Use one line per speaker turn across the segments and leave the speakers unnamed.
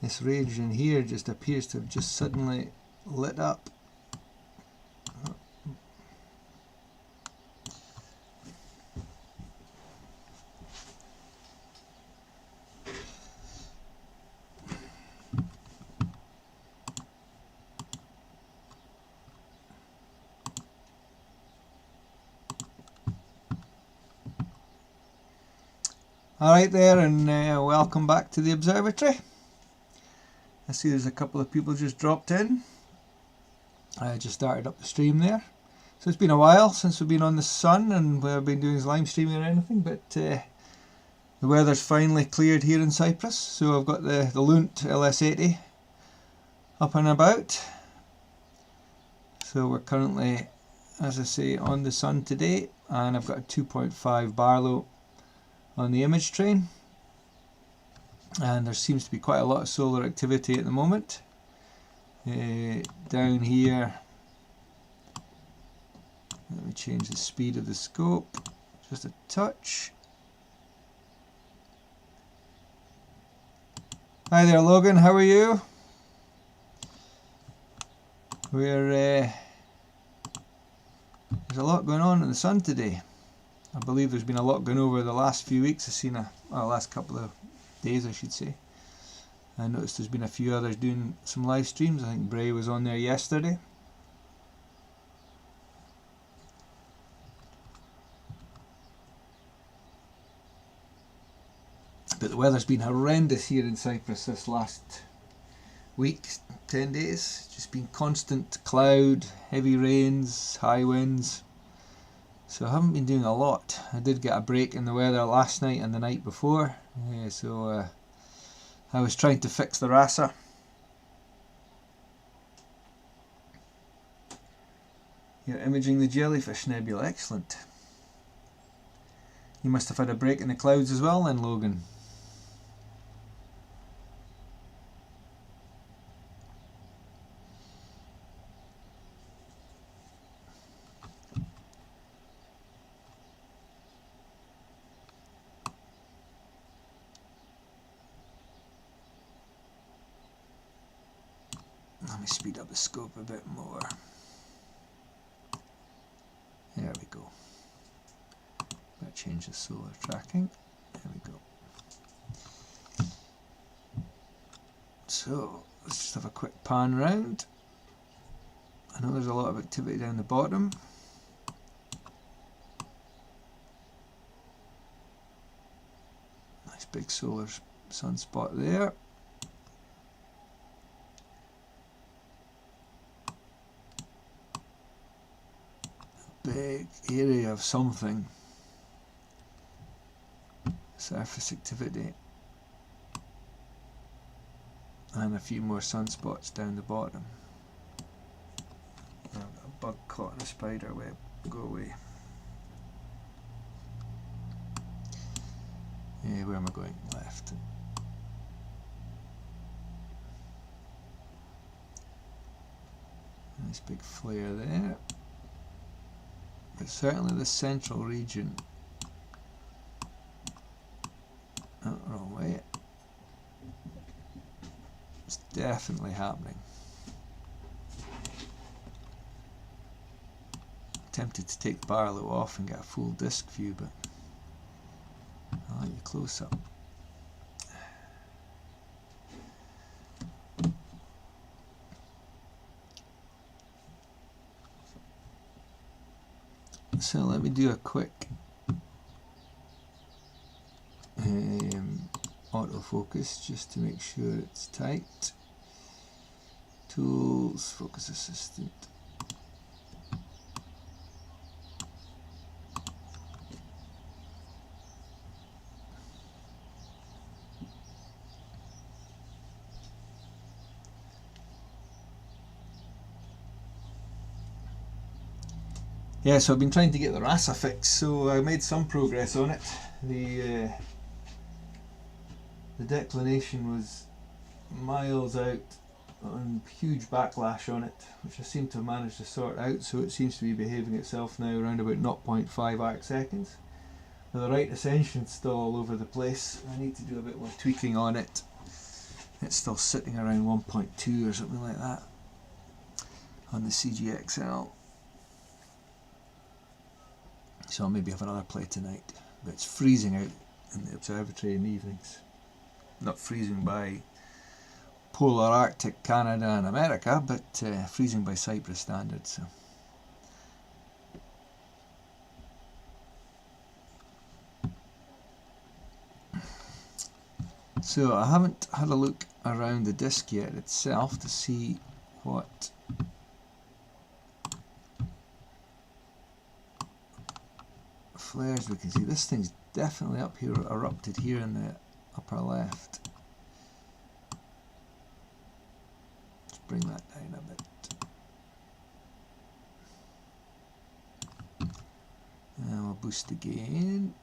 this region here just appears to have just suddenly lit up. Alright there, and welcome back to the observatory. I see there's a couple of people just dropped in. I just started up the stream there. So it's been a while since we've been on the sun and we've been doing live streaming or anything, but the weather's finally cleared here in Cyprus. So I've got the Lunt LS80 up and about. So we're currently, as I say, on the sun today, and I've got a 2.5 Barlow on the image train, and there seems to be quite a lot of solar activity at the moment. Down here, let me change the speed of the scope just a touch. Hi there Logan, how are you? There's a lot going on in the sun today. I believe there's been a lot going over the last few weeks. I've seen last couple of days, I should say. I noticed there's been a few others doing some live streams. I think Bray was on there yesterday. But the weather's been horrendous here in Cyprus this last week, 10 days. Just been constant cloud, heavy rains, high winds. So I haven't been doing a lot. I did get a break in the weather last night and the night before. So I was trying to fix the RASA. You're imaging the jellyfish nebula, excellent. You must have had a break in the clouds as well then, Logan. Let me speed up the scope a bit more. There we go. Might change the solar tracking. There we go. So let's just have a quick pan round. I know there's a lot of activity down the bottom. Nice big solar sunspot there. Big area of something. Surface activity. And a few more sunspots down the bottom. I've got a bug caught in a spider web. Go away. Where am I going? Left. Nice big flare there. But certainly the central region. Oh, wrong way. It's definitely happening. Tempted to take Barlow off and get a full disc view, but I'll let you close up. So let me do a quick autofocus just to make sure it's tight. Tools, focus assistant. Yeah, so I've been trying to get the RASA fixed, so I made some progress on it. The declination was miles out and huge backlash on it, which I seem to have managed to sort out, so it seems to be behaving itself now around about 0.5 arc seconds. Now the right ascension's still all over the place. I need to do a bit more tweaking on it. It's still sitting around 1.2 or something like that on the CGXL. So I'll maybe have another play tonight. But it's freezing out in the observatory in the evenings. Not freezing by polar Arctic Canada and America, but freezing by Cyprus standards. So. So I haven't had a look around the disc yet itself to see what flares we can see. This thing's definitely up here, erupted here in the upper left. Let's bring that down a bit. And we'll boost again.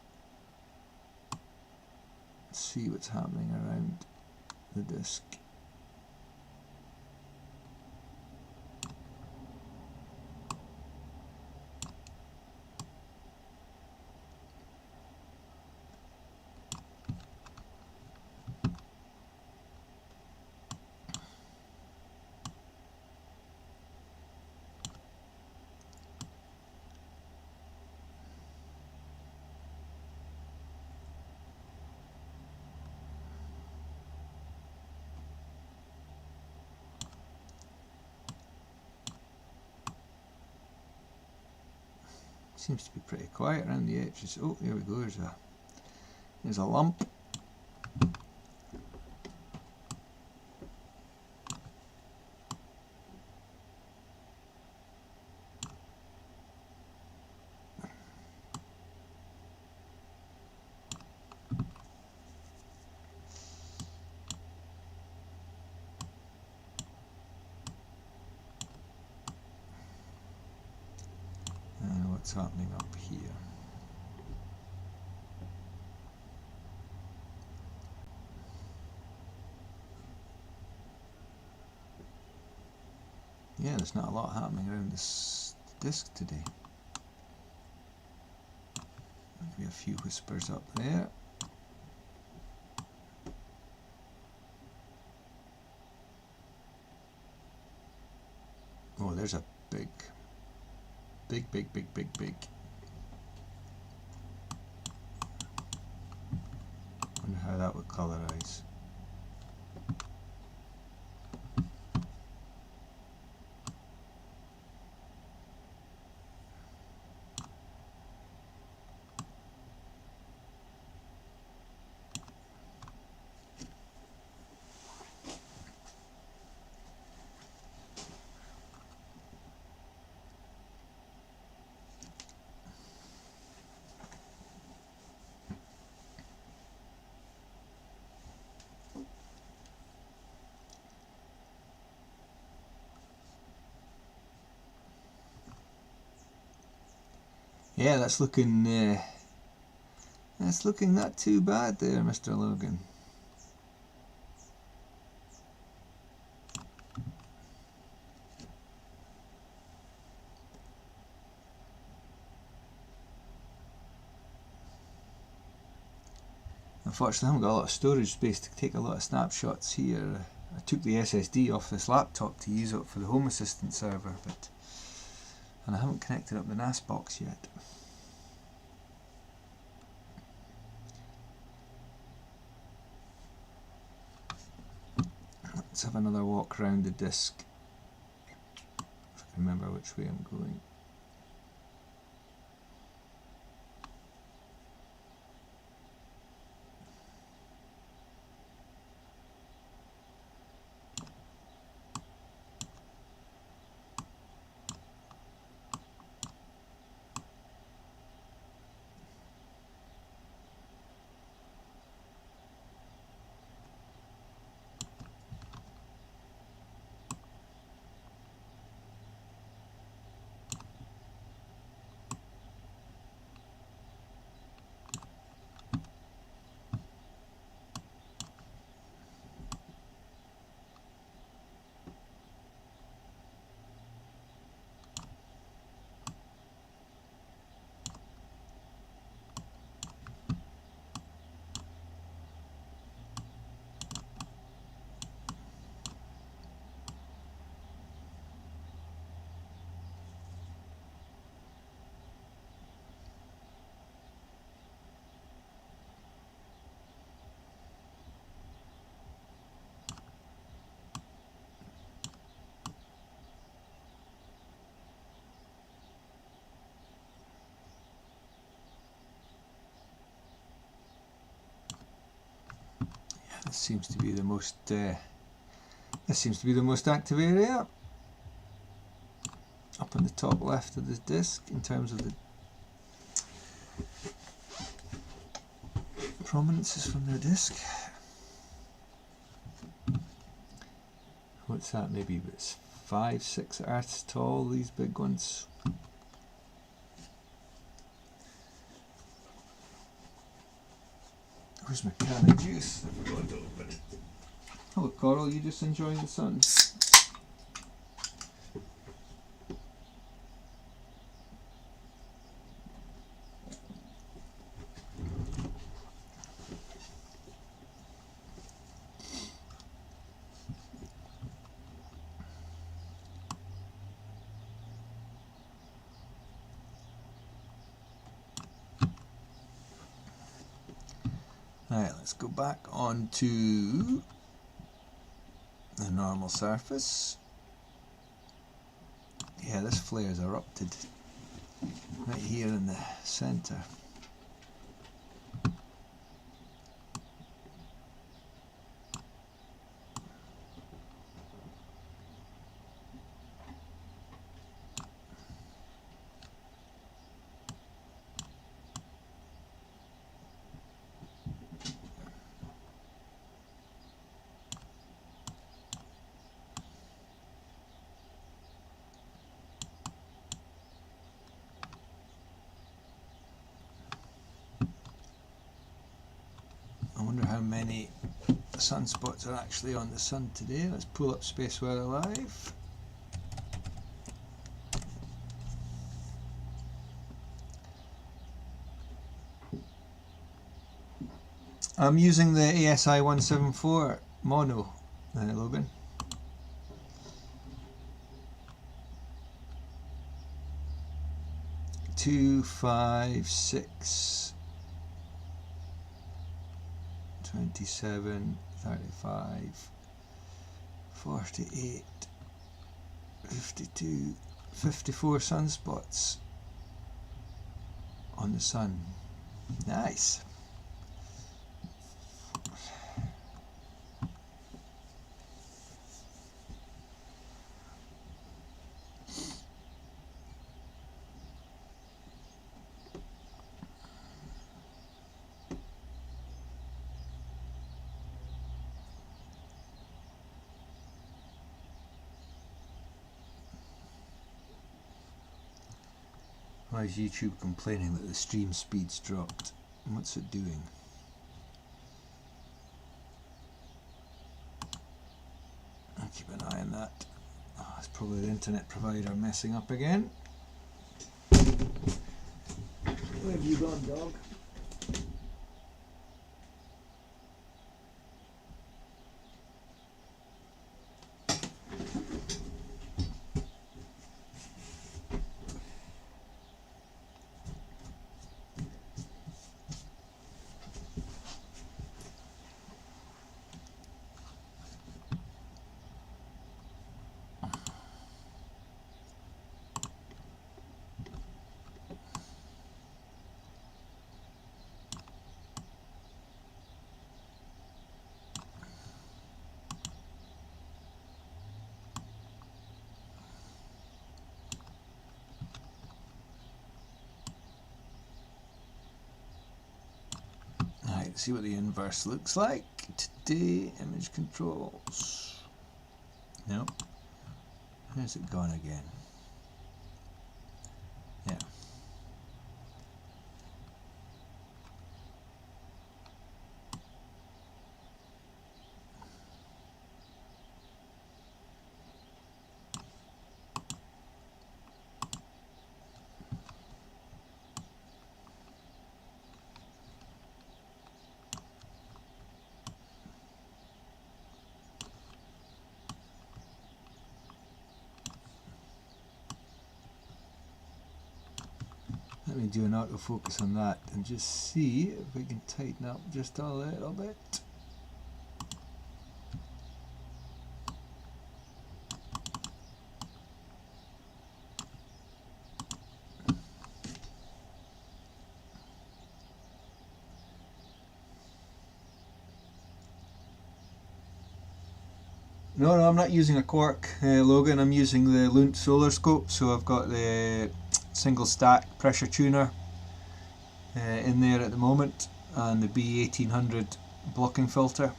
See what's happening around the disc. Seems to be pretty quiet around the edges. Oh, here we go. There's a lump. What's happening up here? Yeah, there's not a lot happening around this disc today. Maybe a few whispers up there. Oh, there's a big. Wonder how that would colorize. Yeah, that's looking not too bad there, Mr. Logan. Unfortunately, I haven't got a lot of storage space to take a lot of snapshots here. I took the SSD off this laptop to use it for the Home Assistant server, and I haven't connected up the NAS box yet. Let's have another walk around the disc, if I can remember which way I'm going. this seems to be the most active area up on the top left of the disk in terms of the prominences from the disk. What's that? Maybe it's 5-6 Earths tall, these big ones. Where's my can of juice? I forgot to open it. Hello Coral, you just enjoying the sun? Right, let's go back onto the normal surface. Yeah, this flare's erupted right here in the centre. I wonder how many sunspots are actually on the sun today. Let's pull up Space Weather Live. I'm using the ASI174 mono, Logan. Two, 5, 6. 27, 35, 48, 52, 54 sunspots on the sun. Nice. Why is YouTube complaining that the stream speed's dropped? What's it doing? I'll keep an eye on that. Oh, it's probably the internet provider messing up again. Where have you gone, dog? See what the inverse looks like today. Image controls. Nope. Where's it gone again? Yeah. Let me do an autofocus on that and just see if we can tighten up just a little bit. No, I'm not using a Quark Logan. I'm using the Lunt solar scope. So I've got the single stack pressure tuner in there at the moment, and the B1800 blocking filter,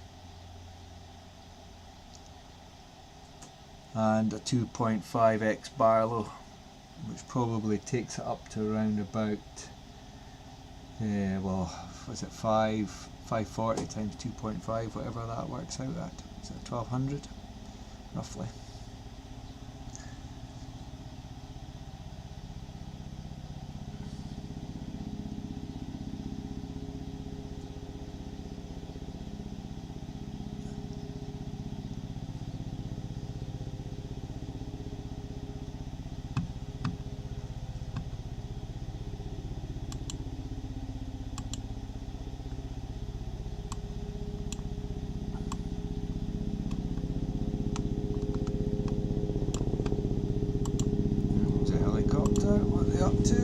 and a 2.5x Barlow, which probably takes it up to around about well, was it 540 times 2.5, whatever that works out at. Is it 1200 roughly? What are they up to?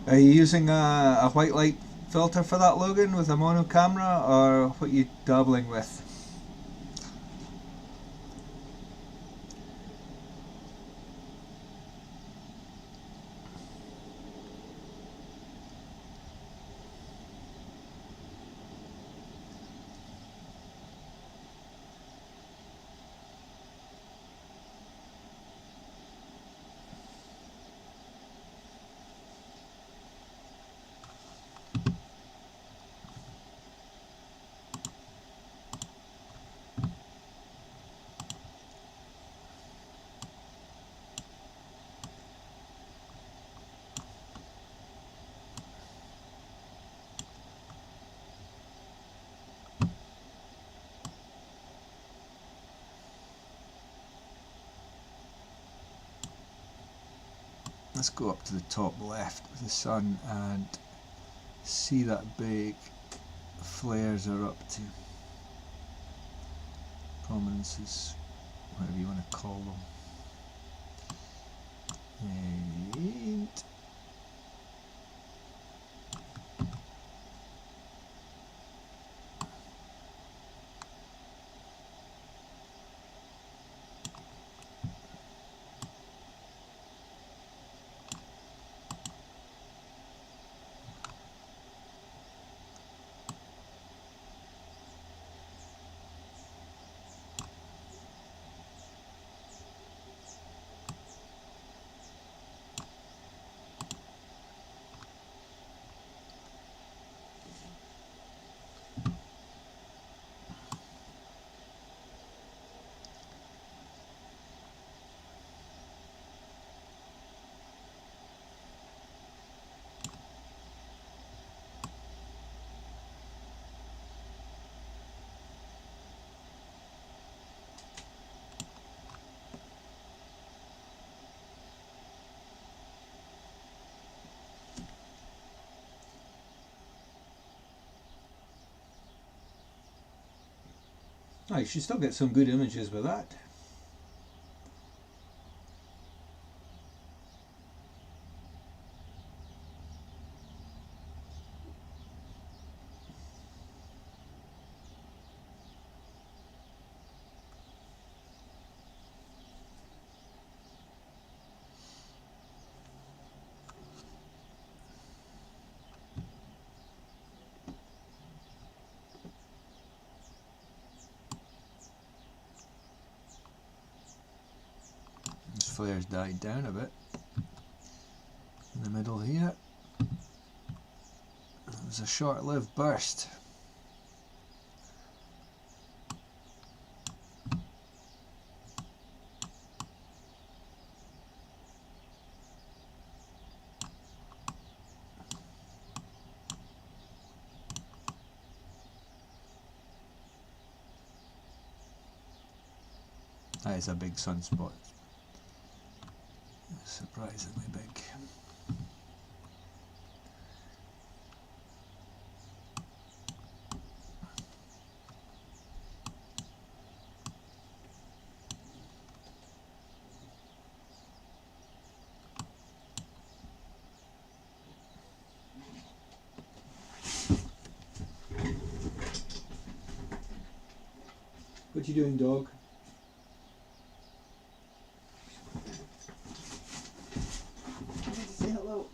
Are you using a white light filter for that, Logan, with a mono camera, or what are you dabbling with? Let's go up to the top left of the sun and see that big flares are up to. Prominences, whatever you want to call them. And oh, you should still get some good images with that. Flares died down a bit in the middle here. It was a short-lived burst. That is a big sunspot. Surprisingly big. What you doing, dog? Say hello.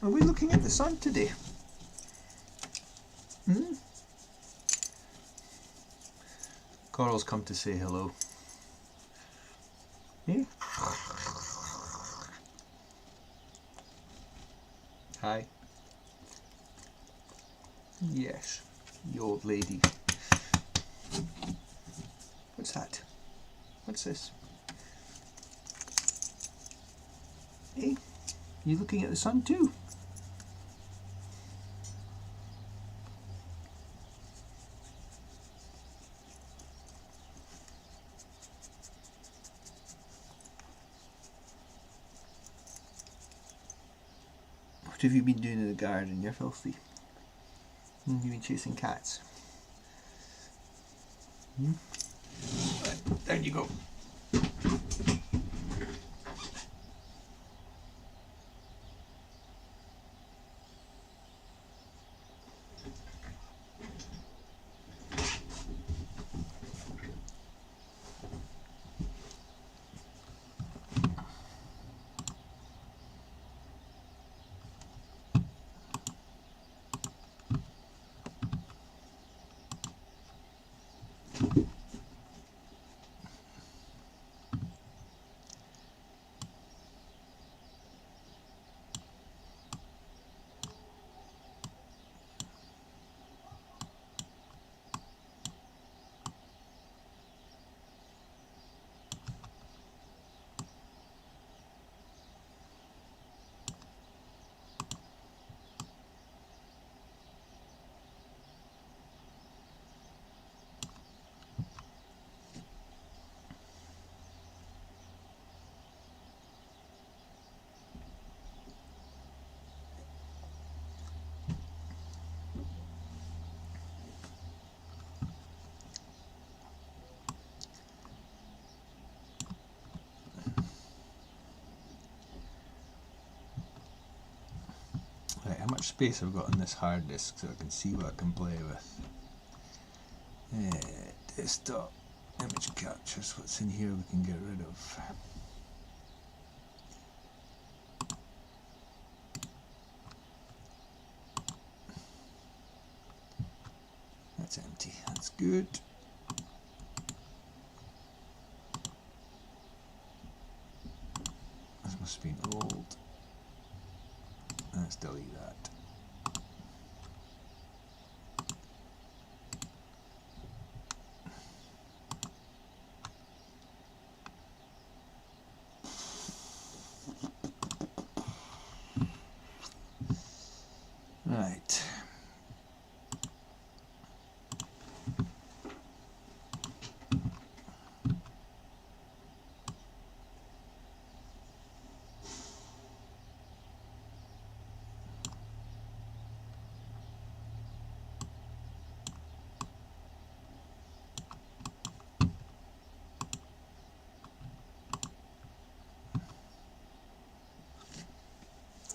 Are we looking at the sun today? Hmm? Coral's come to say hello. Yeah? Hi. Yes, you old lady. What's that? What's this? Hey, you looking at the sun too? What have you been doing in the garden? You're filthy. You've been chasing cats. Right, there you go. Right, how much space I've got on this hard disk so I can see what I can play with. Desktop image captures, what's in here we can get rid of. That's empty, that's good. This must have been old. Let's delete that. Right.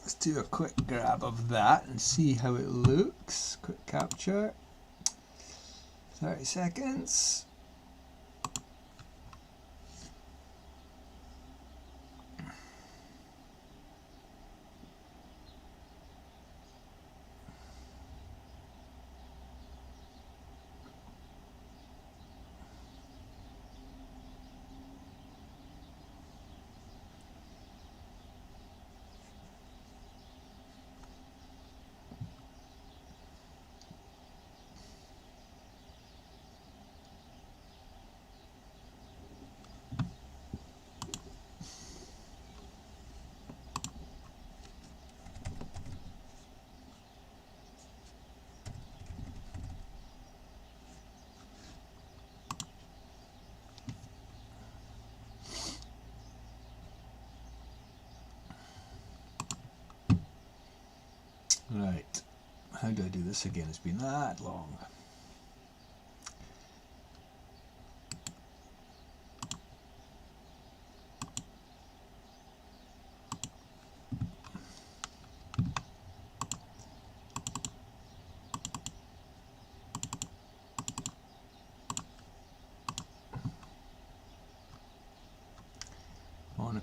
Let's do a quick grab of that and see how it looks. Quick capture. 30 seconds. Right, how do I do this again? It's been that long.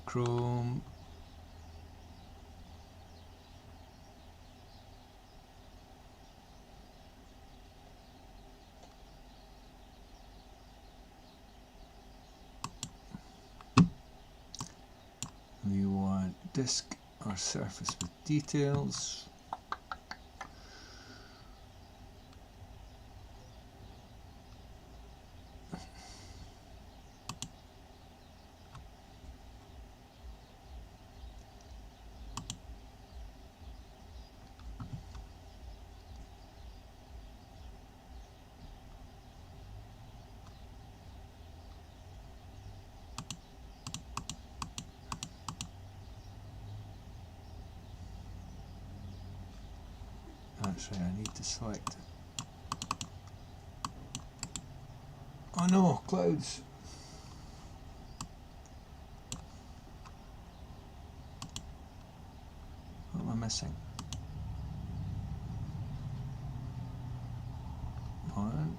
chrome. We want disk or surface with details. Actually, I need to select it. Oh no, clouds. What am I missing? One.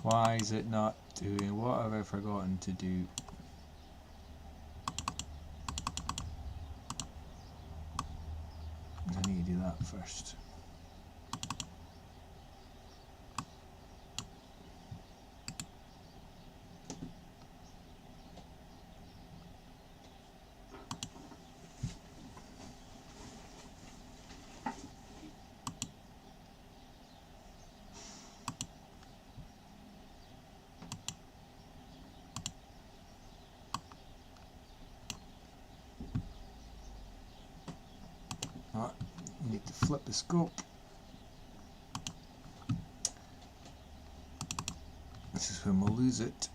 Why is it not doing? What have I forgotten to do? I need to do that first. Need to flip the scope. This is when we'll lose it.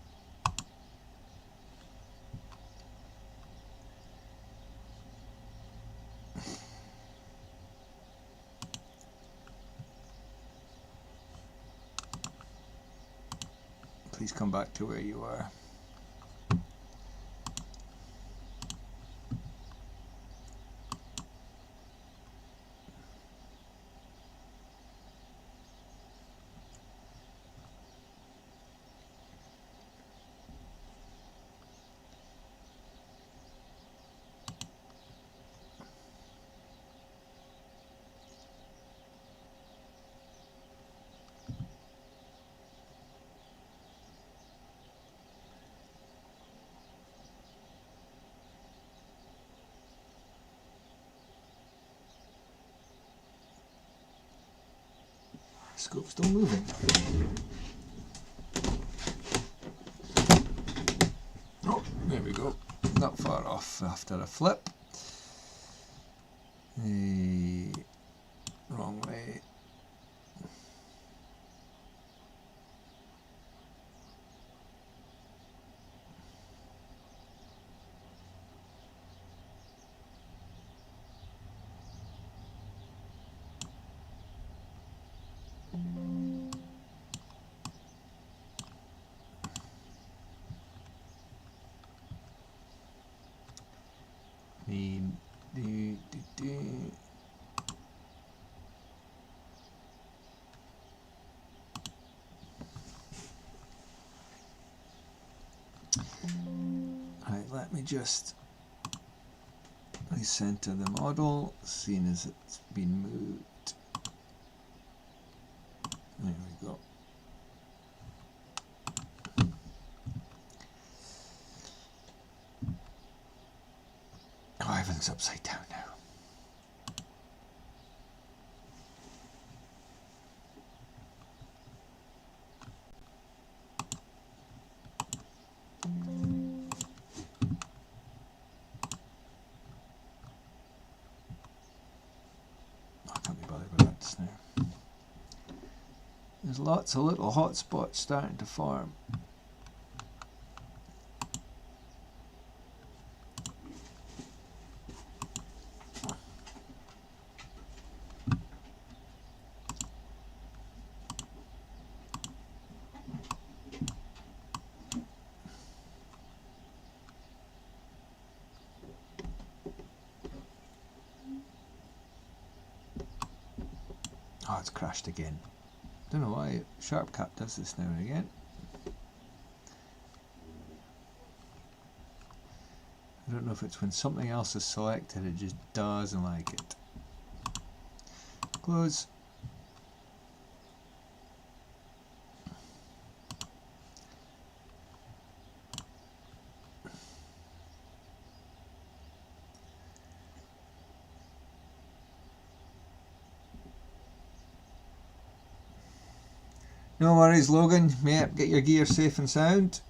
Please come back to where you are. Scope's still moving. Oh, there we go. Not far off after a flip. Wrong way. Right, let me just recenter the model, seeing as it's been moved. There we go. Oh, everything's upside down now. There's lots of little hot spots starting to form. Oh, it's crashed again. Don't know why SharpCap does this now and again. I don't know if it's when something else is selected, it just doesn't like it. Close. No worries, Logan. Yep, get your gear safe and sound.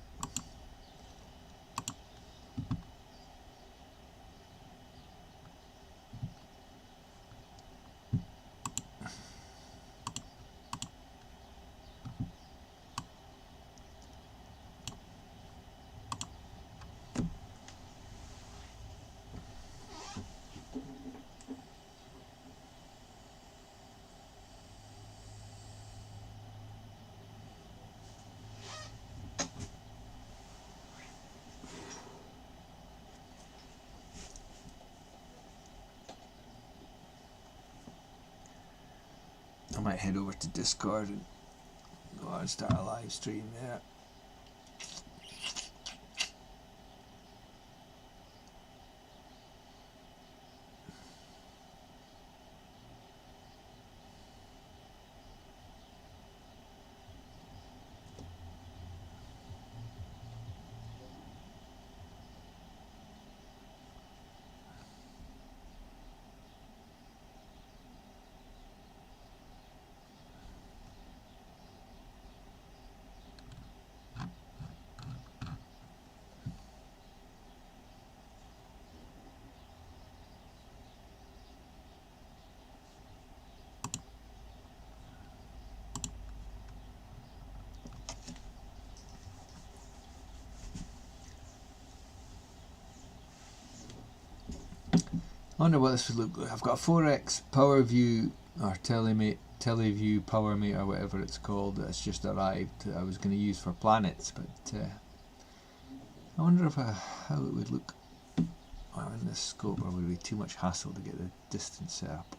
I might head over to Discord and go and start a live stream there. I wonder what this would look like. I've got a 4x power view or teleview power meter, whatever it's called, that's just arrived. I was going to use for planets, but I wonder if how it would look in this scope, or would it be too much hassle to get the distance set up.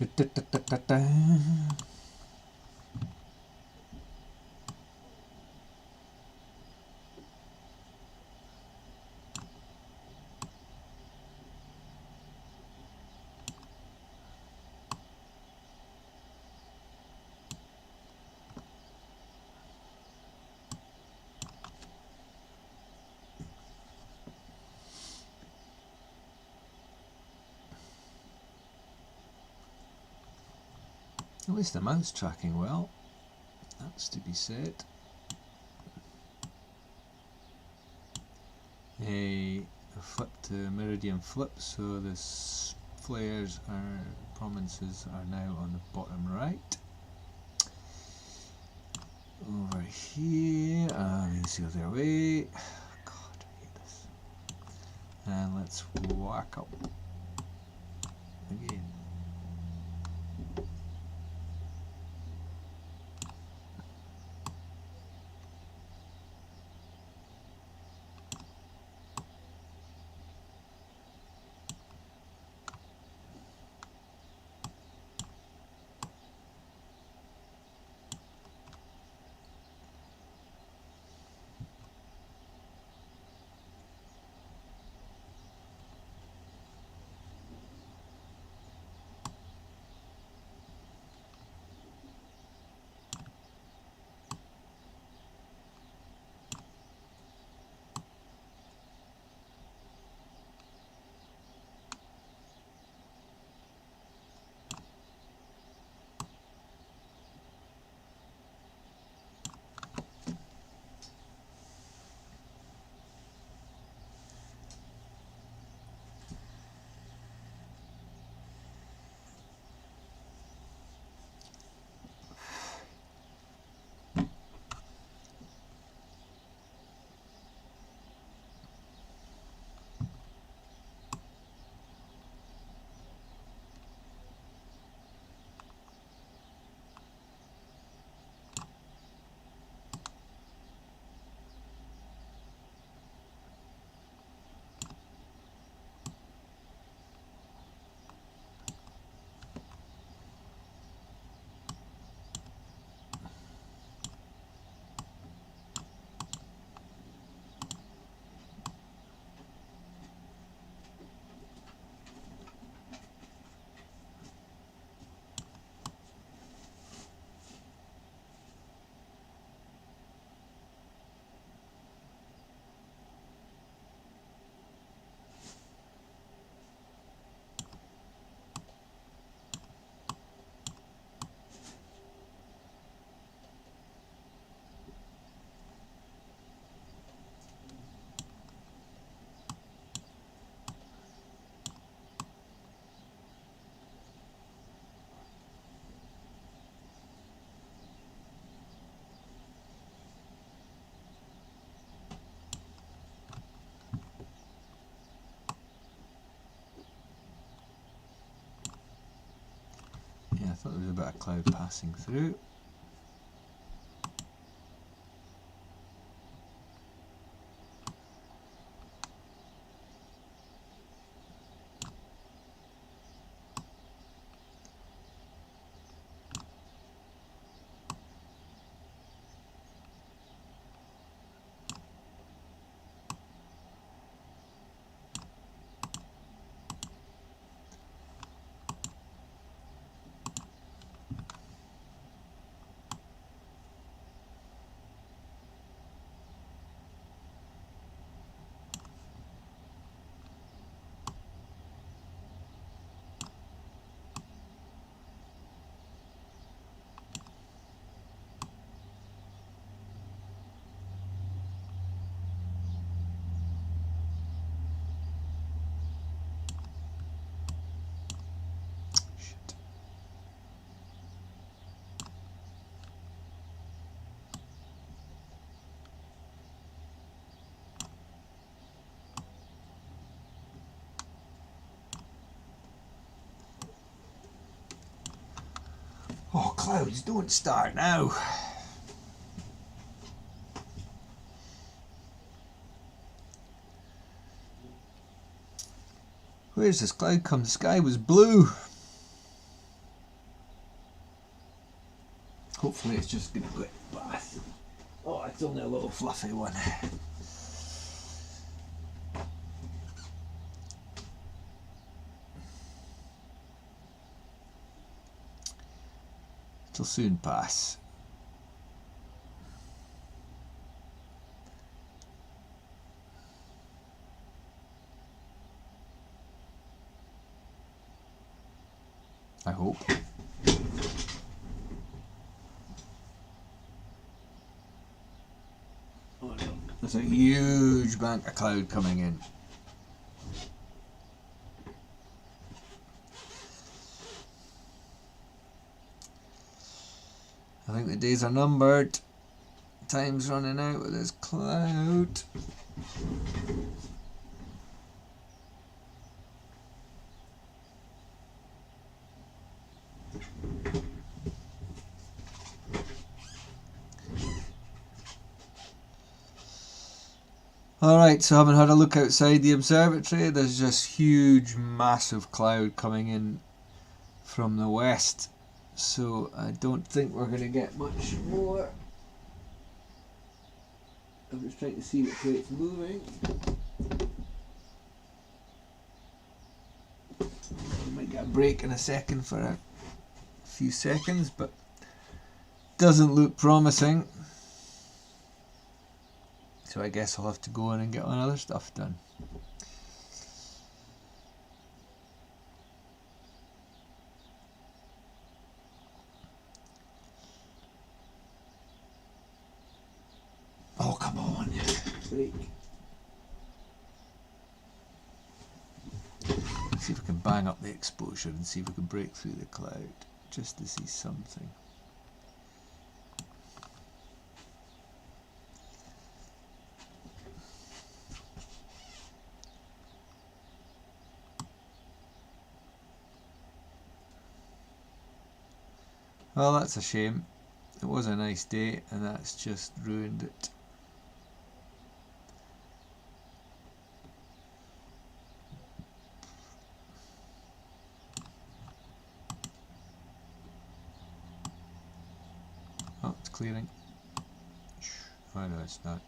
Da, da, da, da, da. At least the mount's tracking well, that's to be said. A flip to meridian flip, so the flares prominences are now on the bottom right. Over here, you see the other way. God, I hate this. And let's whack up again. I thought there was a bit of cloud passing through. Oh, clouds, don't start now. Where's this cloud come? The sky was blue. Hopefully it's just going to go bath. Oh, it's only a little fluffy one. It'll soon pass. I hope. There's a huge bank of cloud coming in. I think the days are numbered. Time's running out with this cloud. Alright, so having had a look outside the observatory, there's this huge massive cloud coming in from the west. So I don't think we're going to get much more. I'm just trying to see which way it's moving. We might get a break in a second for a few seconds, but doesn't look promising. So I guess I'll have to go in and get on other stuff done. Oh, come on. Break. See if we can bang up the exposure and see if we can break through the cloud, just to see something. Well, that's a shame. It was a nice day and that's just ruined it. Oh, it's clearing. Oh no, it's not.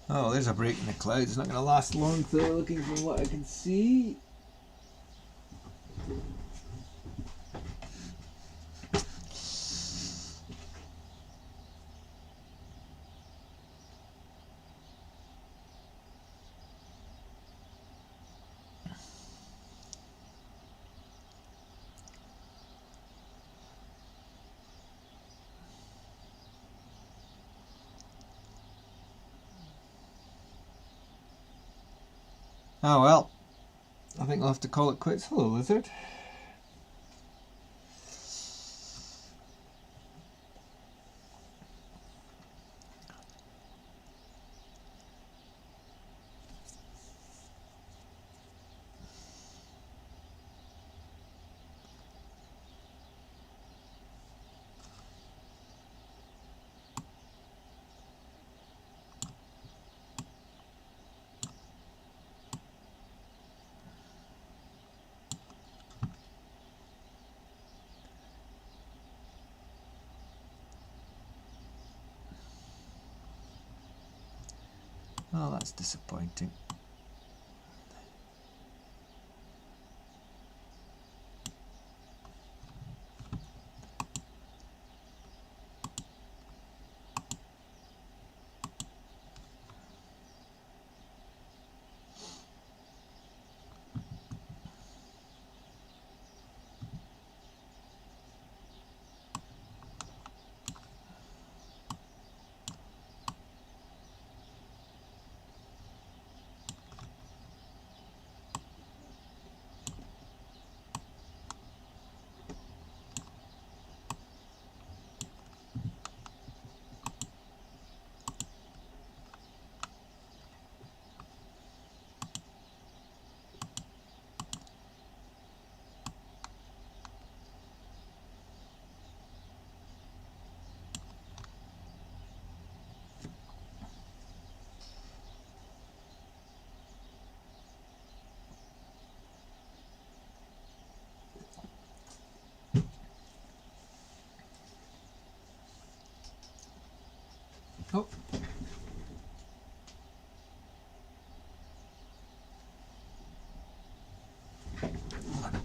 Oh, there's a break in the clouds. It's not going to last long though, looking from what I can see. Oh well, I think I'll have to call it quits. Hello, lizard. Oh, that's disappointing.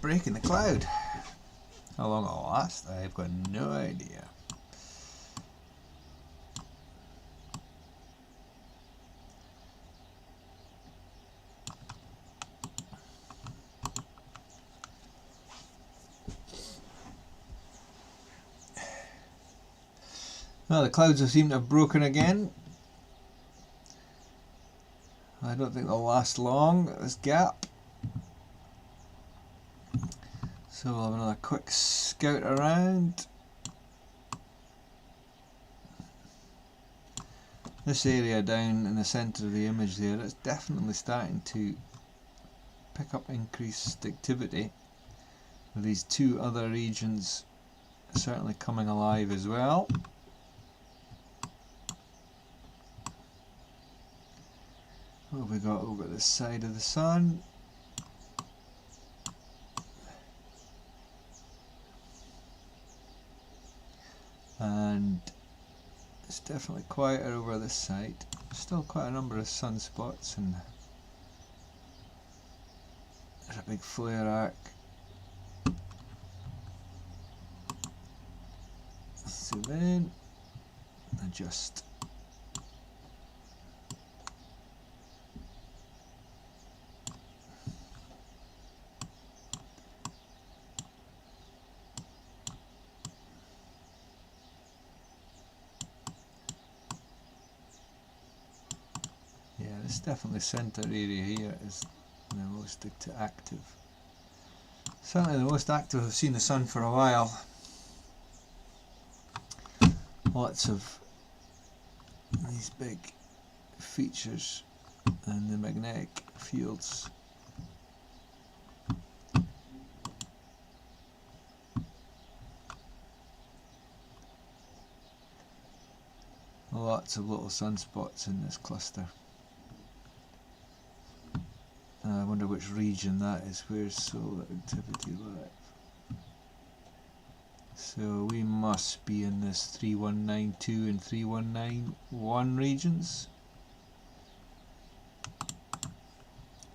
break in the cloud. How long it'll last, I've got no idea. Well, the clouds have seemed to have broken again. I don't think they'll last long, this gap. So we'll have another quick scout around. This area down in the centre of the image there, it's definitely starting to pick up increased activity, with these two other regions certainly coming alive as well. What have we got over this side of the sun? And it's definitely quieter over this side. Still quite a number of sunspots, and there's a big flare arc. So then adjust. It's definitely centre area here is the most active. Certainly the most active I've seen the sun for a while. Lots of these big features and the magnetic fields. Lots of little sunspots in this cluster. I wonder which region that is. Where's solar activity live? So we must be in this 3192 and 3191 regions.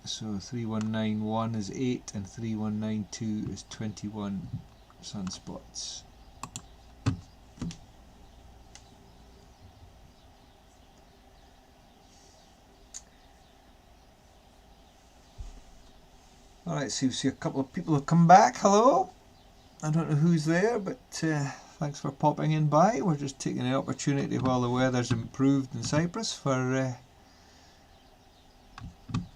So 3191 is 8 and 3192 is 21 sunspots. Alright, so you see a couple of people have come back. Hello. I don't know who's there, but thanks for popping in by. We're just taking the opportunity while the weather's improved in Cyprus for a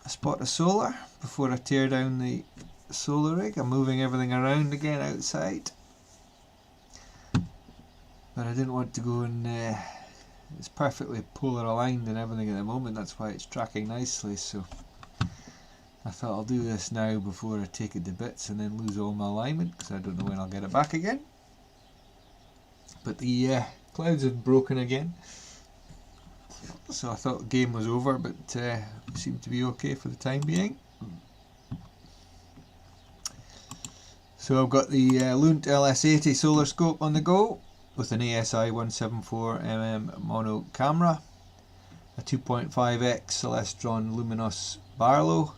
spot of solar before I tear down the solar rig. I'm moving everything around again outside, but I didn't want to go and it's perfectly polar aligned and everything at the moment. That's why it's tracking nicely. So I thought I'll do this now before I take it to bits and then lose all my alignment, because I don't know when I'll get it back again. But the clouds have broken again, so I thought the game was over, but it seemed to be okay for the time being. So I've got the Lunt LS80 solar scope on the go with an ASI174mm mono camera, a 2.5x Celestron Luminos Barlow,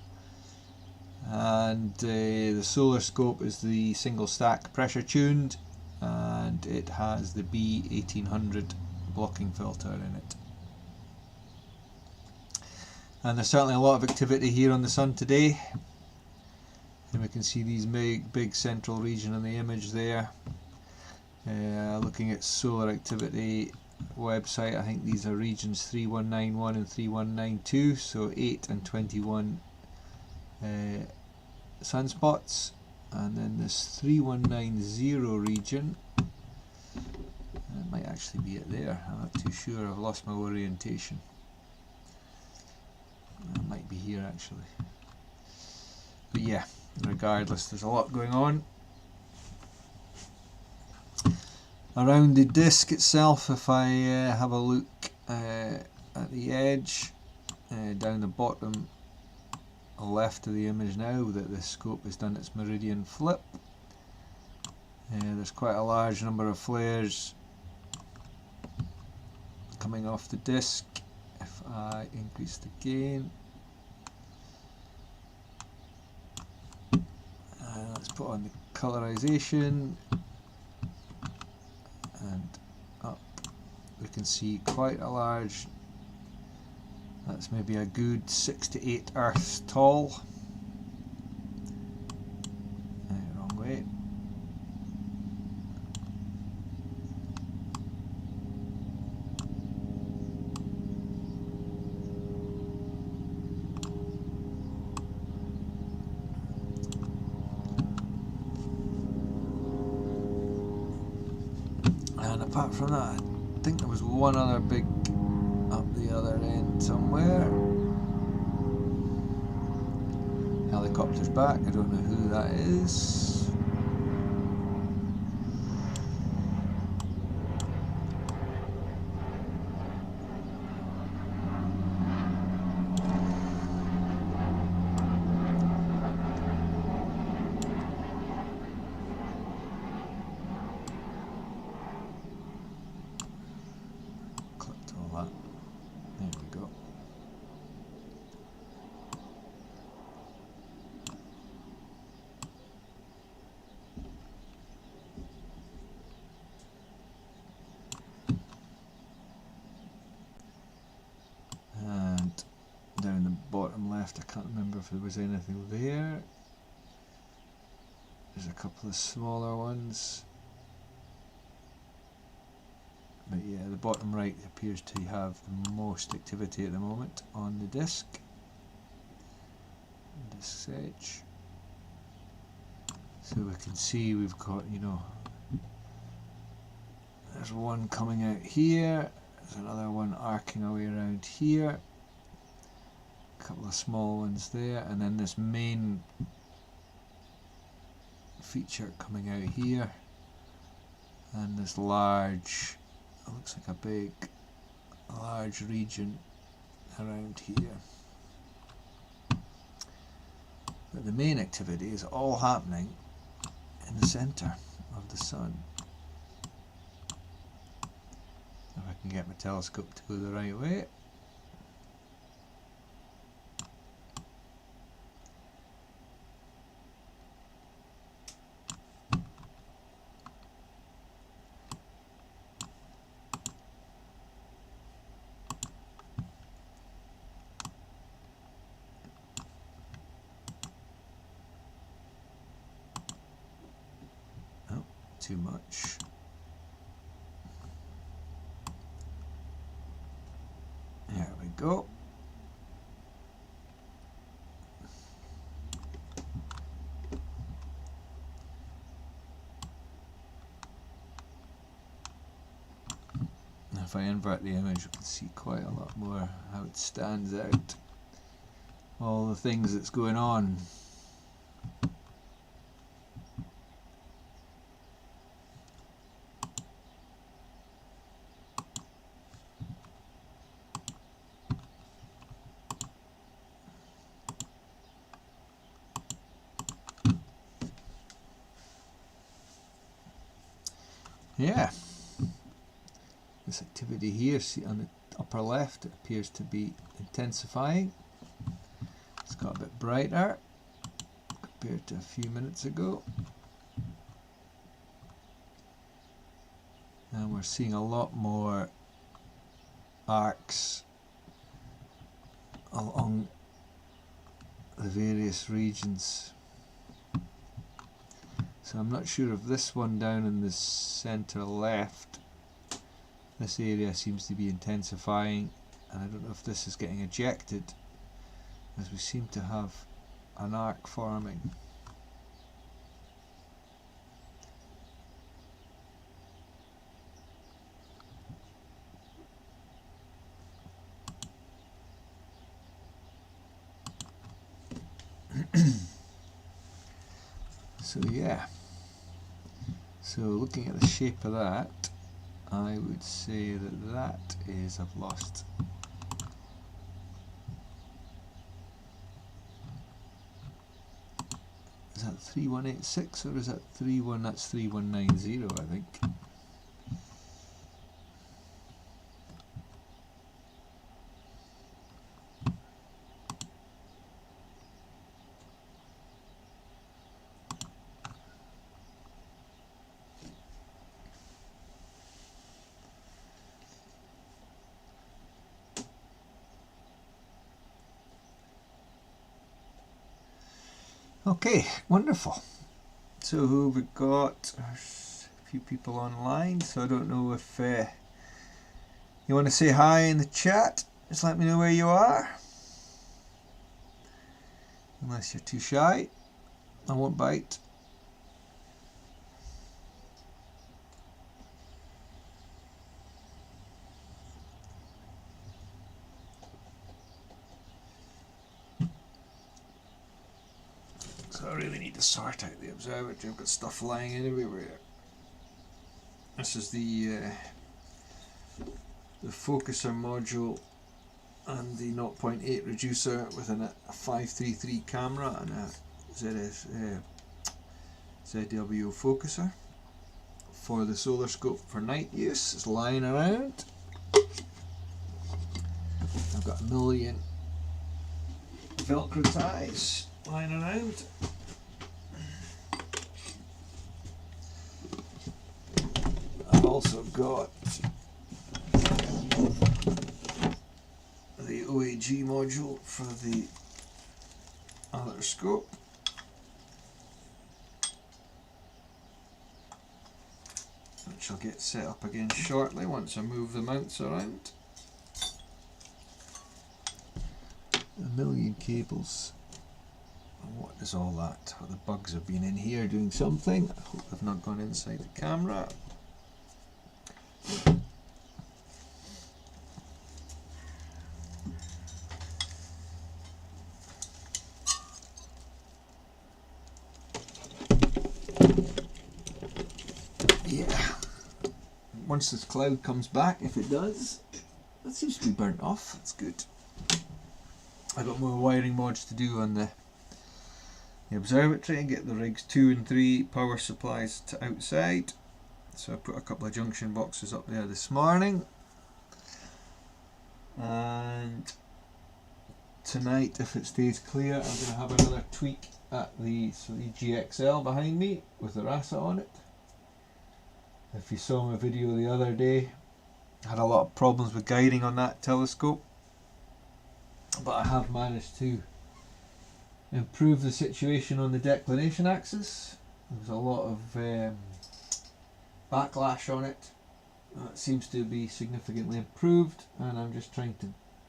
and the solar scope is the single stack pressure tuned, and it has the B1800 blocking filter in it. And there's certainly a lot of activity here on the sun today, and we can see these big central region in the image there. Looking at solar activity website, I think these are regions 3191 and 3192, so 8 and 21 sunspots, and then this 3190 region, it might actually be it there, I'm not too sure, I've lost my orientation. It might be here actually, but yeah, regardless, there's a lot going on. Around the disk itself, if I have a look at the edge, down the bottom left of the image now that the scope has done its meridian flip, there's quite a large number of flares coming off the disk. If I increase the gain, let's put on the colorization, and up we can see quite a large, that's maybe a good 6 to 8 Earths tall. Wrong way. And apart from that, I think there was one other big up the other end somewhere. Helicopter's back, I don't know who that is. There we go. And down the bottom left, I can't remember if there was anything there. There's a couple of smaller ones. But yeah, the bottom right appears to have the most activity at the moment on the disk. Disk's edge. So we can see we've got, you know, there's one coming out here, there's another one arcing away around here, a couple of small ones there, and then this main feature coming out here, and this large, it looks like a large region around here. But the main activity is all happening in the center of the sun. If I can get my telescope to go the right way. Too much. There we go. If I invert the image, you can see quite a lot more how it stands out. All the things that's going on. Yeah, this activity here, see on the upper left, it appears to be intensifying. It's got a bit brighter compared to a few minutes ago. And we're seeing a lot more arcs along the various regions. So I'm not sure if this one down in the center left, this area seems to be intensifying, and I don't know if this is getting ejected, as we seem to have an arc forming. So yeah, so looking at the shape of that, I would say that that is, I've lost, is that 3186 or is that 31, that's 3190 I think. Okay, wonderful. So who have we got? There's a few people online, so I don't know if you want to say hi in the chat. Just let me know where you are. Unless you're too shy, I won't bite. So I really need to sort out the observatory. I've got stuff lying everywhere. This is the focuser module and the 0.8 reducer with a 533 camera and a ZWO focuser for the solar scope for night use. It's lying around. I've got a million Velcro ties lying around. I've also got the OAG module for the other scope. Which I'll get set up again shortly once I move the mounts around. A million cables. What is all that? Oh, the bugs have been in here doing something. I hope they've not gone inside the camera. Yeah. Once this cloud comes back, if it does, that seems to be burnt off. That's good. I've got more wiring mods to do on the observatory and get the rigs 2 and 3 power supplies to outside. So I put a couple of junction boxes up there this morning, and tonight, if it stays clear, I'm going to have another tweak at the GXL behind me with the RASA on it. If you saw my video the other day, I had a lot of problems with guiding on that telescope, but I have managed to improve the situation on the declination axis. There's a lot of backlash on it. It seems to be significantly improved, and I'm just trying to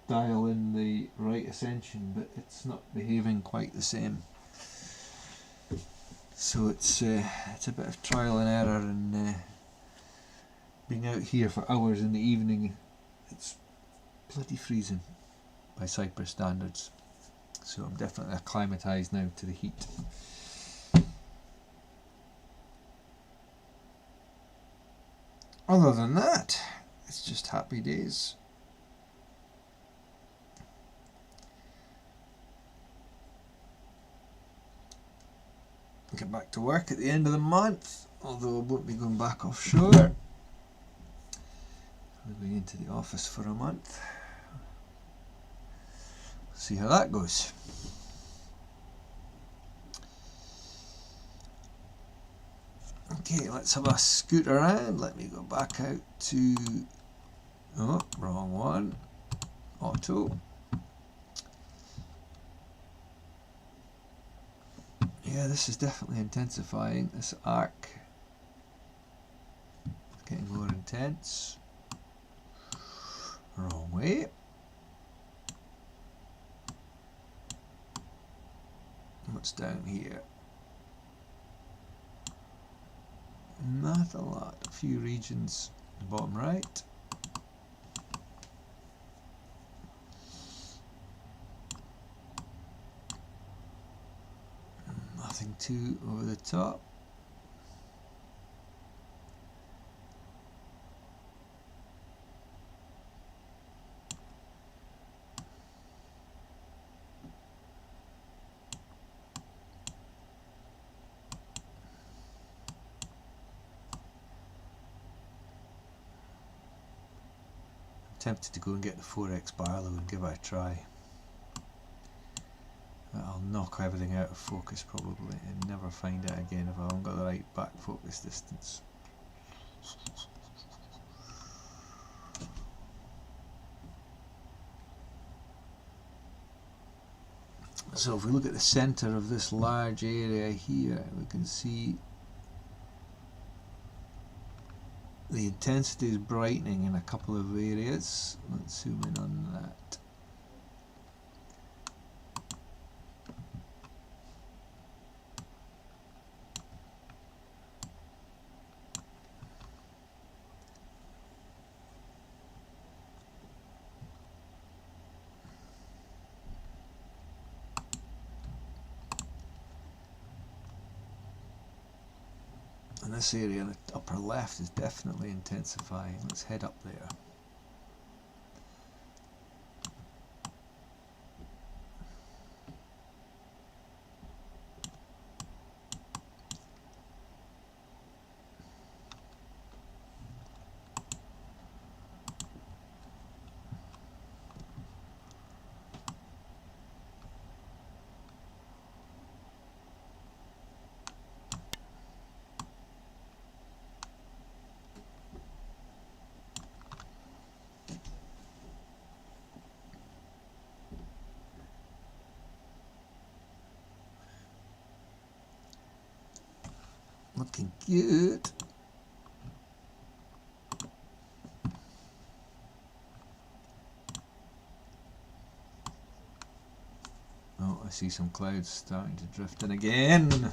dial in the right ascension, but it's not behaving quite the same. So it's a bit of trial and error, and being out here for hours in the evening, it's bloody freezing by Cyprus standards. So I'm definitely acclimatised now to the heat. Other than that, it's just happy days. Get back to work at the end of the month, although I won't be going back offshore. I'll be into the office for a month. See how that goes. Okay, let's have a scoot around. Let me go back out to, oh, wrong one, auto. Yeah, this is definitely intensifying, this arc. Getting more intense. Wrong way. What's down here? Not a lot. A few regions in the bottom right. Nothing too over the top. Tempted to go and get the 4X Barlow and give it a try. But I'll knock everything out of focus probably and never find it again if I haven't got the right back focus distance. So if we look at the center of this large area here, we can see the intensity is brightening in a couple of areas. Let's zoom in on that. And this area in the upper left is definitely intensifying. Let's head up there. Looking good. Oh, I see some clouds starting to drift in again.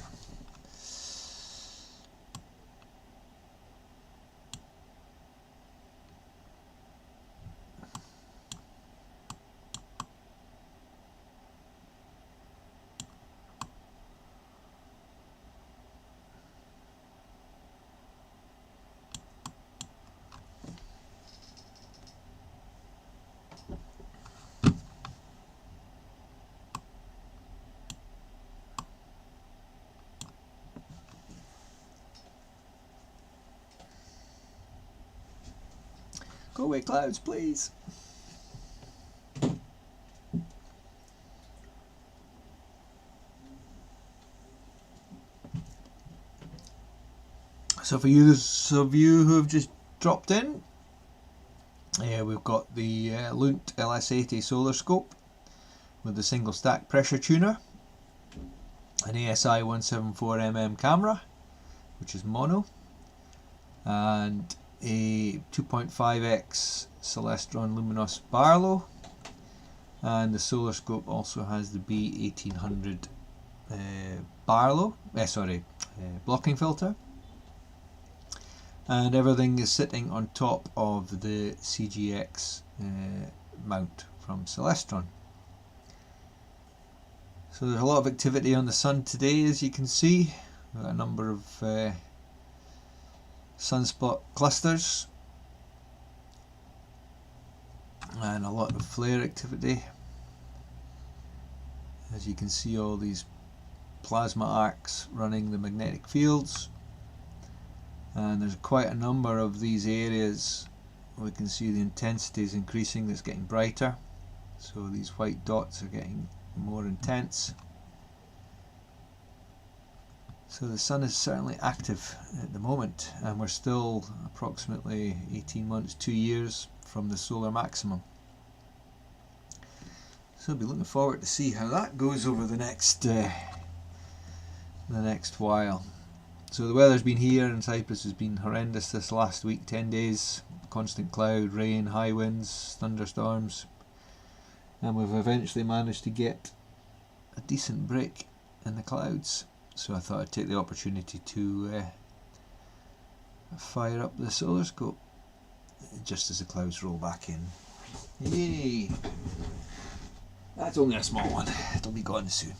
Go away, clouds, please. So for those of you who have just dropped in, we've got the Lunt LS80 solar scope with the single stack pressure tuner, an ASI174mm camera, which is mono, and a 2.5x Celestron Luminos Barlow, and the solar scope also has the B1800 Barlow, blocking filter, and everything is sitting on top of the CGX mount from Celestron. So there's a lot of activity on the sun today, as you can see. We've got a number of sunspot clusters and a lot of flare activity. As you can see, all these plasma arcs running the magnetic fields, and there's quite a number of these areas. We can see the intensity is increasing, it's getting brighter, so these white dots are getting more intense. So the sun is certainly active at the moment, and we're still approximately 18 months, 2 years from the solar maximum. So I'll be looking forward to see how that goes over the next while. So the weather's been here in Cyprus has been horrendous this last week, 10 days, constant cloud, rain, high winds, thunderstorms, and we've eventually managed to get a decent break in the clouds. So I thought I'd take the opportunity to fire up the solar scope just as the clouds roll back in. Yay! That's only a small one, it'll be gone soon.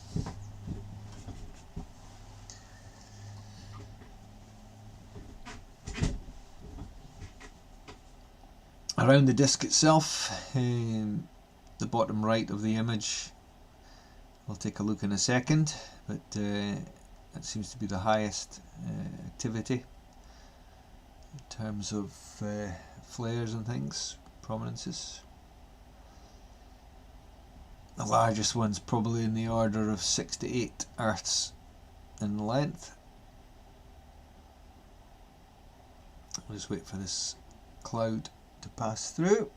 Around the disc itself, the bottom right of the image, I'll take a look in a second, but that seems to be the highest activity in terms of flares and things, prominences. The largest one's probably in the order of 6 to 8 Earths in length. I'll just wait for this cloud to pass through.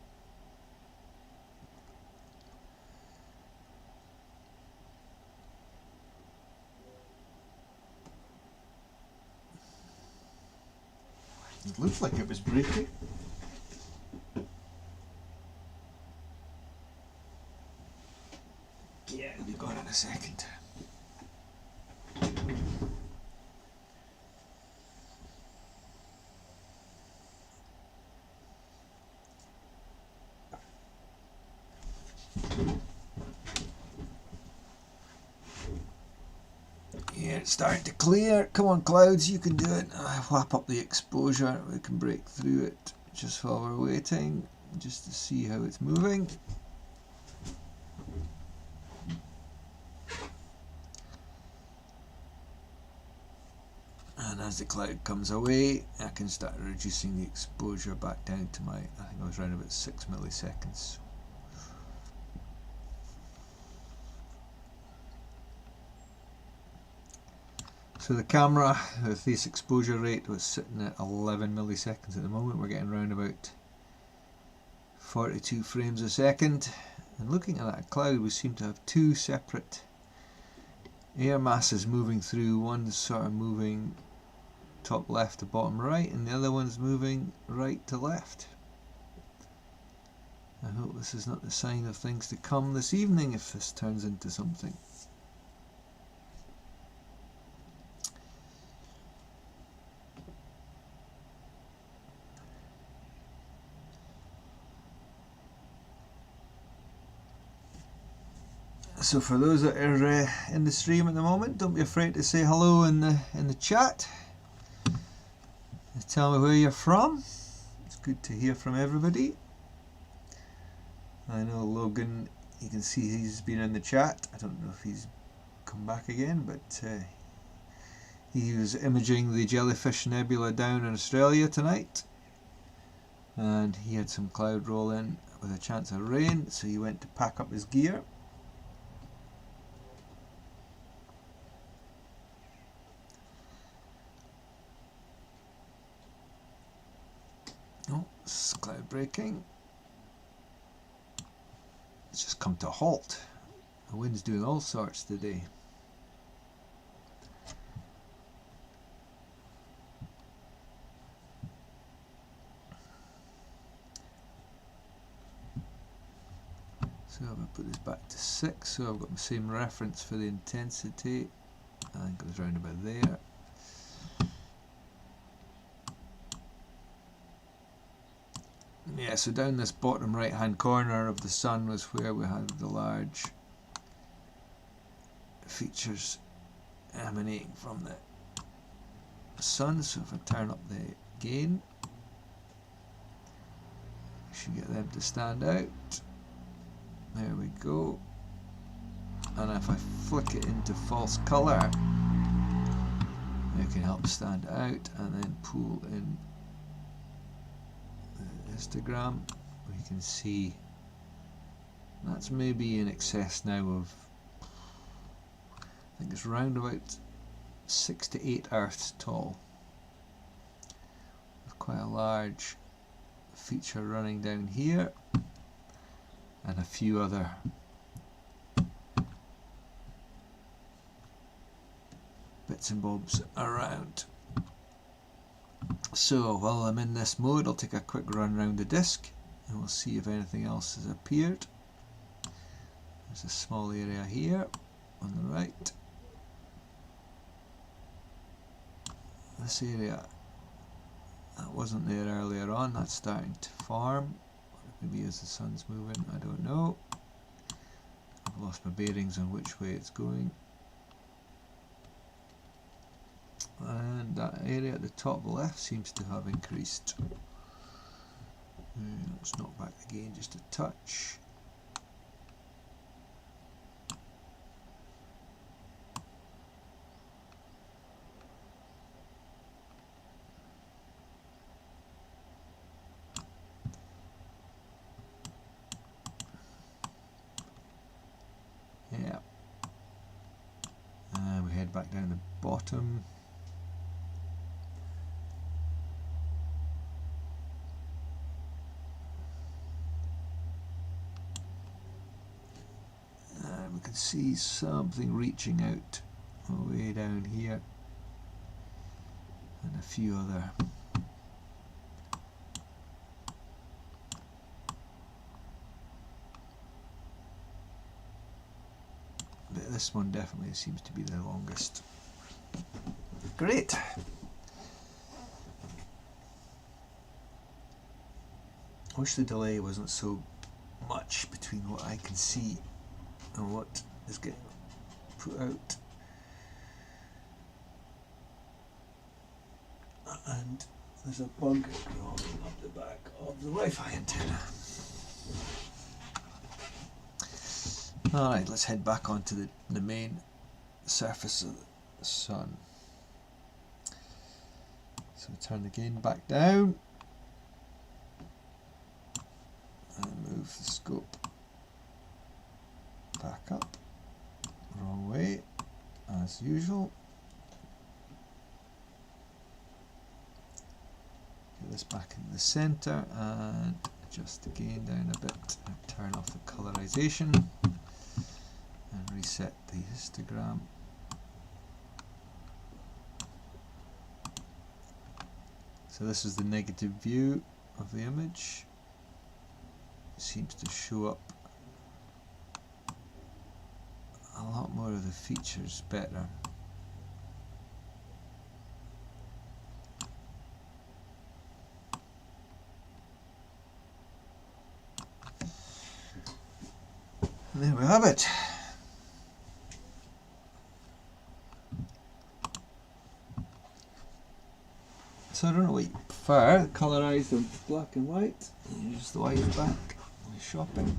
Looked like it was breaking. Yeah, it'll be gone in a second. Yeah, it's starting to clear. Come on, clouds, you can do it. Whap up the exposure. We can break through it just while we're waiting, just to see how it's moving. And as the cloud comes away, I can start reducing the exposure back down to my, I think I was around about 6 milliseconds. So the camera with this exposure rate was sitting at 11 milliseconds at the moment. We're getting around about 42 frames a second. And looking at that cloud, we seem to have two separate air masses moving through. One's sort of moving top left to bottom right, and the other one's moving right to left. I hope this is not the sign of things to come this evening if this turns into something. So for those that are in the stream at the moment, don't be afraid to say hello in the chat. Tell me where you're from. It's good to hear from everybody. I know Logan, you can see he's been in the chat. I don't know if he's come back again, but he was imaging the Jellyfish Nebula down in Australia tonight, and he had some cloud roll in with a chance of rain, so he went to pack up his gear. Oh, it's cloud breaking. It's just come to a halt. The wind's doing all sorts today. So I'm going to put this back to 6, so I've got the same reference for the intensity. I think it goes round about there. Yeah, so down this bottom right hand corner of the sun was where we had the large features emanating from the sun. So if I turn up the gain, I should get them to stand out. There we go. And if I flick it into false colour, it can help stand out, and then pull in histogram. We can see that's maybe in excess now of, I think it's round about 6 to 8 Earths tall, with quite a large feature running down here and a few other bits and bobs around. So while I'm in this mode, I'll take a quick run around the disk and we'll see if anything else has appeared. There's a small area here on the right. This area that wasn't there earlier on, that's starting to form. Maybe as the sun's moving, I don't know. I've lost my bearings on which way it's going. And that area at the top left seems to have increased. Let's knock back again just a touch. Yeah. And we head back down the bottom. We can see something reaching out way down here, and a few other this one definitely seems to be the longest. Great. I wish the delay wasn't so much between what I can see and what is getting put out. And there's a bug crawling up the back of the Wi-Fi antenna. Alright, let's head back onto the main surface of the sun. So turn the gain back down and move the scope back up, wrong way as usual. Get this back in the center and adjust the gain down a bit and turn off the colorization and reset the histogram. So this is the negative view of the image. It seems to show up a lot more of the features better. And there we have it. So I don't know what you prefer, colorized or black and white. Use the white back when you're shopping.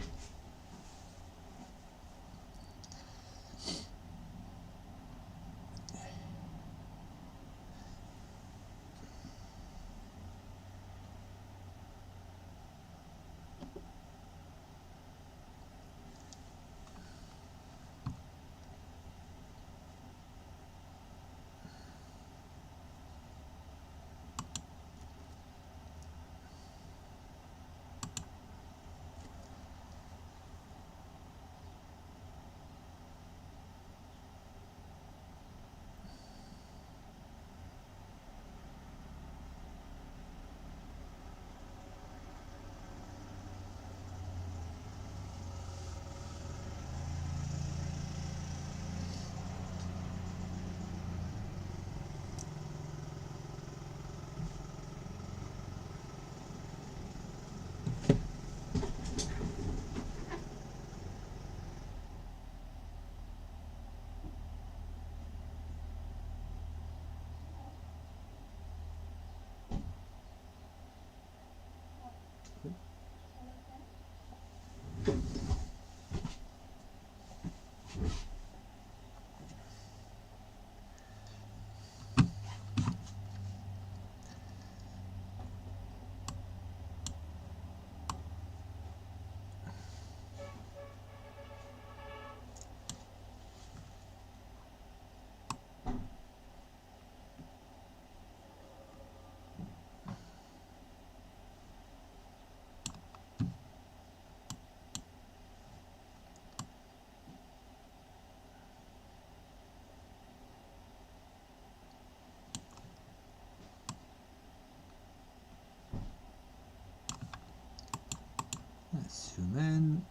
Let's zoom in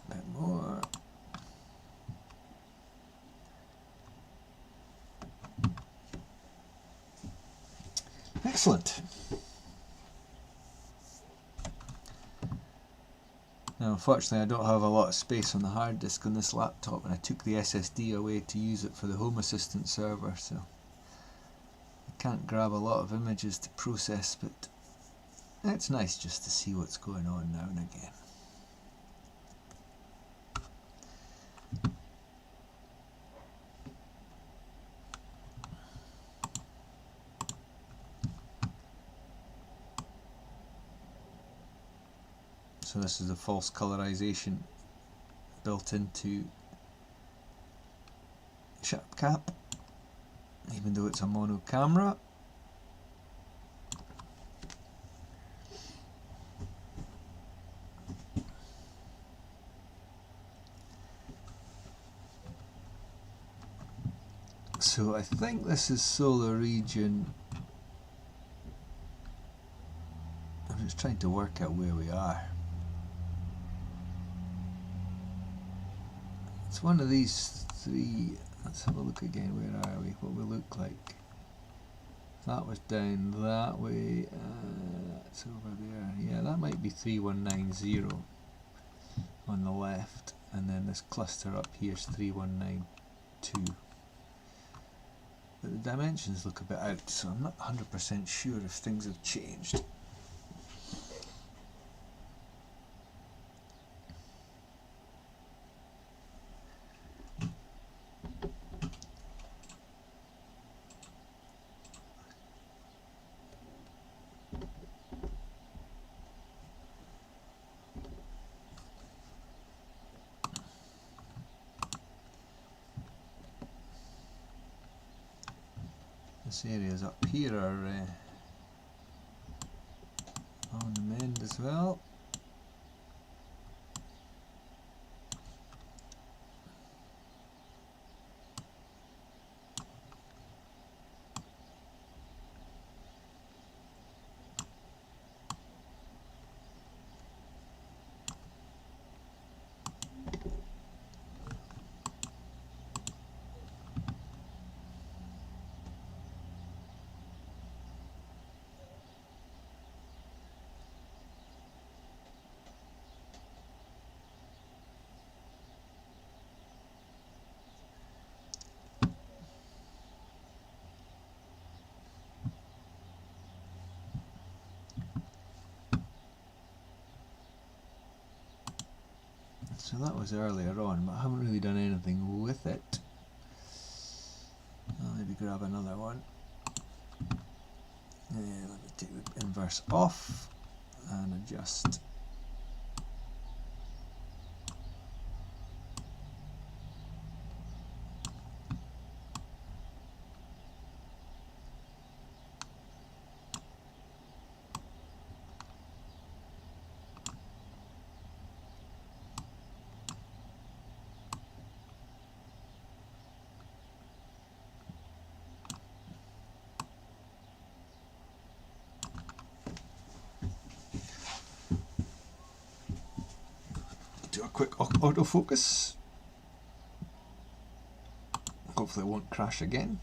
a bit more. Excellent. Now unfortunately I don't have a lot of space on the hard disk on this laptop, and I took the SSD away to use it for the Home Assistant server, so I can't grab a lot of images to process, but it's nice just to see what's going on now and again. So this is a false colorization built into SharpCap, even though it's a mono camera. So I think this is solar region. I'm just trying to work out where we are. it's one of these three. Let's have a look again. Where are we? What we look like? That was down that way. It's over there. Yeah, that might be 3190 on the left, and then this cluster up here is 3192. But the dimensions look a bit out, so I'm not 100% sure if things have changed. This areas up here are on the mend as well. So that was earlier on, but I haven't really done anything with it. I'll maybe grab another one. Let me take the inverse off and adjust. Do a quick autofocus. Hopefully it won't crash again.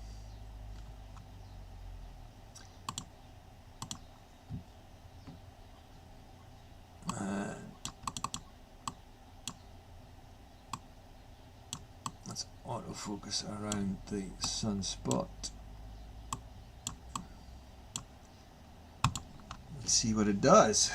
Let's autofocus around the sunspot. Let's see what it does.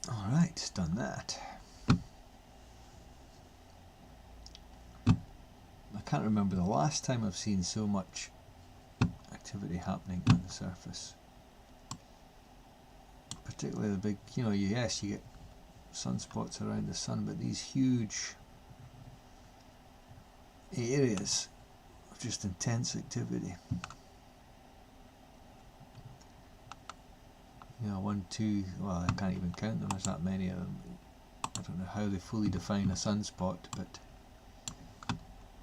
Alright, done that. I can't remember the last time I've seen so much activity happening on the surface. Particularly the big, yes, you get sunspots around the sun, but these huge areas of just intense activity. One, two, well, I can't even count them, there's that many of them. I don't know how they fully define a sunspot, but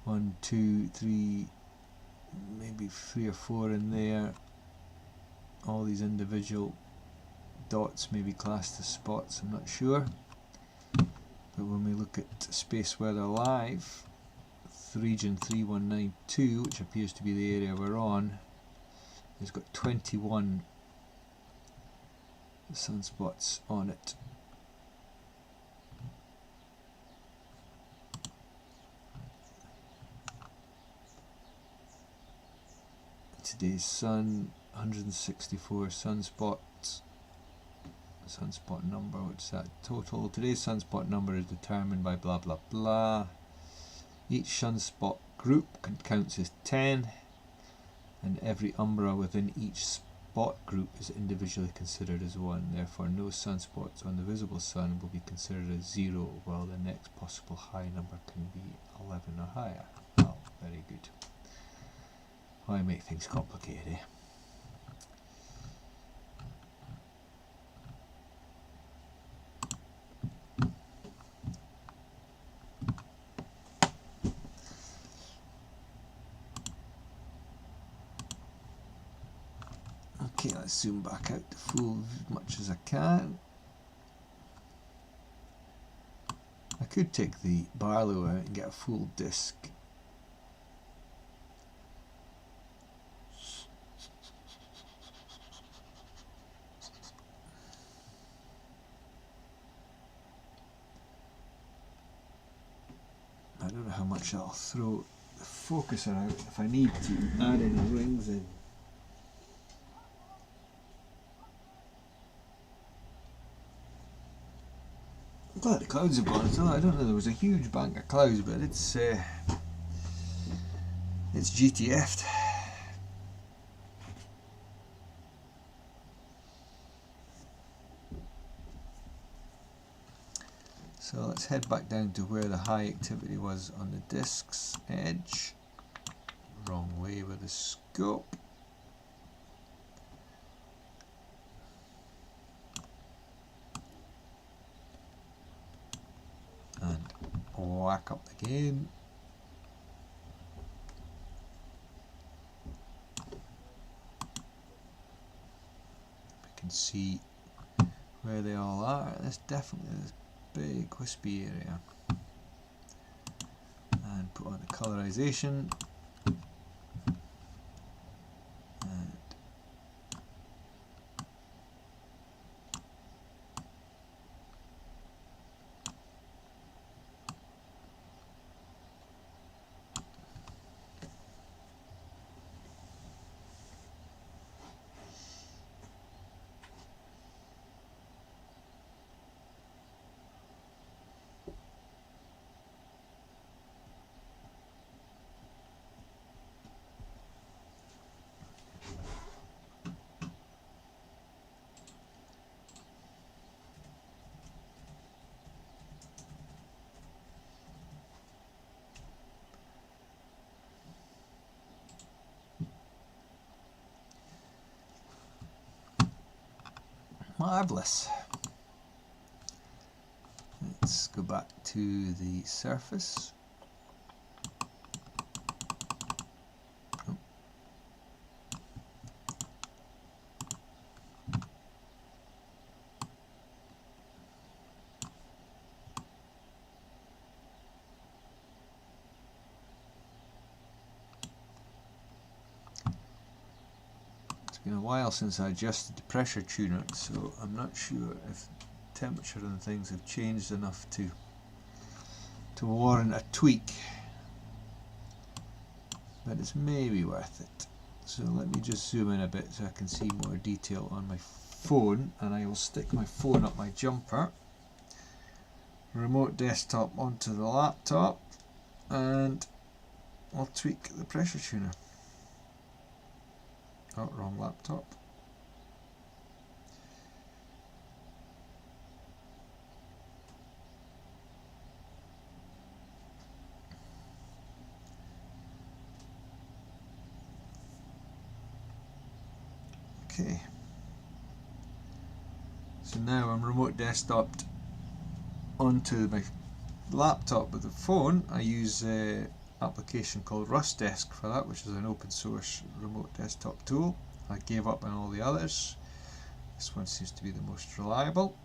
1, 2, 3, maybe 3 or 4 in there. All these individual dots may be classed as spots, I'm not sure. But when we look at space weather live, region 3192, which appears to be the area we're on, has got 21 sunspots on it. today's sun, 164 sunspots. Sunspot number, what's that total? Today's sunspot number is determined by blah blah blah. Each sunspot group counts as 10, and every umbra within each spot group is individually considered as 1. Therefore, no sunspots on the visible sun will be considered as 0, while the next possible high number can be 11 or higher. Well, very good. Why make things complicated, eh? Okay, let's zoom back out to full as much as I can. I could take the Barlow out and get a full disc. I don't know how much I'll throw the focuser out if I need to add any rings in. I'm glad the clouds have gone. I don't know, there was a huge bank of clouds, but it's GTF'd. So let's head back down to where the high activity was on the disk's edge. Wrong way with the scope. And whack up again. We can see where they all are. There's definitely this big wispy area. And put on the colorization. Marvellous. Let's go back to the surface. Oh. It's been a while since I adjusted the pressure tuner, so I'm not sure if temperature and things have changed enough to warrant a tweak, but it's maybe worth it. So let me just zoom in a bit so I can see more detail on my phone, and I will stick my phone up my jumper, remote desktop onto the laptop, and I'll tweak the pressure tuner. Oh, wrong laptop. Okay, so now I'm remote desktoped onto my laptop with the phone. I use an application called RustDesk for that, which is an open source remote desktop tool. I gave up on all the others. This one seems to be the most reliable,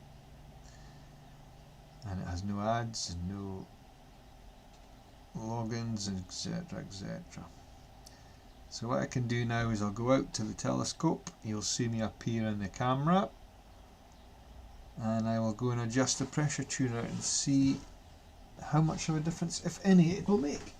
and it has no ads and no logins, etc, etc. So what I can do now is I'll go out to the telescope. You'll see me appear in the camera, and I will go and adjust the pressure tuner and see how much of a difference, if any, it will make.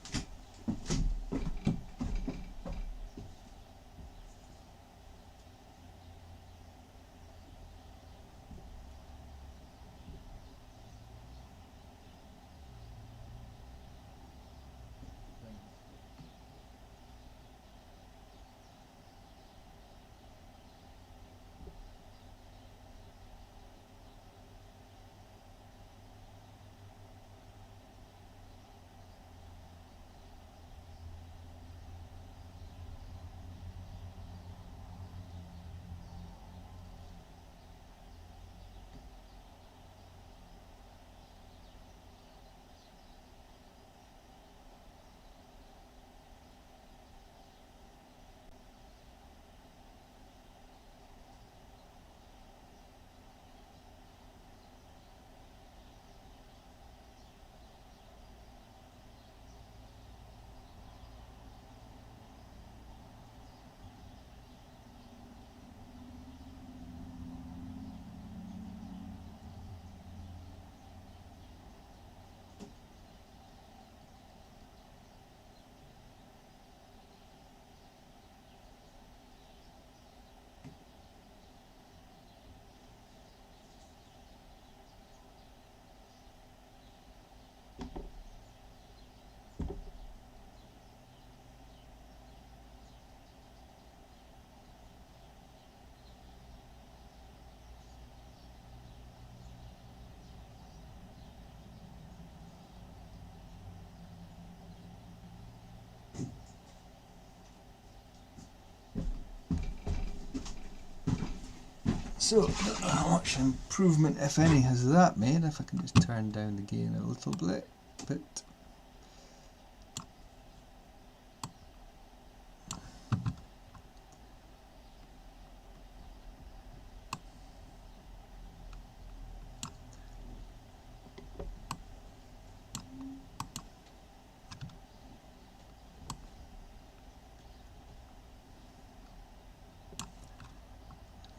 So, I don't know how much improvement, if any, has that made. If I can just turn down the gain a little bit.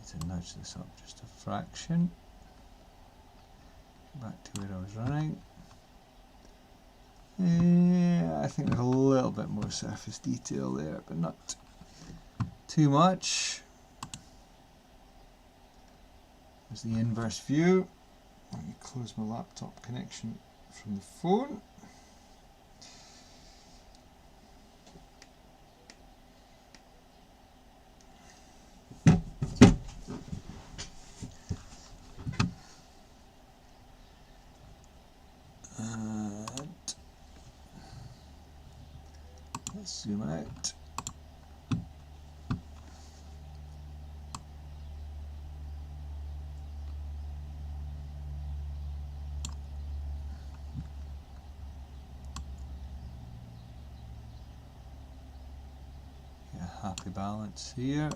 To nudge this up just a fraction. Back to where I was running. Yeah, I think there's a little bit more surface detail there, but not too much. There's the inverse view. Let me close my laptop connection from the phone. Let's zoom out. Get a happy balance here.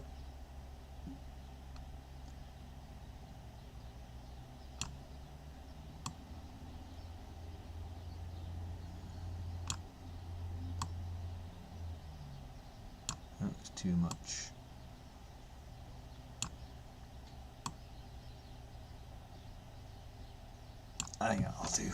That's too much. I think that'll do.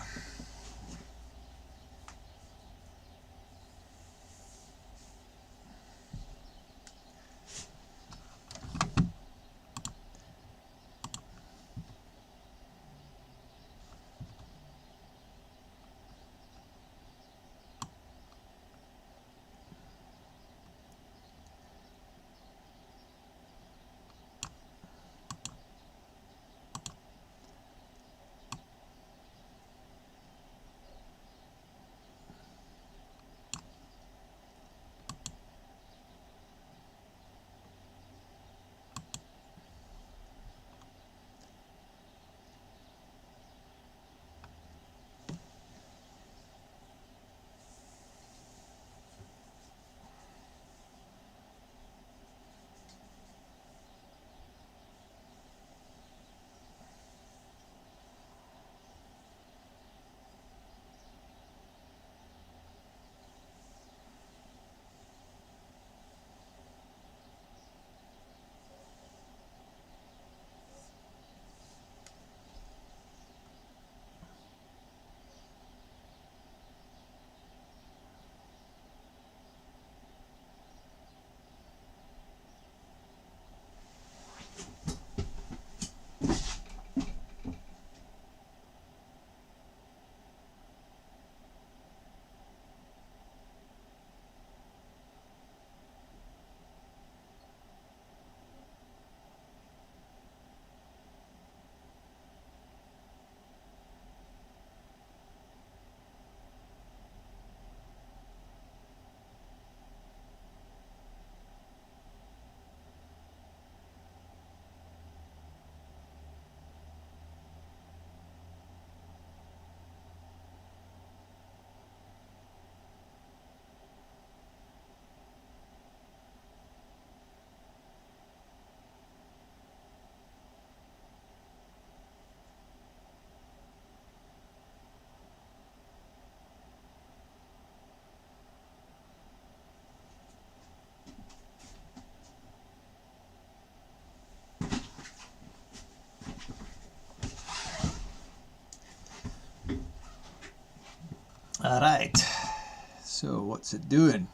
Alright, so what's it doing?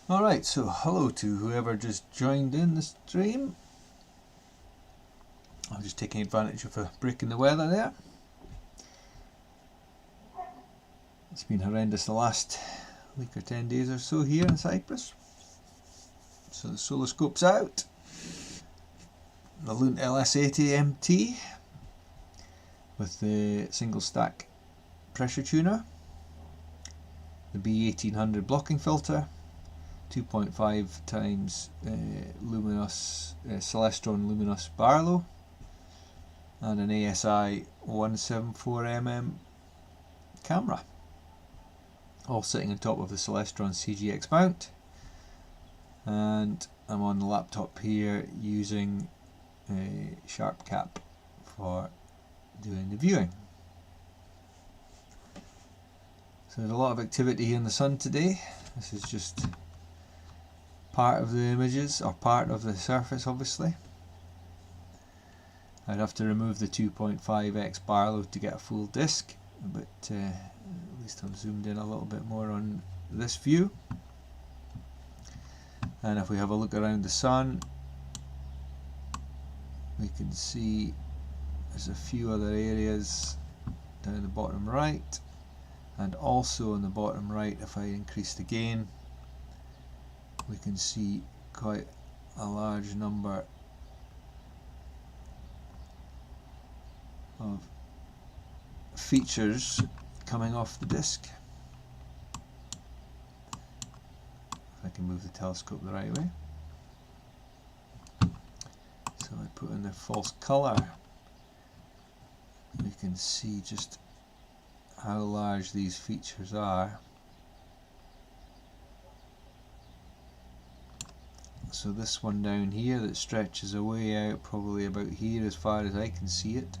Alright, so hello to whoever just joined in the stream. I'm just taking advantage of a break in the weather there. It's been horrendous the last week or 10 days or so here in Cyprus. So the solar scope's out. The Lunt LS80MT with the single stack pressure tuner. The B1800 blocking filter. 2.5 times Luminos, Celestron Luminos Barlow, and an ASI174mm camera, all sitting on top of the Celestron CGX Mount. And I'm on the laptop here using a SharpCap for doing the viewing. So there's a lot of activity in the sun today. This is just part of the images, or part of the surface obviously. I'd have to remove the 2.5x Barlow to get a full disc, but at least I'm zoomed in a little bit more on this view. And if we have a look around the sun, we can see there's a few other areas down the bottom right, and also on the bottom right, if I increase the gain, we can see quite a large number of features coming off the disc. If I can move the telescope the right way. So I put in the false colour, we can see just how large these features are. So this one down here that stretches away out probably about here as far as I can see it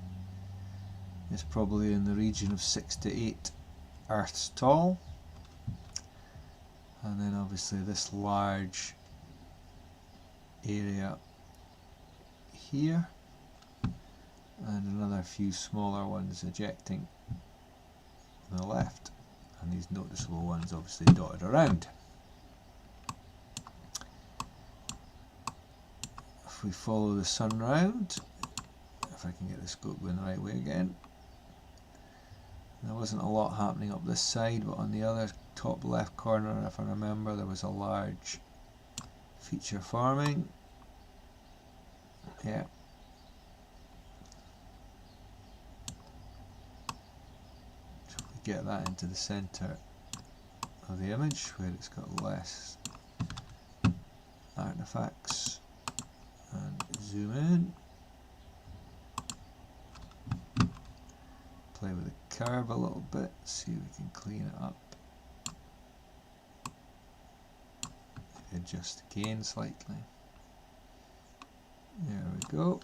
is probably in the region of 6 to 8 Earths tall. And then obviously this large area here, and another few smaller ones ejecting on the left, and these noticeable ones obviously dotted around. If we follow the sun round, if I can get the scope going the right way again, there wasn't a lot happening up this side, but on the other top left corner, if I remember, there was a large feature forming. Yeah. So if we get that into the center of the image where it's got less artifacts, and zoom in, play with the curve a little bit, see if we can clean it up, adjust the gain slightly. There we go.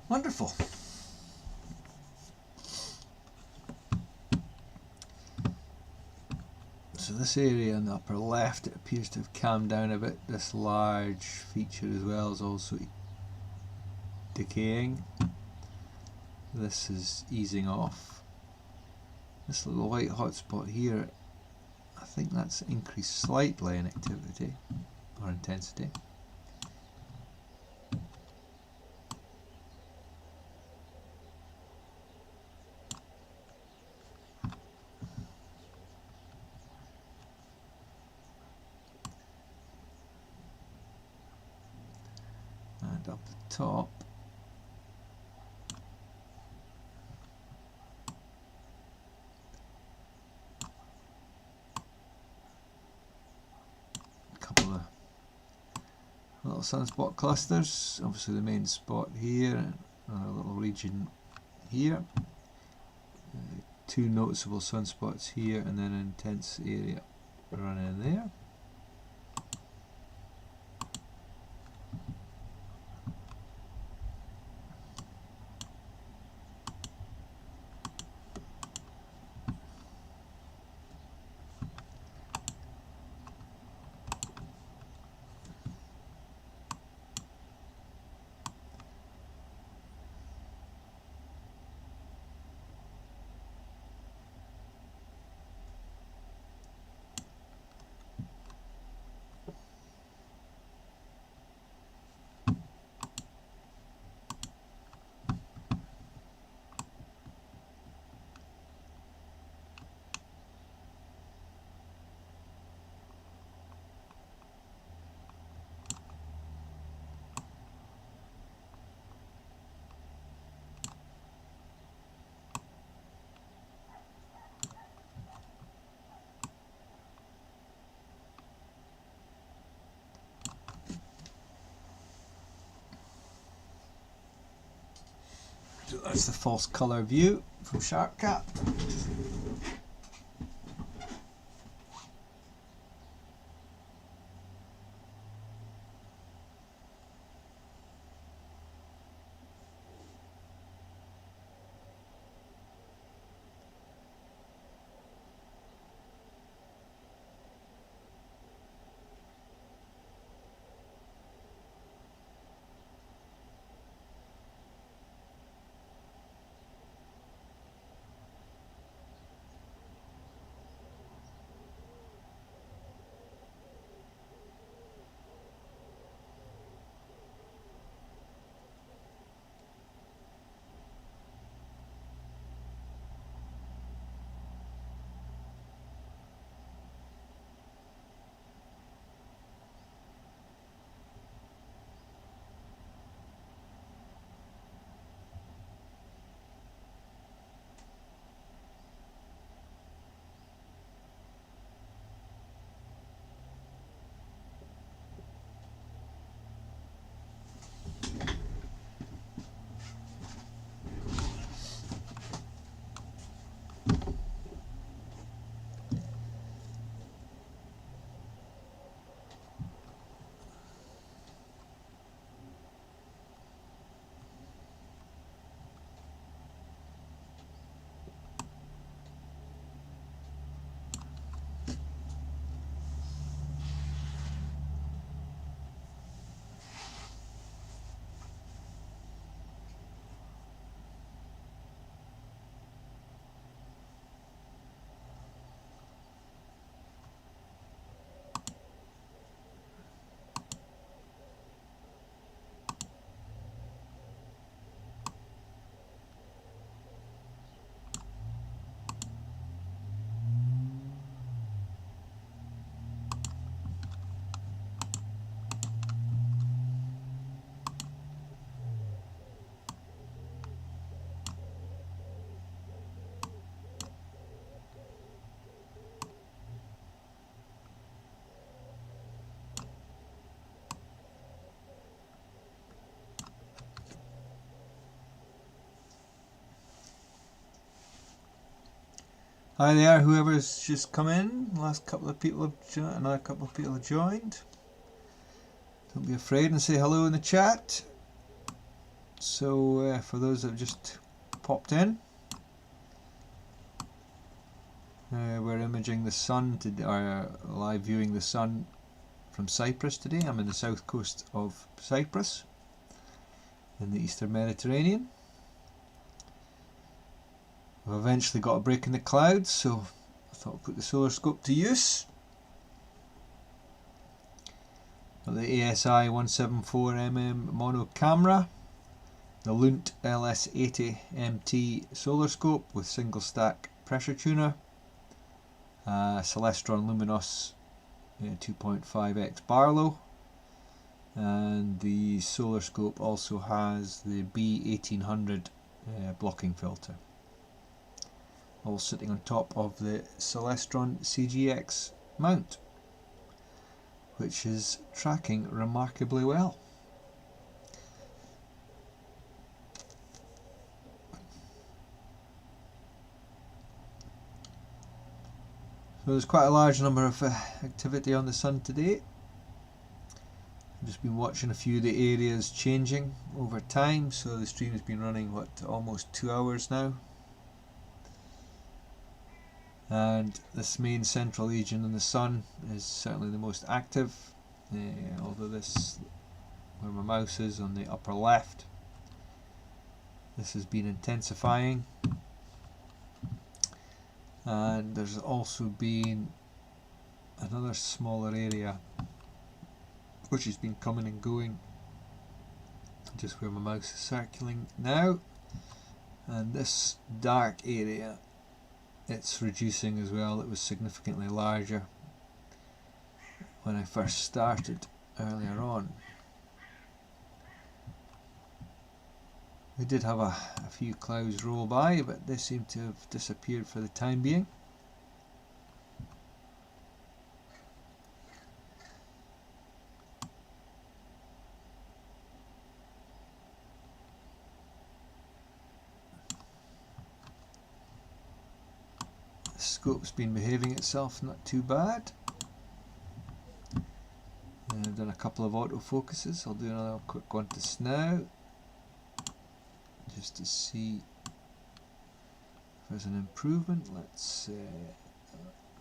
Wonderful. So this area in the upper left, it appears to have calmed down a bit. This large feature as well is also decaying. This is easing off. This little white hotspot here, I think that's increased slightly in activity or intensity. And up the top, a couple of little sunspot clusters, obviously the main spot here, and a little region here. Two noticeable sunspots here, and then an intense area running there. So that's the false colour view from SharpCap. Hi there, whoever's just come in. Last couple of people have joined, another couple of people have joined. Don't be afraid and say hello in the chat. So for those that have just popped in, we're imaging the sun today, or live viewing the sun from Cyprus today. I'm in the south coast of Cyprus in the eastern Mediterranean. We've eventually got a break in the clouds, so I thought I'd put the solar scope to use. Got the ASI174mm mono camera, the Lunt LS80MT solar scope with single stack pressure tuner, Celestron Luminos 2.5x Barlow, and the solar scope also has the B1800 blocking filter, all sitting on top of the Celestron CGX Mount, which is tracking remarkably well. So there's quite a large number of activity on the sun today. I've just been watching a few of the areas changing over time, so the stream has been running almost 2 hours now. And this main central region in the sun is certainly the most active, although this, where my mouse is on the upper left, this has been intensifying. And there's also been another smaller area which has been coming and going, just where my mouse is circling now. And this dark area, it's reducing as well. It was significantly larger when I first started earlier on. We did have a few clouds roll by, but they seem to have disappeared for the time being. The scope's been behaving itself not too bad. I've done a couple of autofocuses. I'll do another quick one just now, just to see if there's an improvement. Let's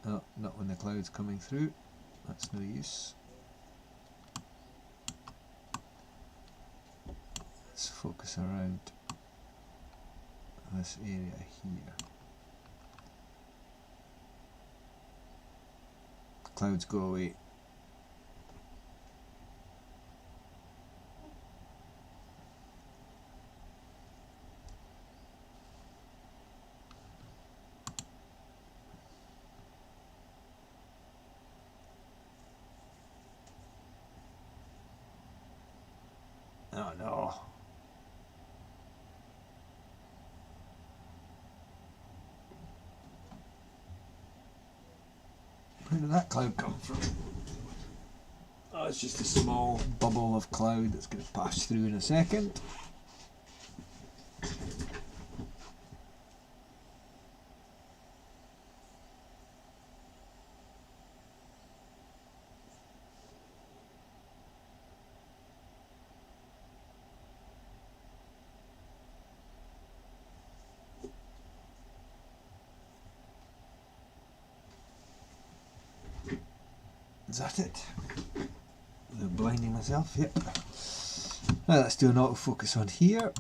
oh, not when the cloud's coming through, that's no use. Let's focus around this area here. The clouds go away. Oh no. Where did that cloud come from? Oh, it's just a small bubble of cloud that's going to pass through in a second. Is that it? I'm blinding myself, yep. Now let's do an autofocus on here.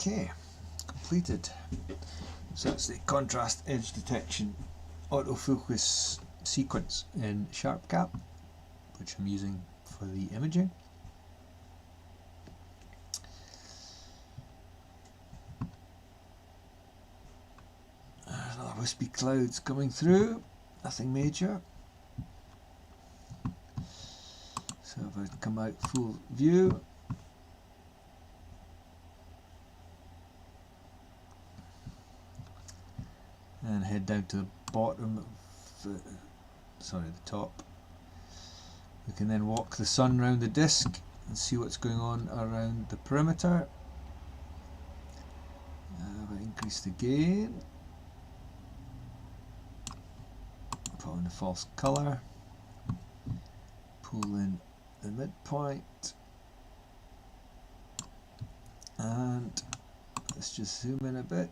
Okay, completed. So that's the contrast edge detection autofocus sequence in SharpCap, which I'm using for the imaging. There's a lot of wispy clouds coming through, nothing major. So if I come out full view, and head down to the bottom of the top, we can then walk the sun around the disk and see what's going on around the perimeter. If I increase the gain, put on the false colour, pull in the midpoint, and let's just zoom in a bit.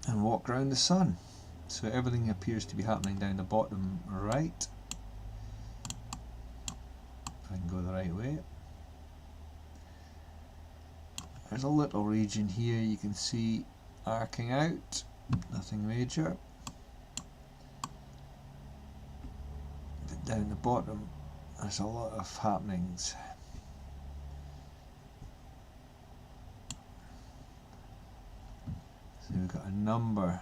And walk around the sun. So everything appears to be happening down the bottom right. If I can go the right way. There's a little region here you can see arcing out, nothing major. But down the bottom there's a lot of happenings. So we've got a number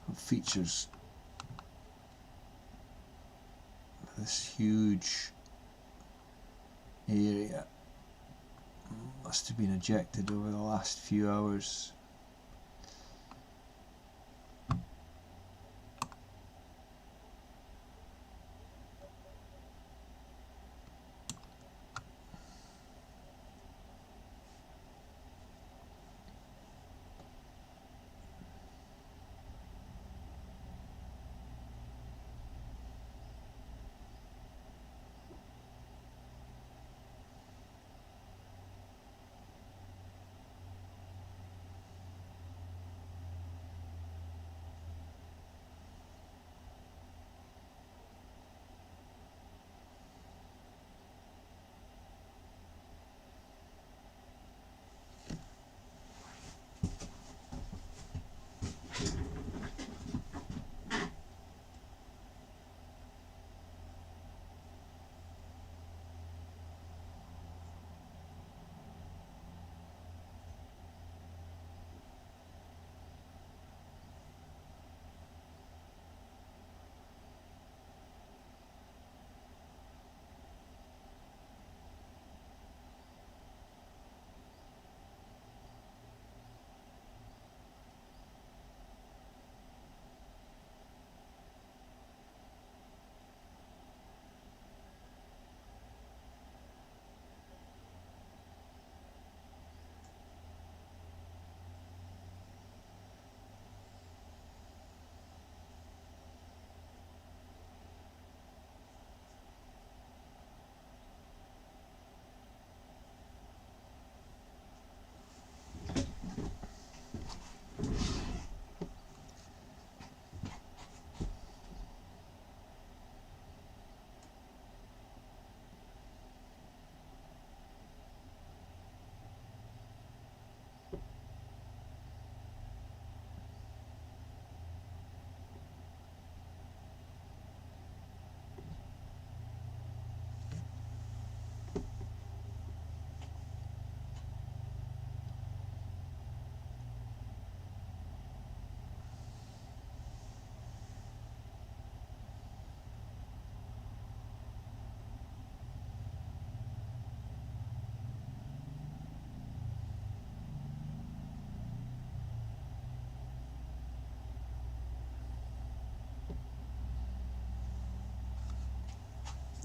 of features. This huge area must have been ejected over the last few hours.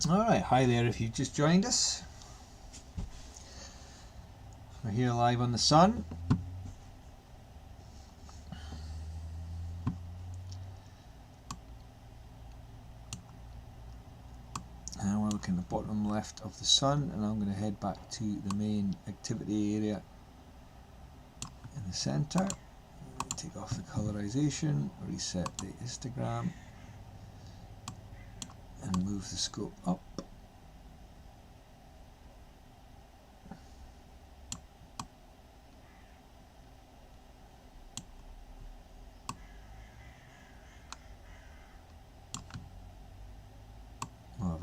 Alright, hi there if you've just joined us. We're here live on the sun. And we're looking at the bottom left of the sun, and I'm going to head back to the main activity area in the centre. Take off the colorization, reset the histogram, and move the scope up.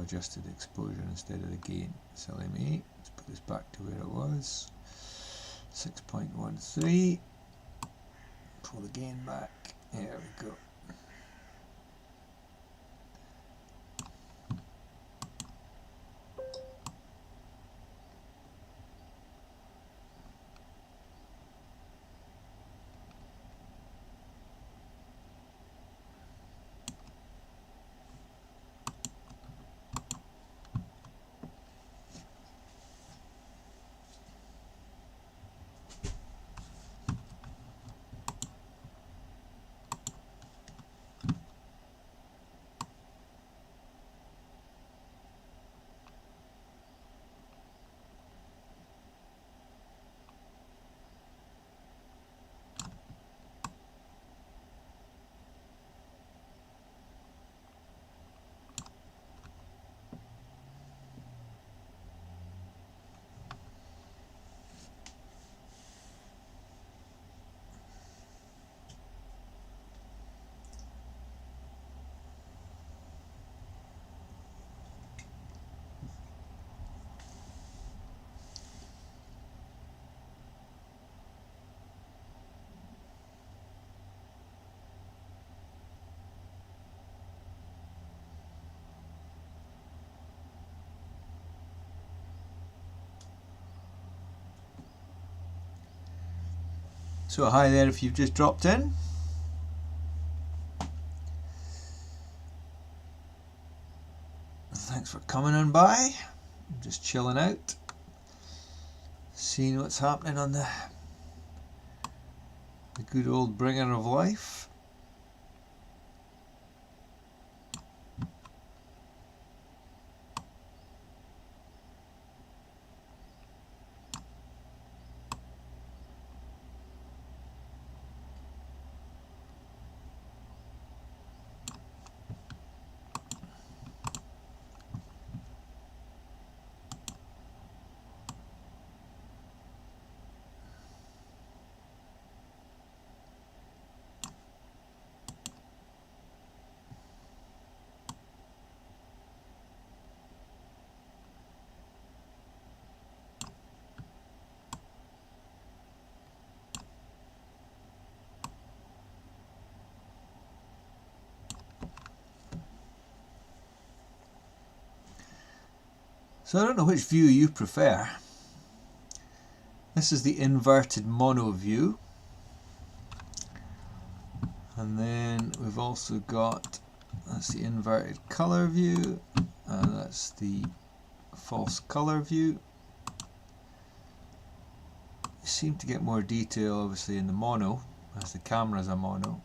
adjusted the exposure instead of the gain. Silly me. Let's put this back to where it was. 6.13. Pull the gain back. There we go. So hi there if you've just dropped in. Thanks for coming on by. I'm just chilling out, seeing what's happening on the good old bringer of life. So I don't know which view you prefer. This is the inverted mono view. And then we've also got, that's the inverted color view, and that's the false color view. You seem to get more detail obviously in the mono, as the camera's a mono.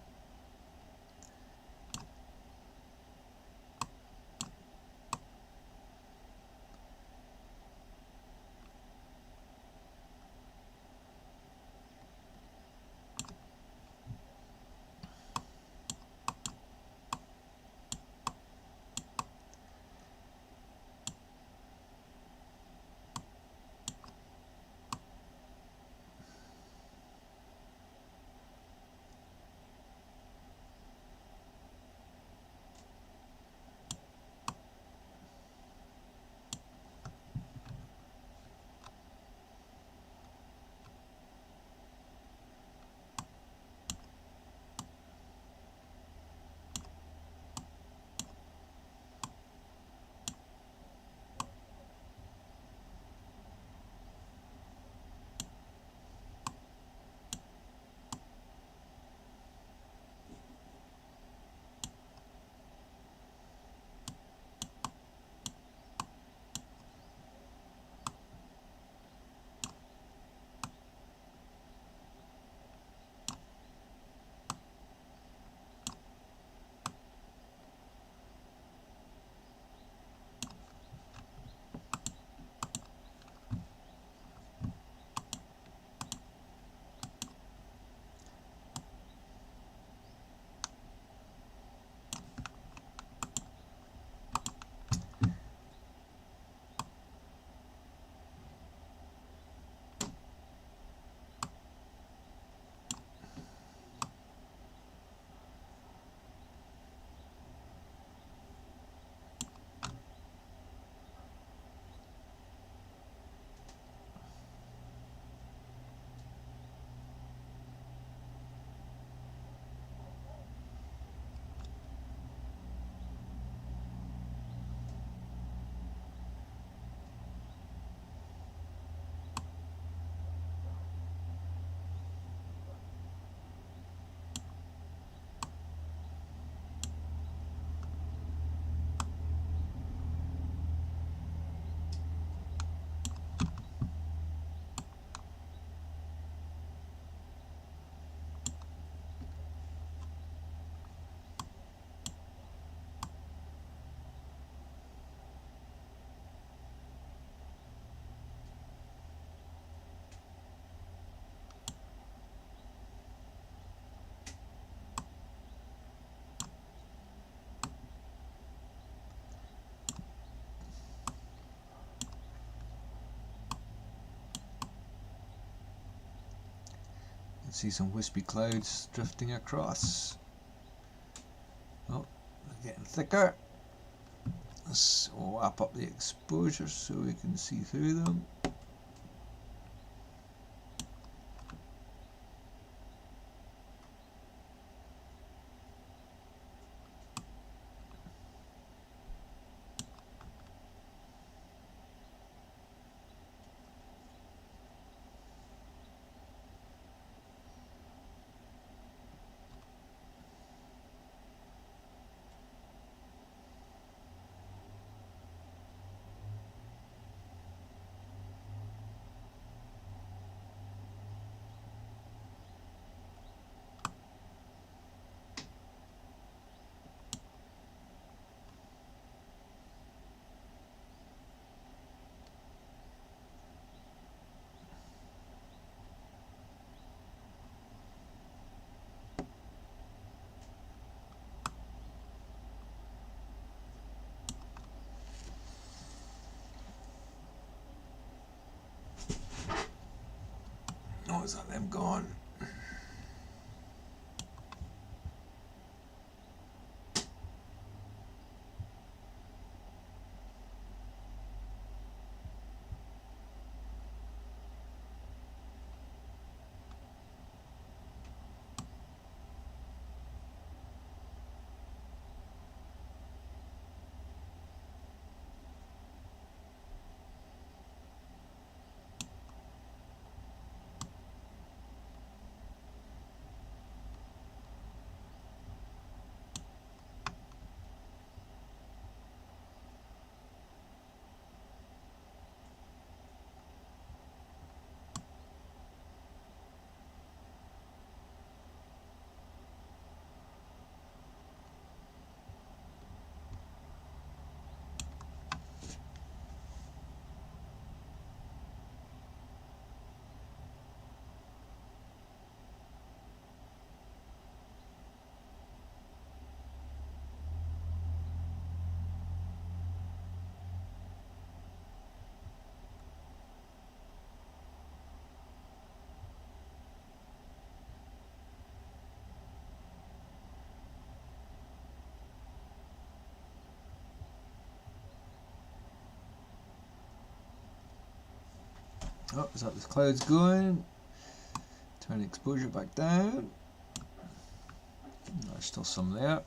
can see some wispy clouds drifting across. Oh, they're getting thicker. Let's wrap up the exposure so we can see through them. Oh, is that them gone? Oh, is that the clouds going? Turn the exposure back down. There's still some there.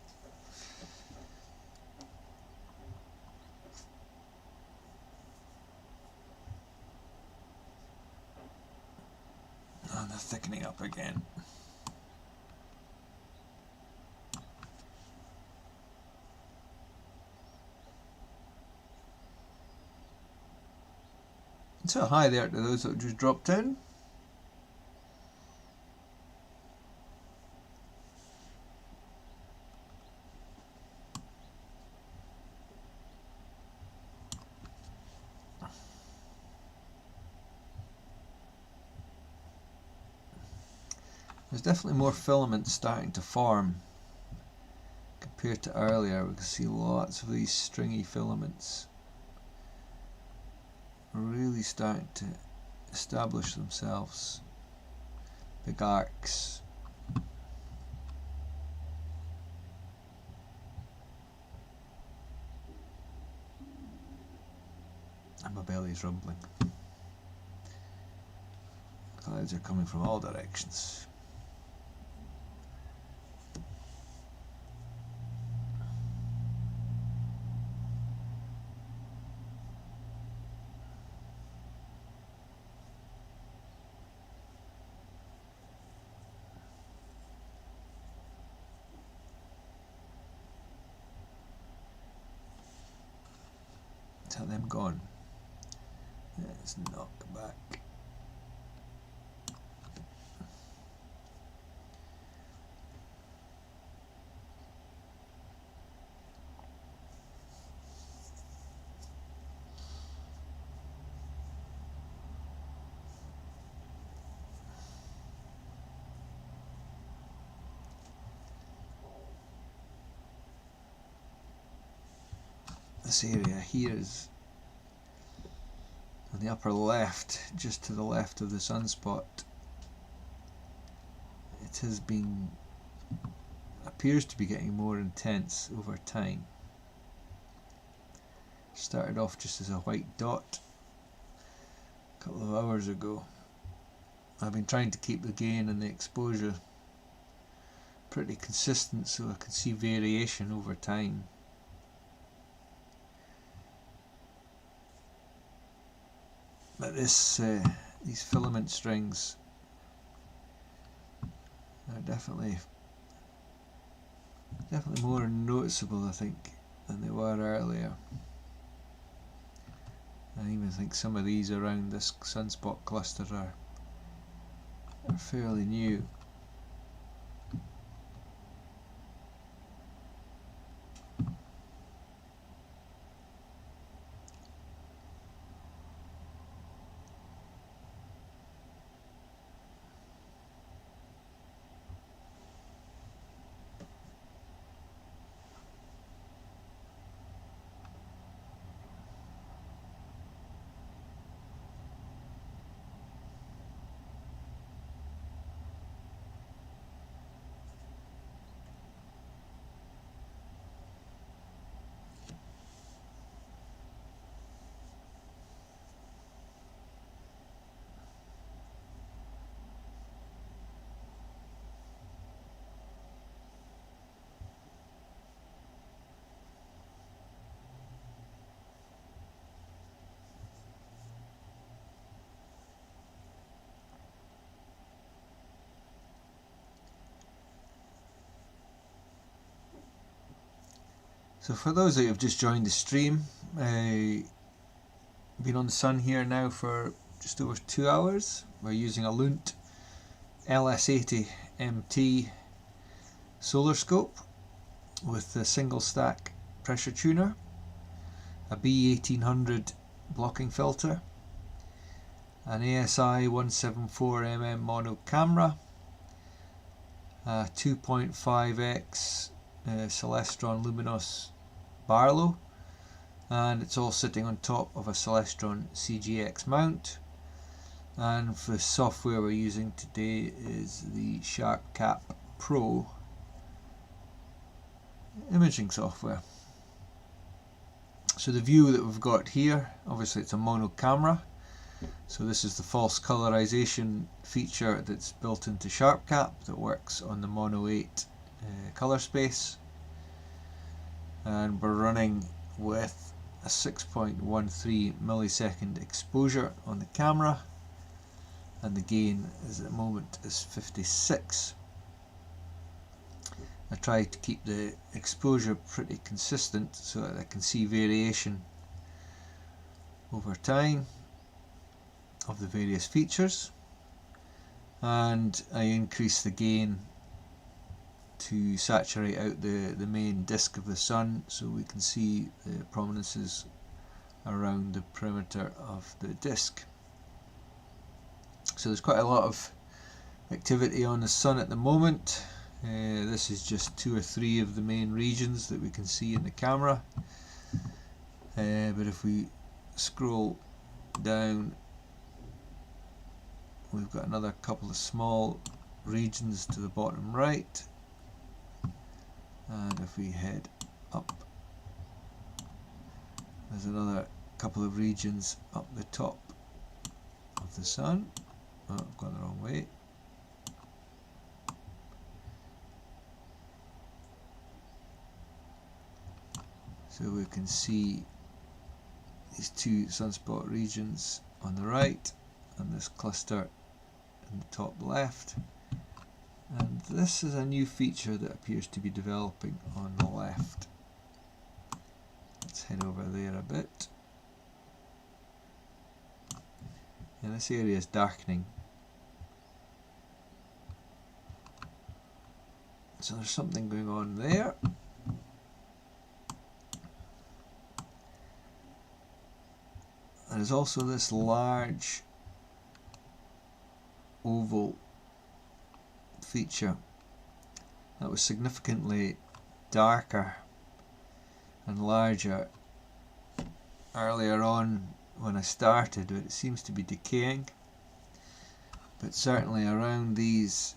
And they're thickening up again. So hi there to those that just dropped in. There's definitely more filaments starting to form compared to earlier. We can see lots of these stringy filaments really starting to establish themselves. Big arcs. And my belly's rumbling. Clouds are coming from all directions. Tell them gone. Let's knock back. This area here is on the upper left, just to the left of the sunspot. it has been, appears to be getting more intense over time. Started off just as a white dot a couple of hours ago. I've been trying to keep the gain and the exposure pretty consistent so I can see variation over time. But this, these filament strings are definitely more noticeable, I think, than they were earlier. I even think some of these around this sunspot cluster are fairly new. So for those that have just joined the stream, I've been on the sun here now for just over 2 hours. We're using a Lunt LS80MT solar scope with a single stack pressure tuner, a B1800 blocking filter, an ASI174mm mono camera, a 2.5x Celestron Luminos Barlow, and it's all sitting on top of a Celestron CGX Mount. And the software we're using today is the SharpCap Pro imaging software. So the view that we've got here, obviously it's a mono camera, so this is the false colorization feature that's built into SharpCap that works on the mono 8 color space, and we're running with a 6.13 millisecond exposure on the camera, and the gain is at the moment is 56. I try to keep the exposure pretty consistent so that I can see variation over time of the various features, and I increase the gain to saturate out the main disk of the sun so we can see the prominences around the perimeter of the disk. So there's quite a lot of activity on the sun at the moment. This is just 2 or 3 of the main regions that we can see in the camera, but if we scroll down, we've got another couple of small regions to the bottom right, and if we head up, there's another couple of regions up the top of the sun. Oh, I've gone the wrong way. So we can see these 2 sunspot regions on the right and this cluster in the top left, and this is a new feature that appears to be developing on the left. Let's head over there a bit. And this area is darkening, so there's something going on there. There's also this large oval feature that was significantly darker and larger earlier on when I started, but it seems to be decaying. But certainly around these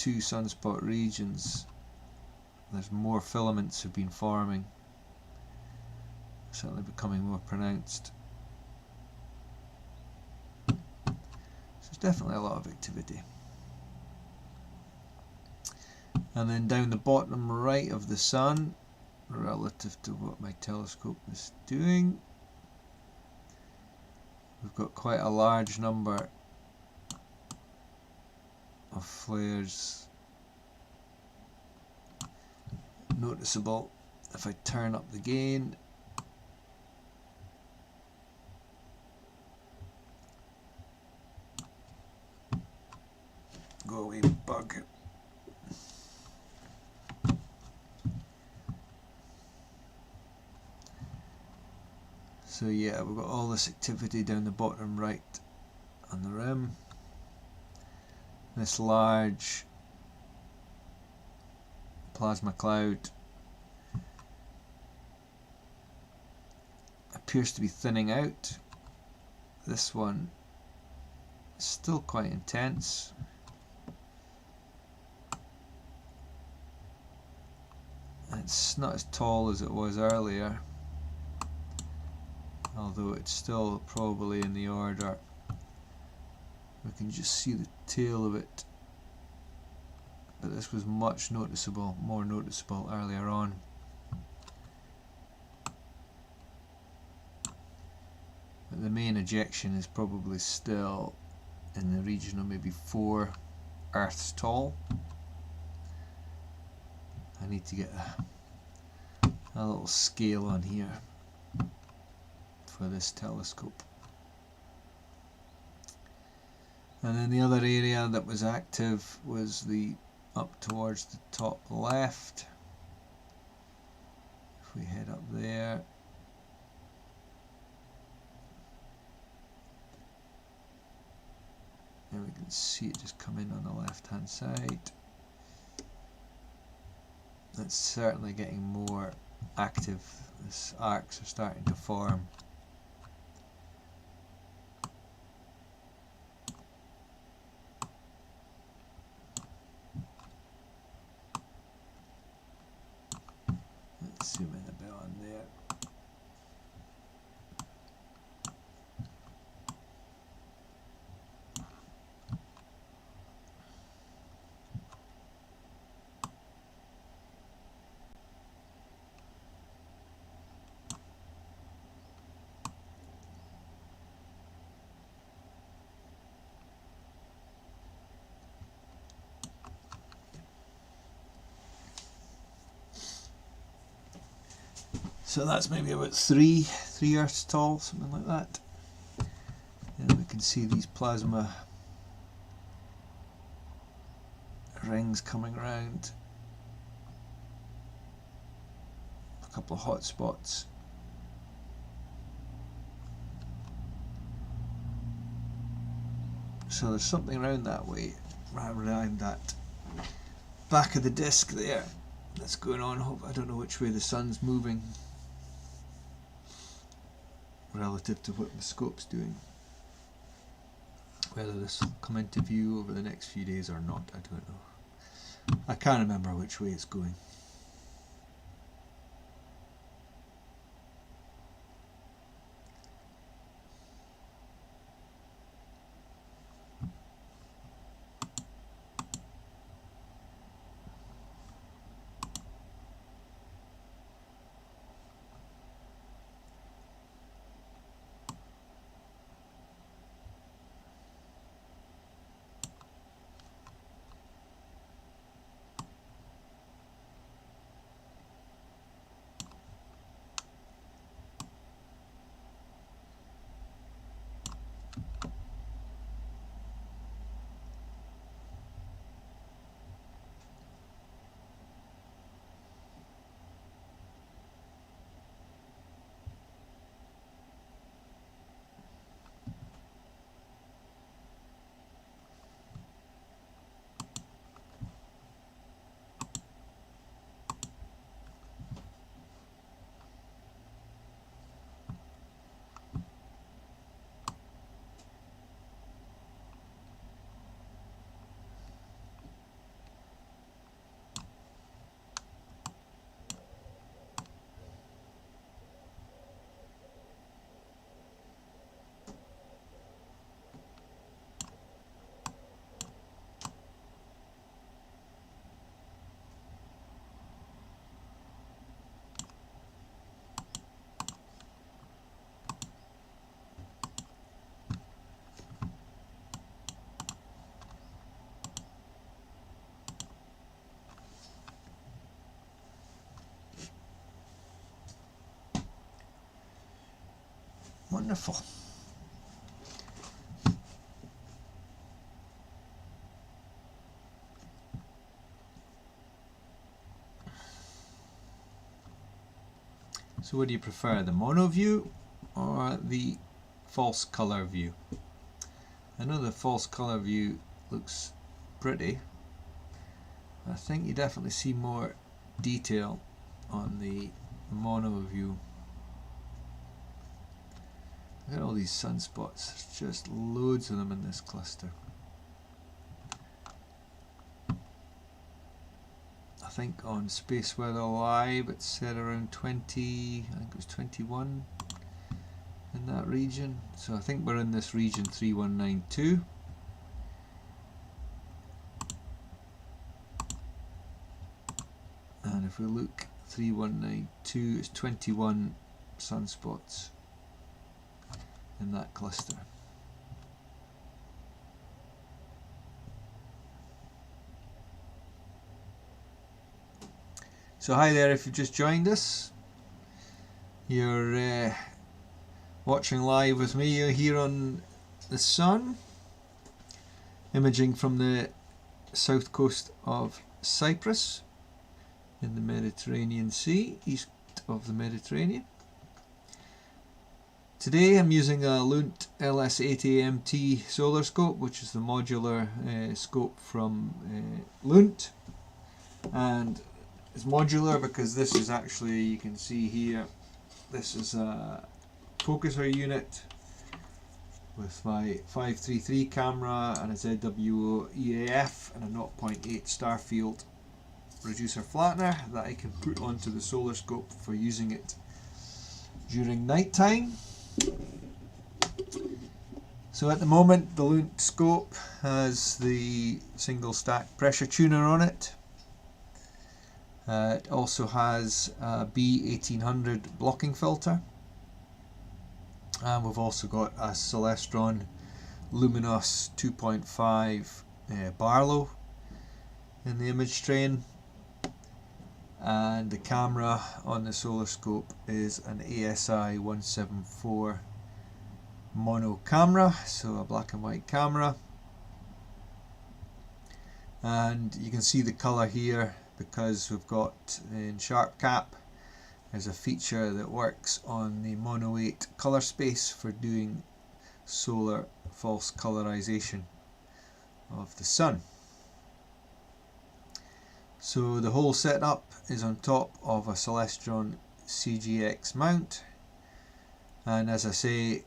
two sunspot regions, there's more filaments have been forming, certainly becoming more pronounced. So there's definitely a lot of activity. And then down the bottom right of the sun, relative to what my telescope is doing, we've got quite a large number of flares noticeable. If I turn up the gain, go away bug. So yeah, we've got all this activity down the bottom right on the rim. This large plasma cloud appears to be thinning out. This one is still quite intense. It's not as tall as it was earlier, although it's still probably in the order. We can just see the tail of it, but this was much noticeable, more noticeable earlier on. But the main ejection is probably still in the region of maybe 4 Earths tall. I need to get a little scale on here for this telescope. And then the other area that was active was the up towards the top left. If we head up there, and we can see it just come in on the left hand side. It's certainly getting more active. These arcs are starting to form. Let's zoom in a bit on there. So that's maybe about 3 Earths tall, something like that. And we can see these plasma rings coming around. A couple of hot spots. So there's something around that way, around that back of the disc there, that's going on. I don't know which way the sun's moving relative to what the scope's doing. Whether this will come into view over the next few days or not, I don't know. I can't remember which way it's going. Wonderful. So what do you prefer, the mono view or the false color view? I know the false color view looks pretty. I think you definitely see more detail on the mono view. Look at all these sunspots, there's just loads of them in this cluster. I think on Space Weather Live it said around 20, I think it was 21 in that region. So I think we're in this region 3192. And if we look 3192, it's 21 sunspots in that cluster. So hi there, if you've just joined us, you're watching live with me. You're here on the Sun, imaging from the south coast of Cyprus in the Mediterranean Sea, east of the Mediterranean. Today I'm using a Lunt LS80MT solar scope, which is the modular scope from Lunt, and it's modular because this is actually, you can see here, this is a focuser unit with my 533 camera and a ZWO EAF and a 0.8 star field reducer flattener that I can put onto the solar scope for using it during night time. So at the moment the Lunt scope has the single stack pressure tuner on it. It also has a B1800 blocking filter, and we've also got a Celestron Luminos 2.5 Barlow in the image train, and the camera on the solar scope is an ASI174 mono camera, so a black and white camera. And you can see the colour here because we've got in SharpCap, there's a feature that works on the mono 8 colour space for doing solar false colorization of the sun. So the whole setup is on top of a Celestron CGX Mount, and as I say,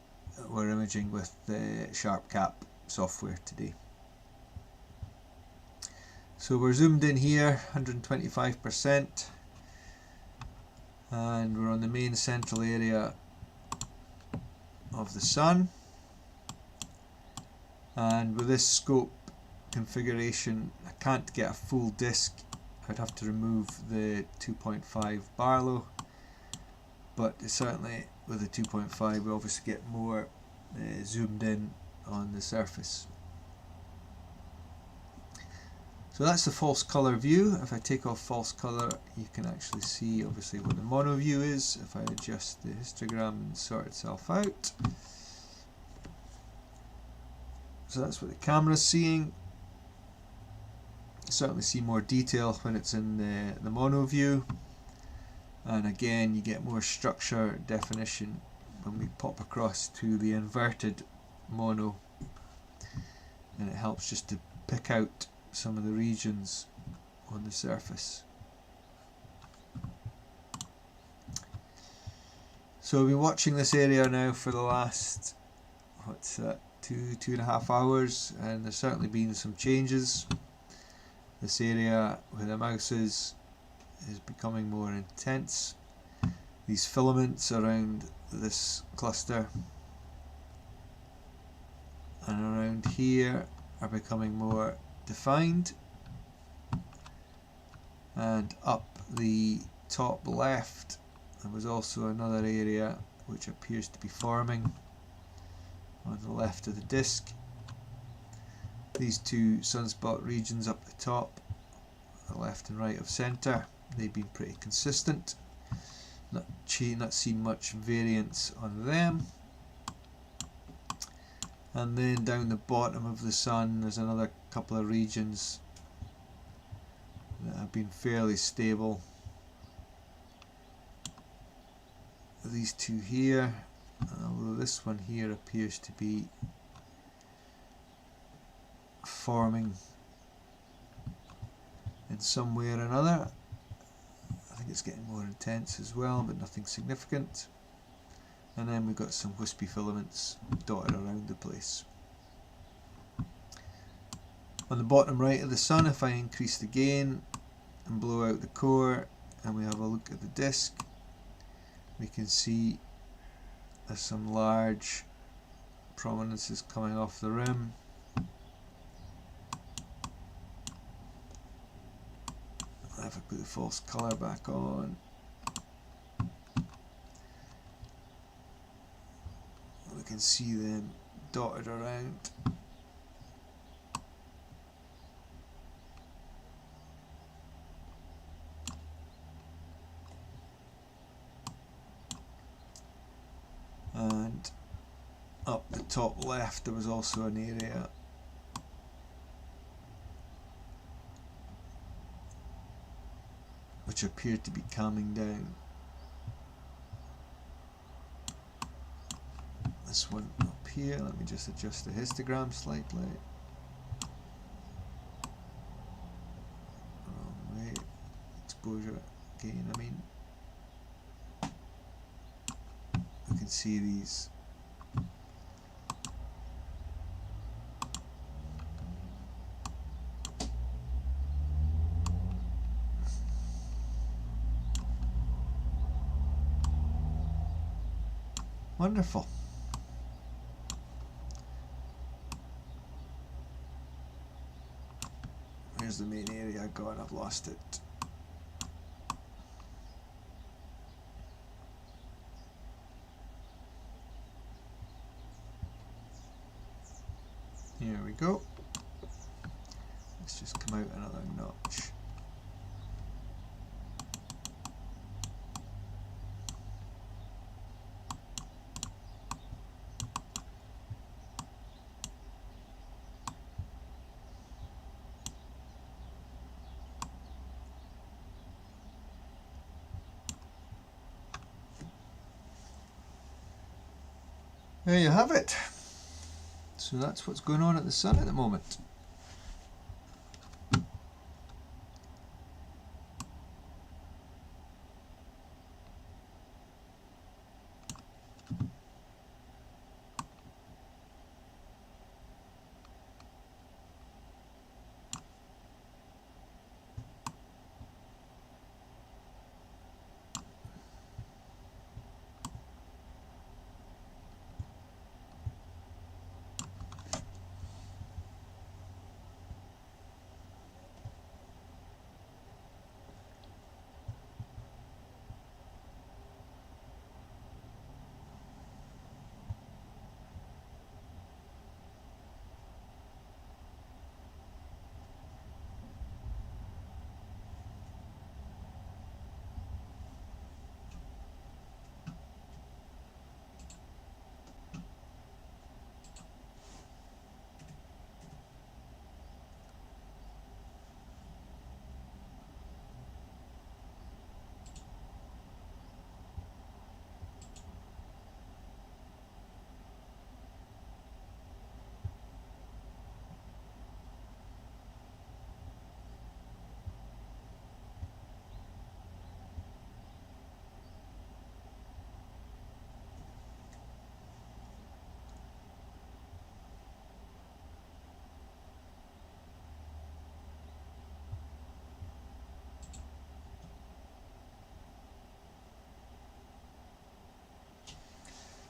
we're imaging with the SharpCap software today. So we're zoomed in here 125%, and we're on the main central area of the sun, and with this scope configuration I can't get a full disc. I'd have to remove the 2.5 Barlow, but certainly with the 2.5 we obviously get more zoomed in on the surface. So that's the false color view. If I take off false color, you can actually see obviously what the mono view is. If I adjust the histogram and sort itself out. So that's what the camera's seeing. You certainly see more detail when it's in the mono view. And again, you get more structure definition when we pop across to the inverted mono. And it helps just to pick out some of the regions on the surface. So we've been watching this area now for the last, what's that, two and a half hours, and there's certainly been some changes. This area where the mouse is becoming more intense. These filaments around this cluster and around here are becoming more defined, and up the top left there was also another area which appears to be forming on the left of the disk. These two sunspot regions up the top, the left and right of centre, they've been pretty consistent, not seen much variance on them. And then down the bottom of the sun there's another couple of regions that have been fairly stable. These two here, although this one here appears to be forming in some way or another. I think it's getting more intense as well, but nothing significant. And then we've got some wispy filaments dotted around the place. On the bottom right of the sun, if I increase the gain and blow out the core and we have a look at the disk, we can see there's some large prominences coming off the rim. If I put the false colour back on, we can see them dotted around. And up the top left there was also an area which appeared to be calming down. This one up here, let me just adjust the histogram slightly. Wrong way, exposure gain, I mean. We can see these wonderful. Here's the main area. God, I've lost it. Here we go. Let's just come out another notch. There you have it. So that's what's going on at the sun at the moment.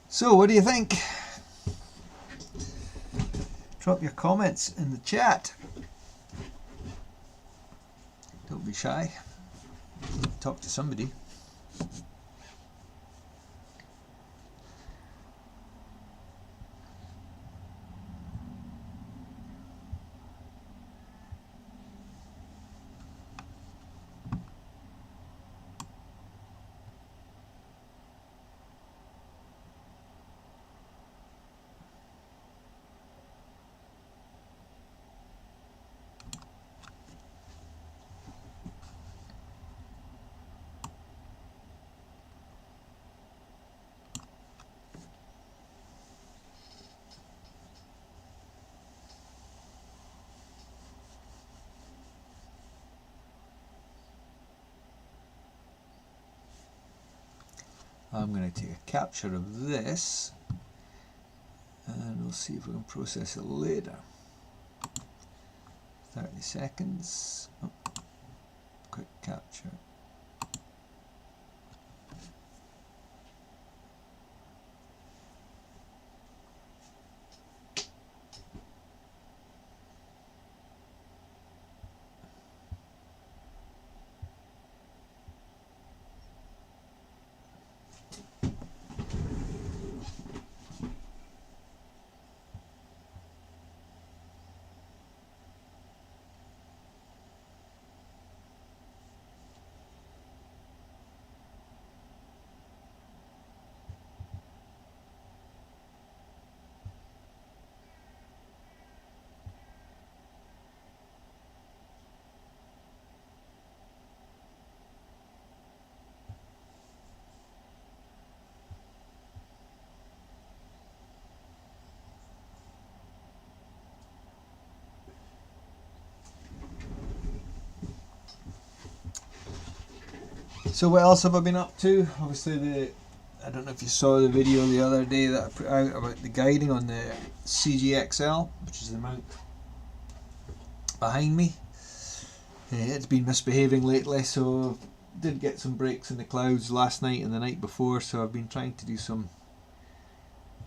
So what do you think? Drop your comments in the chat. Don't be shy. Talk to somebody. I'm going to take a capture of this and we'll see if we can process it later. 30 seconds. Oh, quick capture. So what else have I been up to? Obviously I don't know if you saw the video the other day that I put out about the guiding on the CGXL, which is the mount behind me. It's been misbehaving lately, so I did get some breaks in the clouds last night and the night before, so I've been trying to do some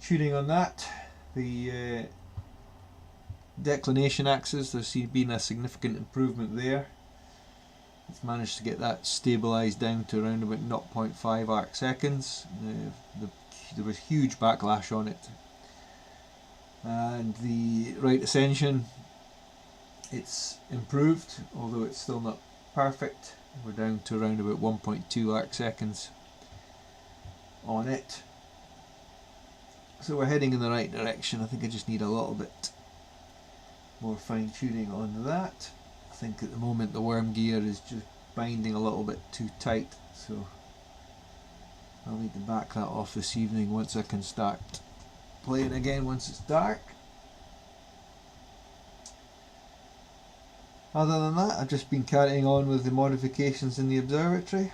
tuning on that. The declination axis, there's been a significant improvement there. It's managed to get that stabilised down to around about 0.5 arc seconds. There was huge backlash on it. And the right ascension, it's improved, although it's still not perfect. We're down to around about 1.2 arc seconds on it. So we're heading in the right direction. I think I just need a little bit more fine tuning on that. I think at the moment the worm gear is just binding a little bit too tight, so I'll need to back that off this evening once I can start playing again once it's dark. Other than that, I've just been carrying on with the modifications in the observatory.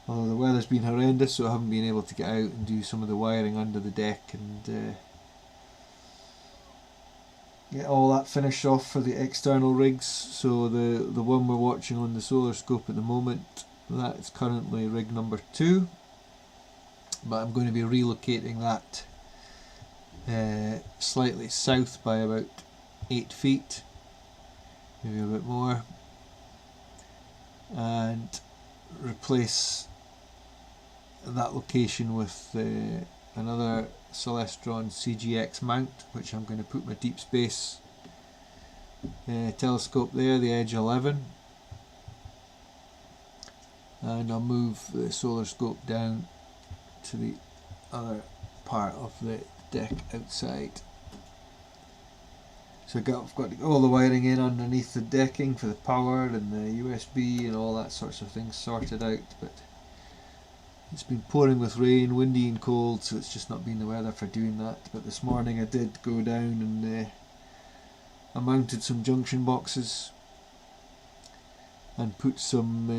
Although the weather's been horrendous, so I haven't been able to get out and do some of the wiring under the deck and get all that finished off for the external rigs. So the one we're watching on the solar scope at the moment, that's currently rig number 2, but I'm going to be relocating that slightly south by about 8 feet, maybe a bit more, and replace that location with another Celestron CGX Mount, which I'm going to put my deep space telescope there, the Edge 11, and I'll move the solar scope down to the other part of the deck outside. So I've got all the wiring in underneath the decking for the power and the USB and all that sorts of things sorted out, but it's been pouring with rain, windy and cold, so it's just not been the weather for doing that. But this morning I did go down and I mounted some junction boxes and put some,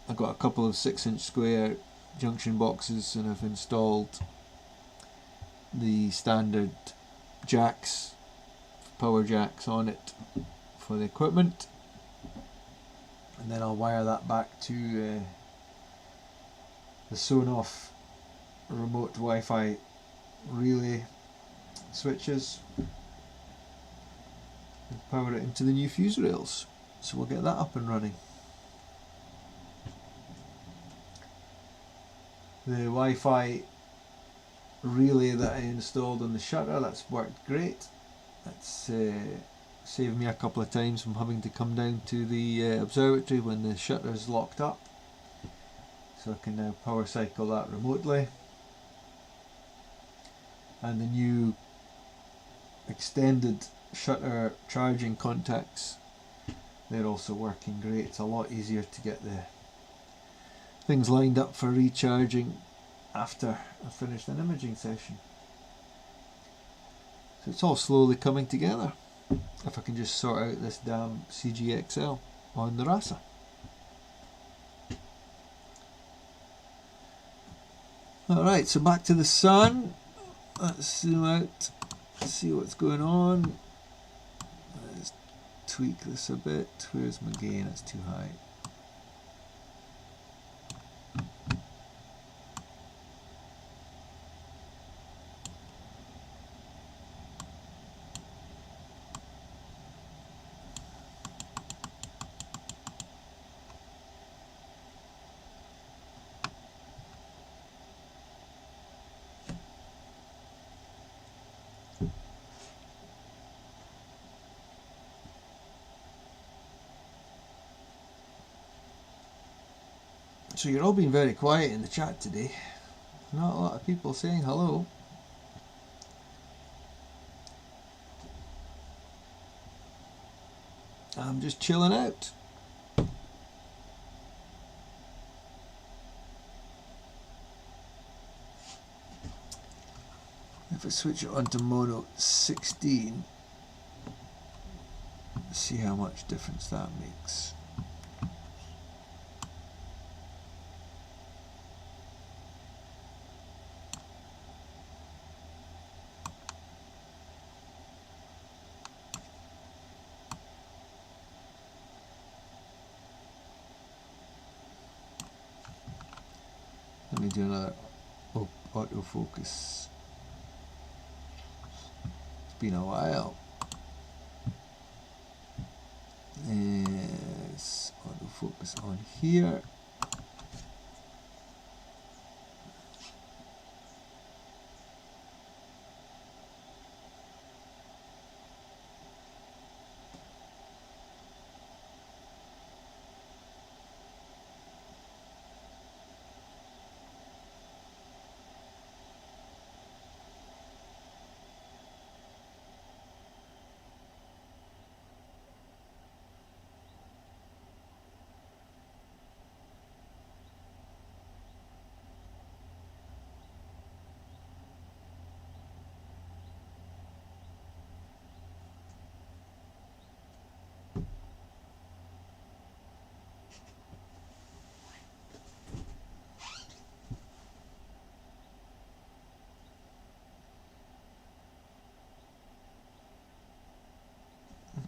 I got a couple of 6-inch square junction boxes, and I've installed the standard jacks, power jacks on it for the equipment, and then I'll wire that back to the Sonoff remote Wi-Fi relay switches and power it into the new fuse rails. So we'll get that up and running. The Wi-Fi relay that I installed on the shutter, that's worked great. That's saved me a couple of times from having to come down to the observatory when the shutter is locked up. So I can now power cycle that remotely. And the new extended shutter charging contacts, they're also working great. It's a lot easier to get the things lined up for recharging after I finished an imaging session. So it's all slowly coming together, if I can just sort out this damn CGXL on the RASA. Alright, so back to the sun. Let's zoom out, see what's going on. Let's tweak this a bit. Where's my gain? It's too high. So you're all being very quiet in the chat today. Not a lot of people saying hello. I'm just chilling out. If I switch it onto mono 16, see how much difference that makes. Let me do another autofocus. It's been a while. Yes, autofocus on here.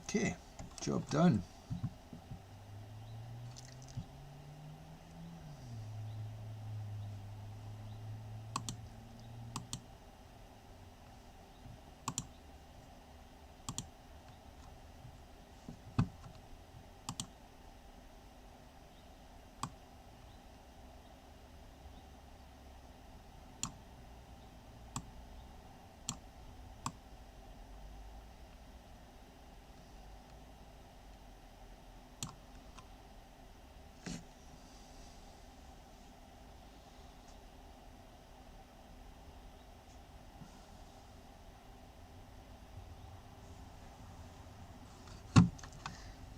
Okay, job done.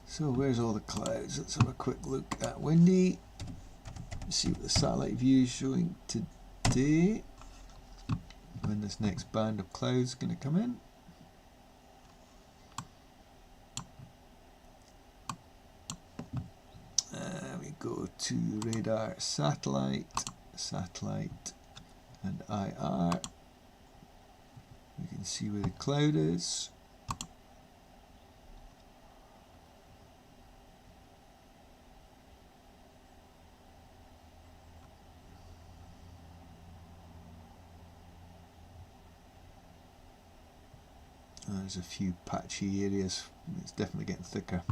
So where's all the clouds? Let's have a quick look at windy. See what the satellite view is showing today. When this next band of clouds is going to come in. We go to radar, satellite, and IR. We can see where the cloud is. There's a few patchy areas. It's definitely getting thicker.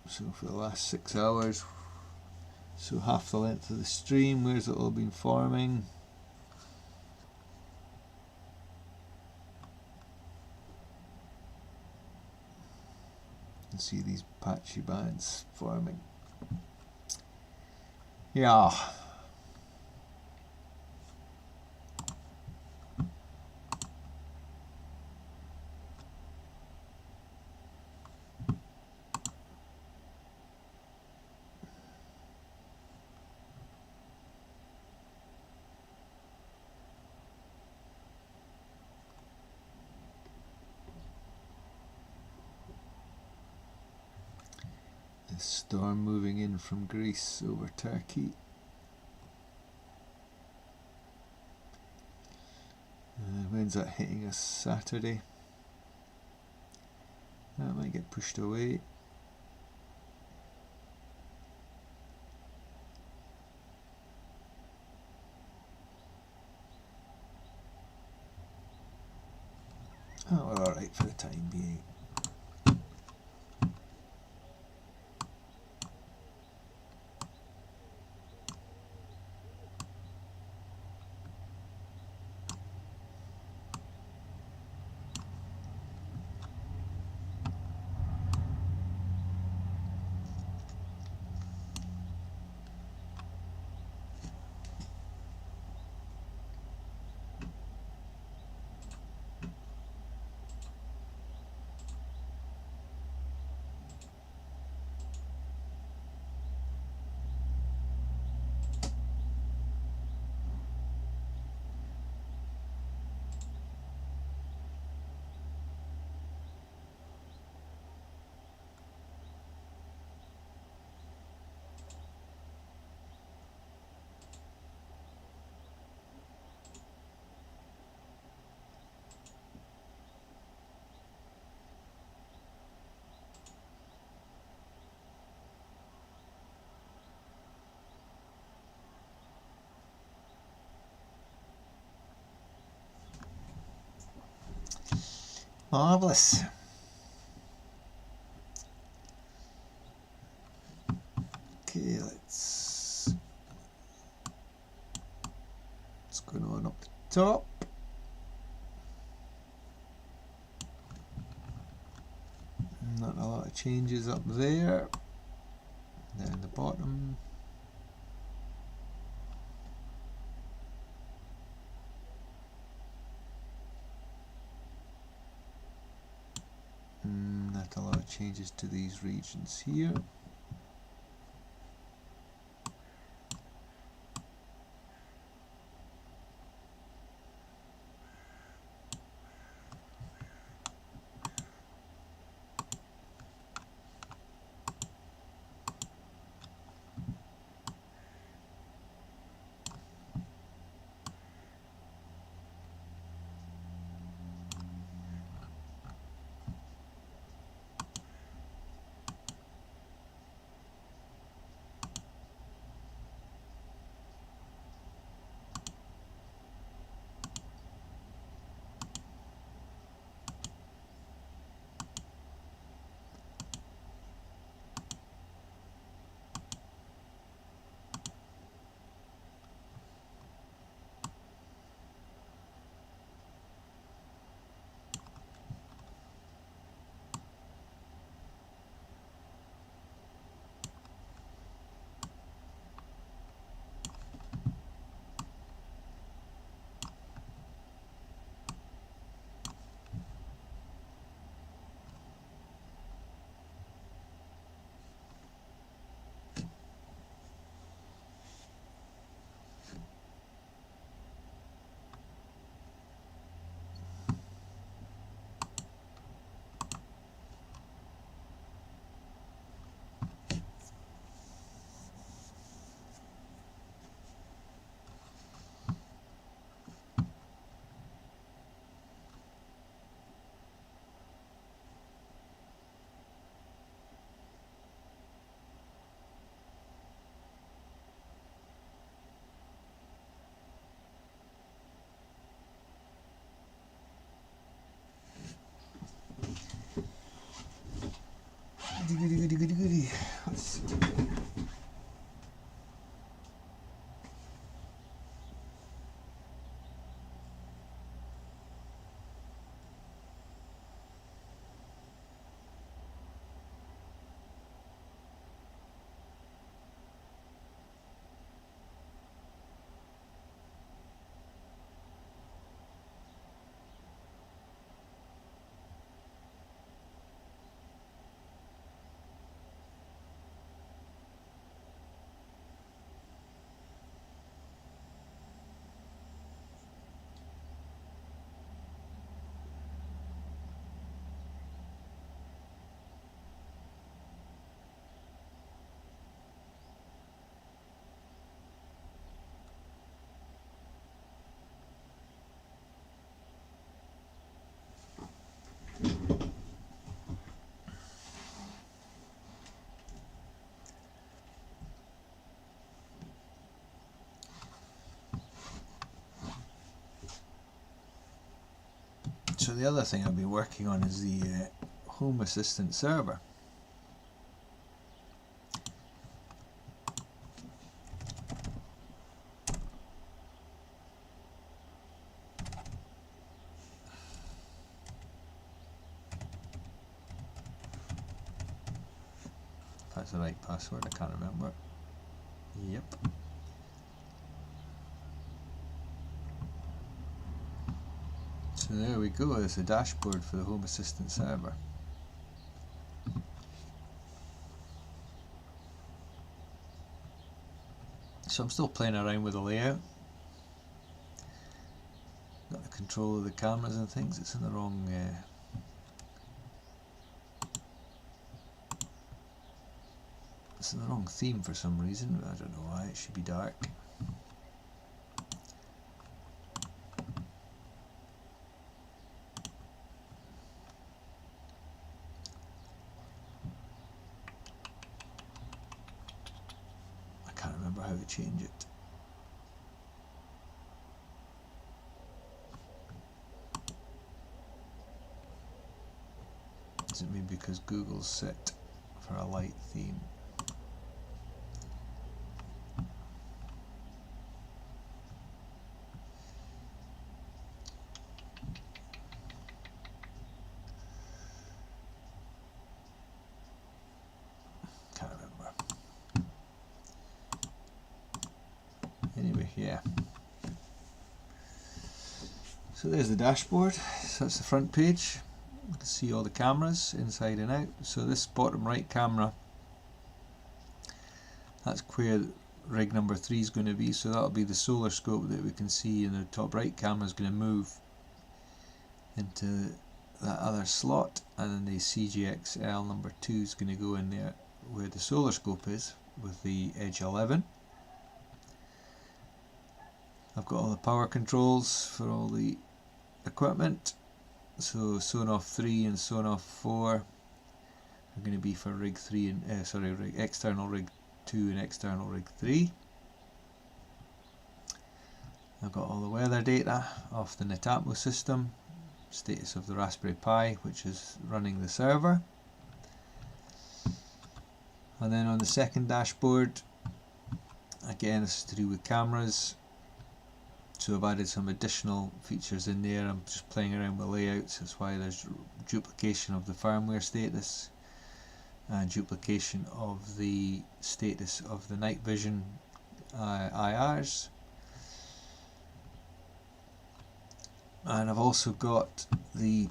So for the last 6 hours, so half the length of the stream, where's it all been forming? You can see these patchy bands forming. Yeah. The storm moving in from Greece over Turkey. When's that hitting us? Saturday. That might get pushed away. Oh, we're alright for the time being. Marvellous. Okay, let's what's going on up the top. Not a lot of changes up there. Down the bottom. Not a lot of changes to these regions here. Goody. Let's see. So the other thing I've been working on is the Home Assistant server. If that's the right password, I can't remember. Yep. So there we go, there's the dashboard for the Home Assistant server. So I'm still playing around with the layout. Got the control of the cameras and things, it's in the wrong it's in the wrong theme for some reason. I don't know why, it should be dark. How to change it. Is it maybe because Google's set for a light theme? Can't remember. Anyway, yeah. So there's the dashboard. So that's the front page. You can see all the cameras inside and out. So this bottom right camera, that's where rig number 3 is going to be. So that'll be the solar scope that we can see, and the top right camera is going to move into that other slot, and then the CGX L number 2 is going to go in there where the solar scope is with the Edge 11. I've got all the power controls for all the equipment. So Sonoff 3 and Sonoff 4 are going to be for rig 3 and external rig 2 and external rig 3. I've got all the weather data off the Netatmo system, status of the Raspberry Pi, which is running the server. And then on the second dashboard, again this is to do with cameras. So I've added some additional features in there. I'm just playing around with layouts. That's why there's duplication of the firmware status and duplication of the status of the night vision IRs. And I've also got the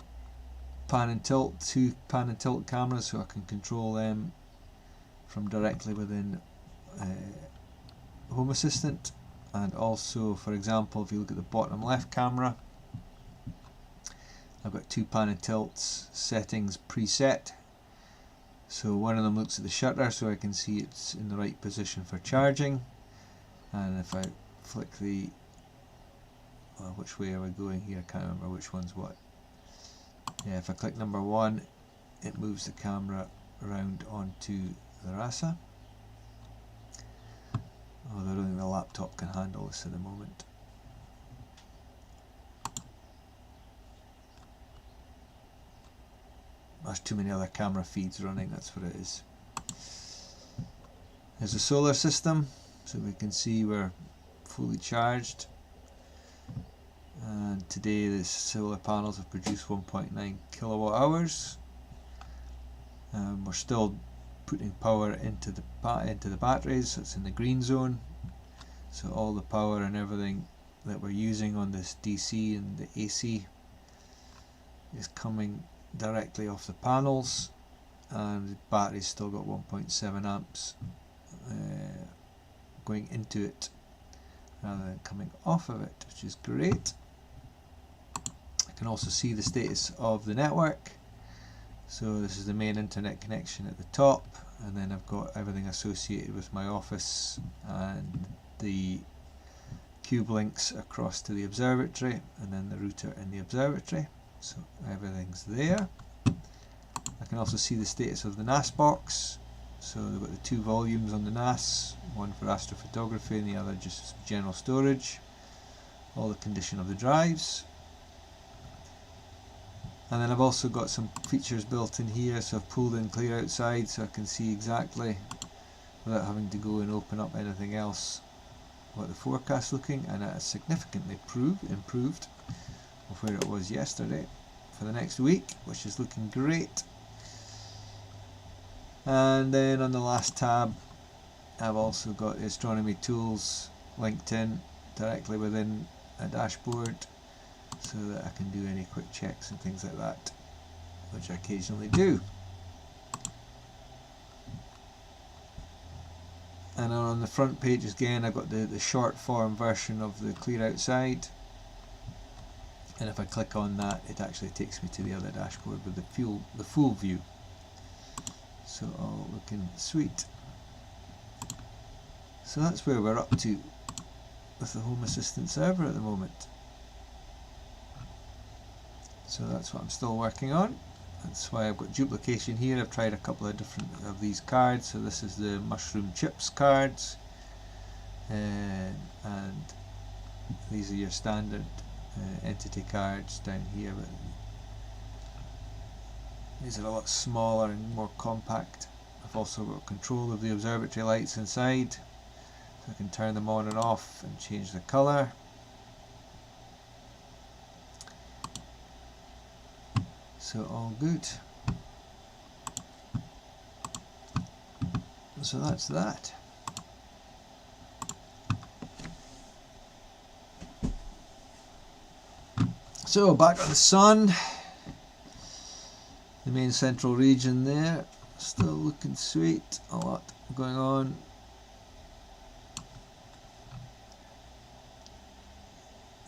pan and tilt, 2 pan and tilt cameras, so I can control them from directly within Home Assistant. And also, for example, if you look at the bottom left camera, I've got 2 pan and tilts settings preset. So one of them looks at the shutter, so I can see it's in the right position for charging. And if I flick the, well, which way are we going here? I can't remember which one's what. Yeah, if I click number 1, it moves the camera around onto the RASA. Although I don't think the laptop can handle this at the moment. There's too many other camera feeds running, that's what it is. There's a solar system, so we can see we're fully charged. And today the solar panels have produced 1.9 kilowatt hours. We're still putting power into the batteries, so it's in the green zone. So all the power and everything that we're using on this DC and the AC is coming directly off the panels, and the battery's still got 1.7 amps going into it rather than coming off of it, which is great. I can also see the status of the network. So this is the main internet connection at the top, and then I've got everything associated with my office and the cube links across to the observatory, and then the router in the observatory. So everything's there. I can also see the status of the NAS box. So they've got the 2 volumes on the NAS, one for astrophotography and the other just general storage. All the condition of the drives. And then I've also got some features built in here, so I've pulled in clear outside so I can see exactly, without having to go and open up anything else, what the forecast's looking, and it has significantly improved of where it was yesterday for the next week, which is looking great. And then on the last tab I've also got the astronomy tools linked in directly within a dashboard, so that I can do any quick checks and things like that, which I occasionally do. And on the front page again I've got the short form version of the clear outside, and if I click on that it actually takes me to the other dashboard with the full view. So all looking sweet. So that's where we're up to with the Home Assistant server at the moment. So that's what I'm still working on. That's why I've got duplication here. I've tried a couple of different of these cards. So this is the mushroom chips cards, and these are your standard entity cards down here, but these are a lot smaller and more compact. I've also got control of the observatory lights inside, so I can turn them on and off and change the colour. So all good. So that's that. So back on the sun, the main central region there, still looking sweet, a lot going on.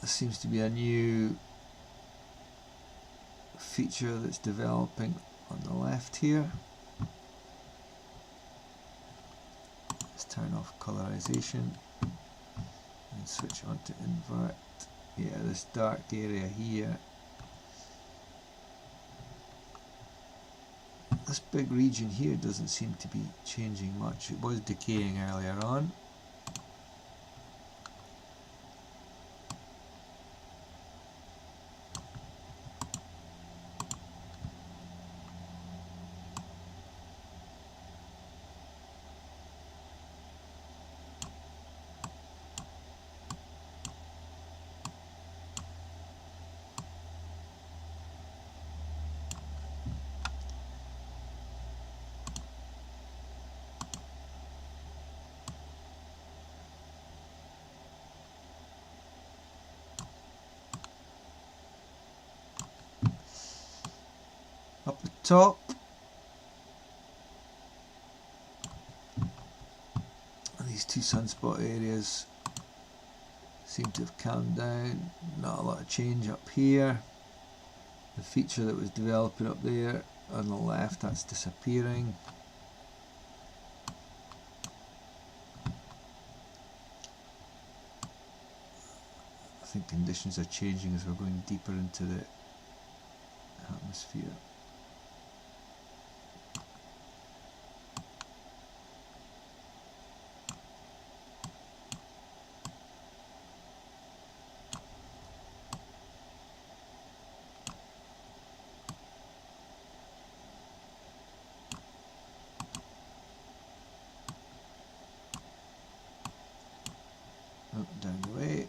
There seems to be a new feature that's developing on the left here. Let's turn off colorization and switch on to invert. Yeah, this dark area here, this big region here doesn't seem to be changing much. It was decaying earlier on. Up the top, these two sunspot areas seem to have calmed down. Not a lot of change up here. The feature that was developing up there on the left, that's disappearing. I think conditions are changing as we're going deeper into the atmosphere. Down the way.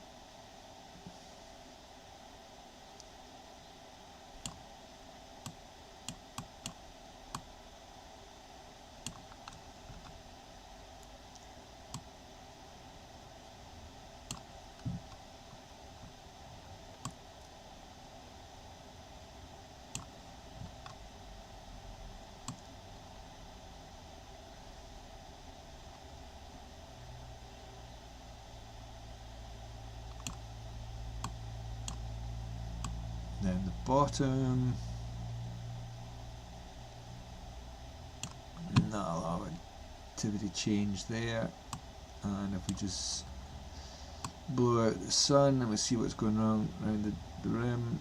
Down the bottom, not a lot of activity change there, and if we just blow out the sun and we see what's going on around the rim,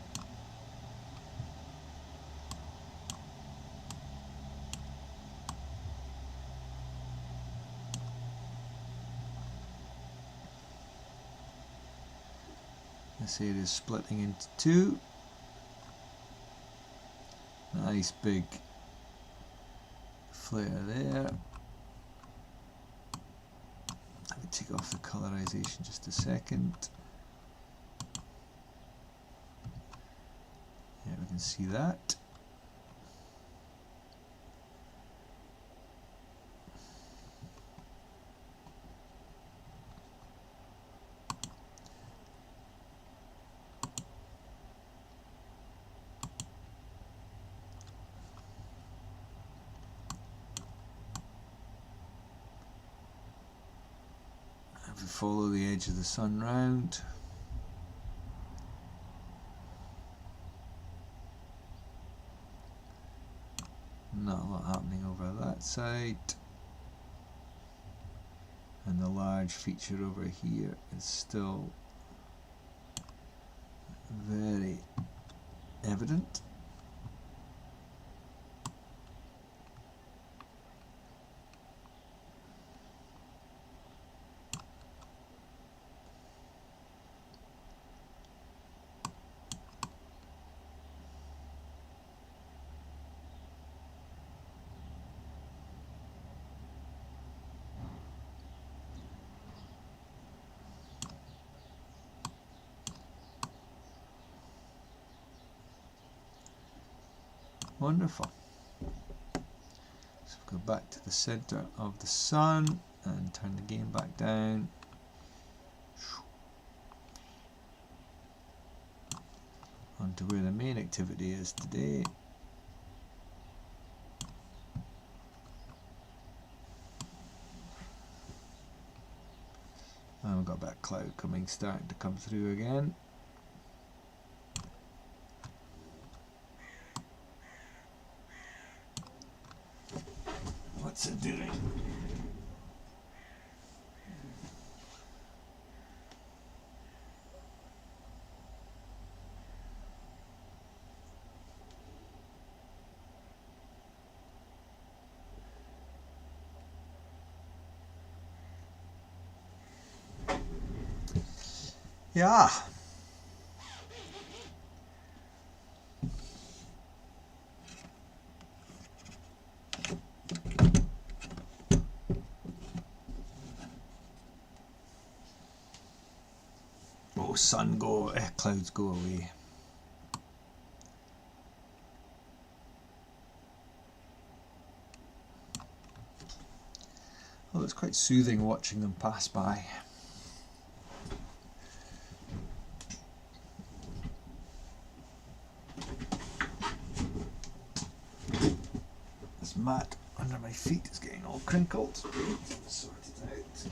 this area is splitting into two. Nice big flare there. Let me take off the colorization just a second. Yeah, we can see that. If we follow the edge of the sun round, not a lot happening over that side, and the large feature over here is still very evident. Wonderful. So go back to the center of the sun and turn the gain back down. Onto where the main activity is today. And we've got that cloud starting to come through again. What's it doing? Yeah. Oh, sun go, clouds go away. Well, it's quite soothing watching them pass by. This mat under my feet is getting all crinkled. Sort it out.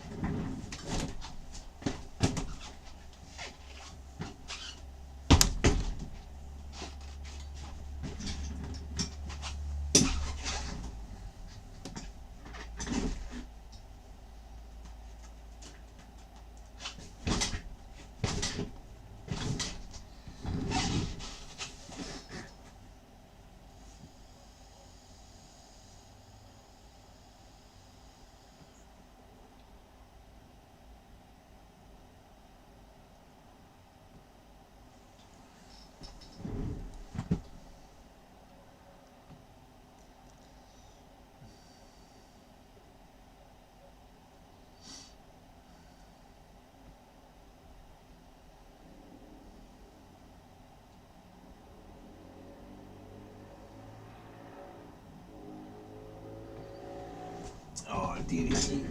Oh, dearie me.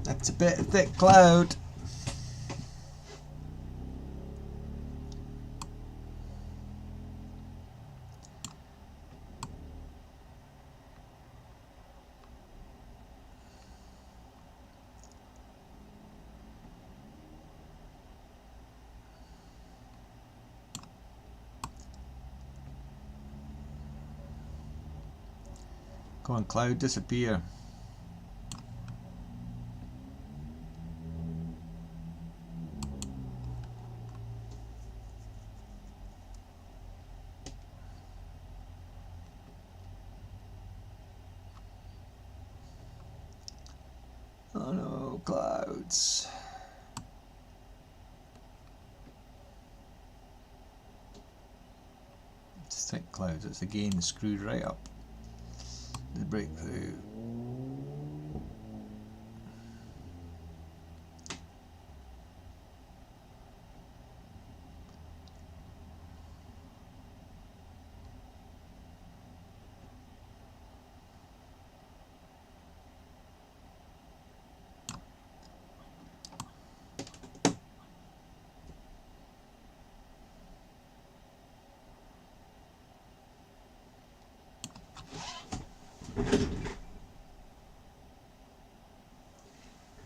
That's a bit of thick cloud. Come on, cloud, disappear. Oh no, clouds. Just think clouds, it's again screwed right up the breakthrough.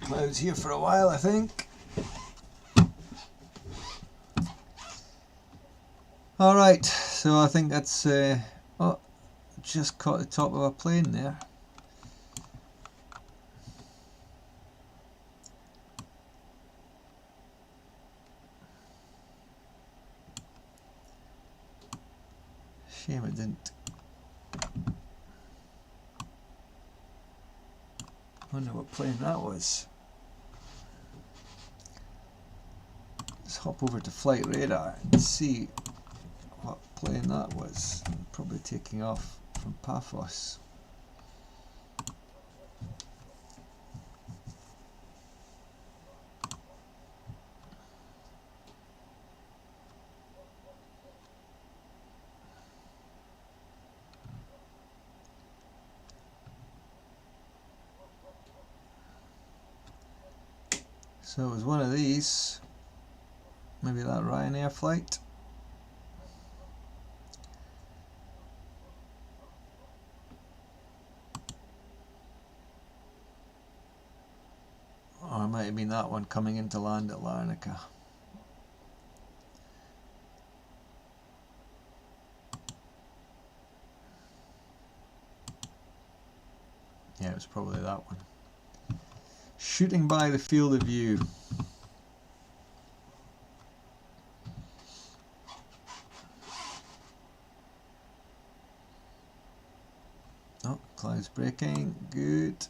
Clouds here for a while, I think. Alright, so I think that's oh, just caught the top of a plane there. Shame it didn't. Wonder what plane that was. Let's hop over to flight radar and see what plane that was. Probably taking off from Paphos. So it was one of these, maybe that Ryanair flight. Or it might have been that one coming into land at Larnaca. Yeah, it was probably that one. Shooting by the field of view. Oh, clouds breaking, good.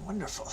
Wonderful.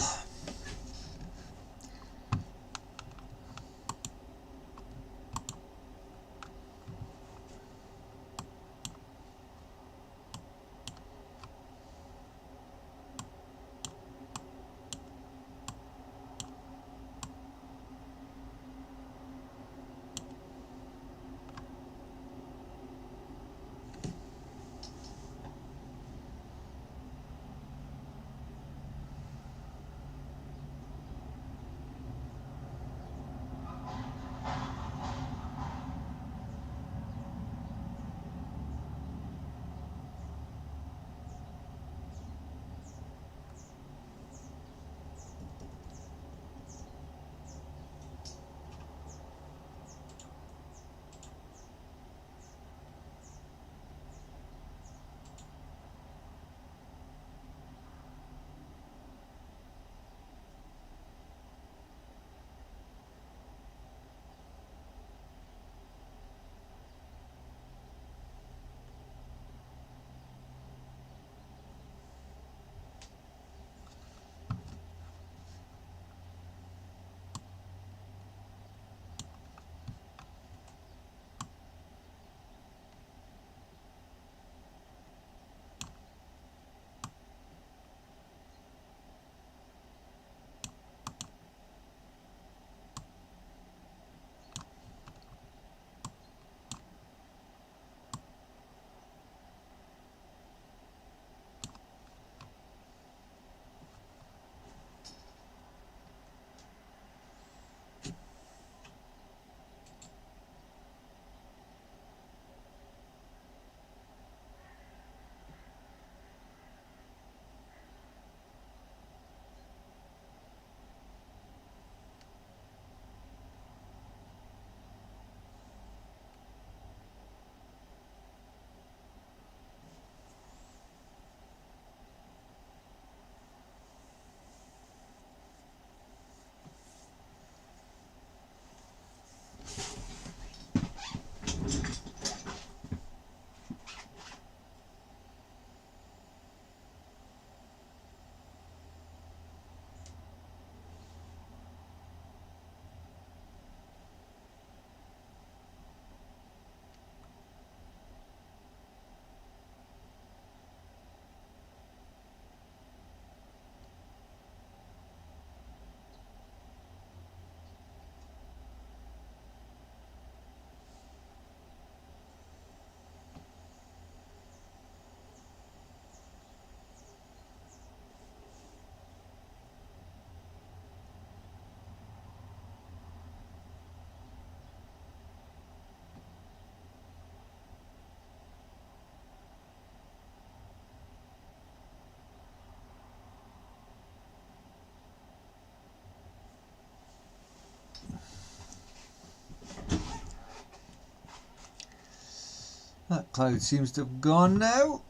cloud seems to have gone now.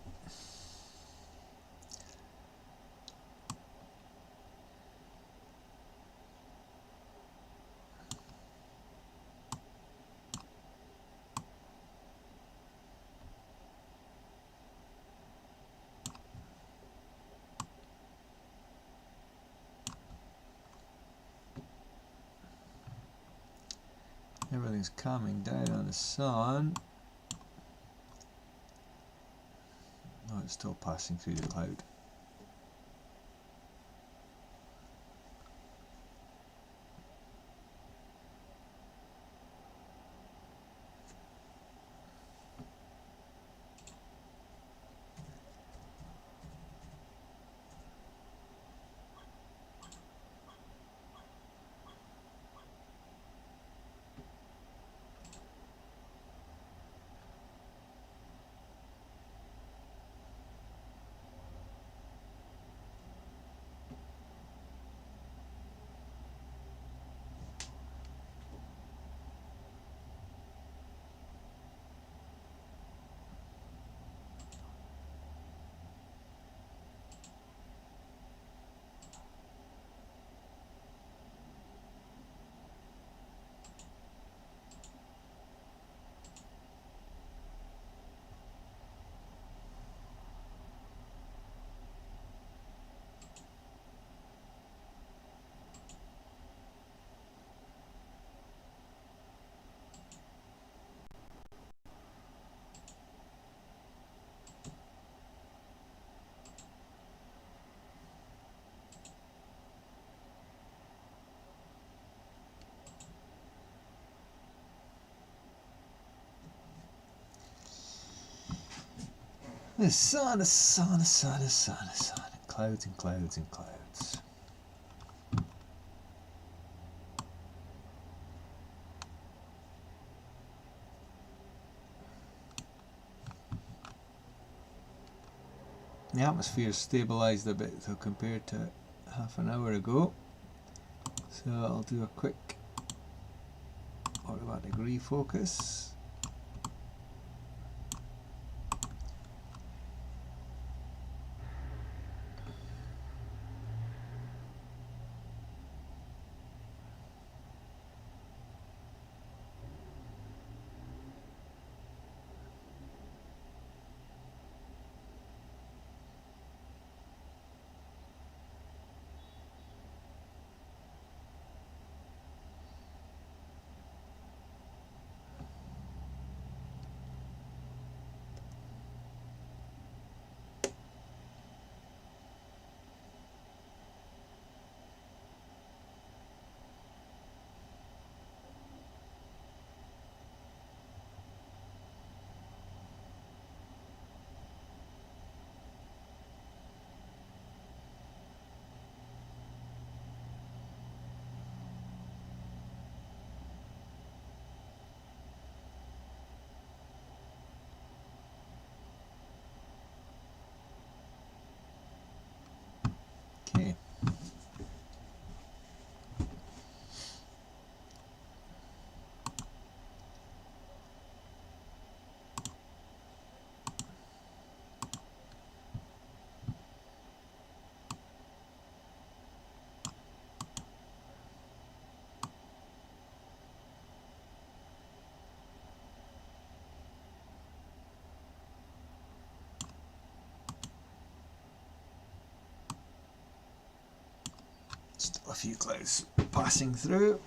Everything's calming down on the sun. Oh, it's still passing through the cloud. The sun, the sun, the sun, the sun, the sun, clouds and clouds and clouds. The atmosphere stabilised a bit though compared to half an hour ago. So I'll do a quick automatic refocus. Okay. Still a few clouds passing through.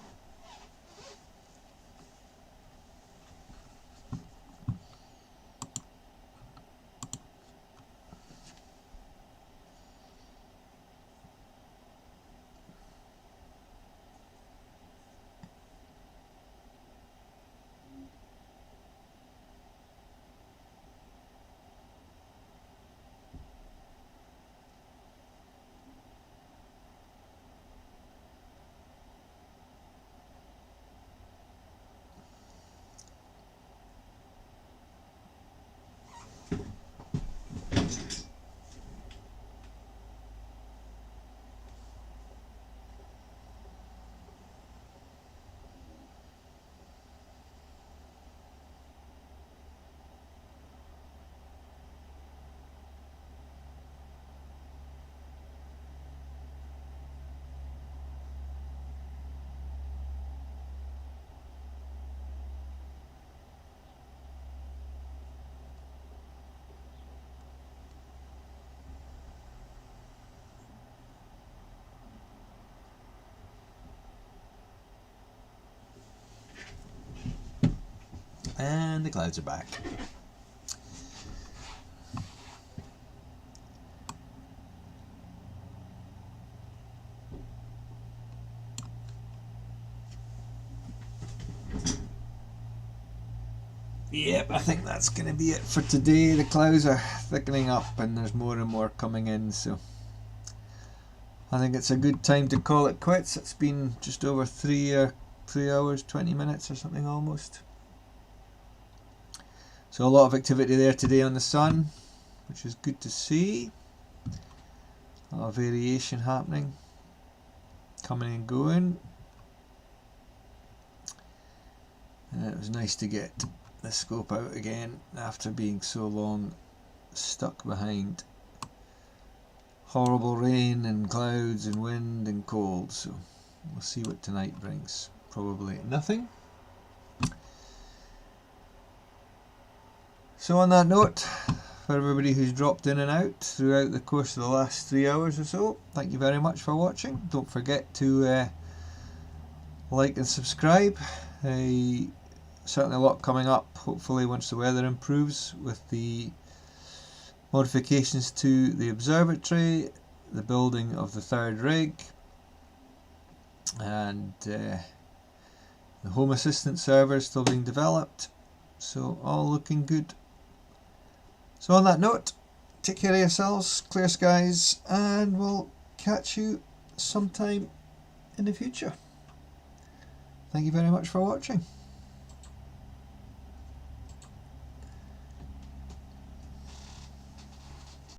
and the clouds are back. Yep, I think that's going to be it for today. The clouds are thickening up and there's more and more coming in, so I think it's a good time to call it quits. It's been just over 3 hours, 20 minutes or something almost. So a lot of activity there today on the sun, which is good to see. A lot of variation happening, coming and going. And it was nice to get the scope out again after being so long stuck behind horrible rain and clouds and wind and cold. So we'll see what tonight brings. Probably nothing. So on that note, for everybody who's dropped in and out throughout the course of the last 3 hours or so, thank you very much for watching. Don't forget to like and subscribe. Certainly a lot coming up, hopefully once the weather improves, with the modifications to the observatory, the building of the third rig, and the Home Assistant server is still being developed. So all looking good. So on that note, take care of yourselves, clear skies, and we'll catch you sometime in the future. Thank you very much for watching.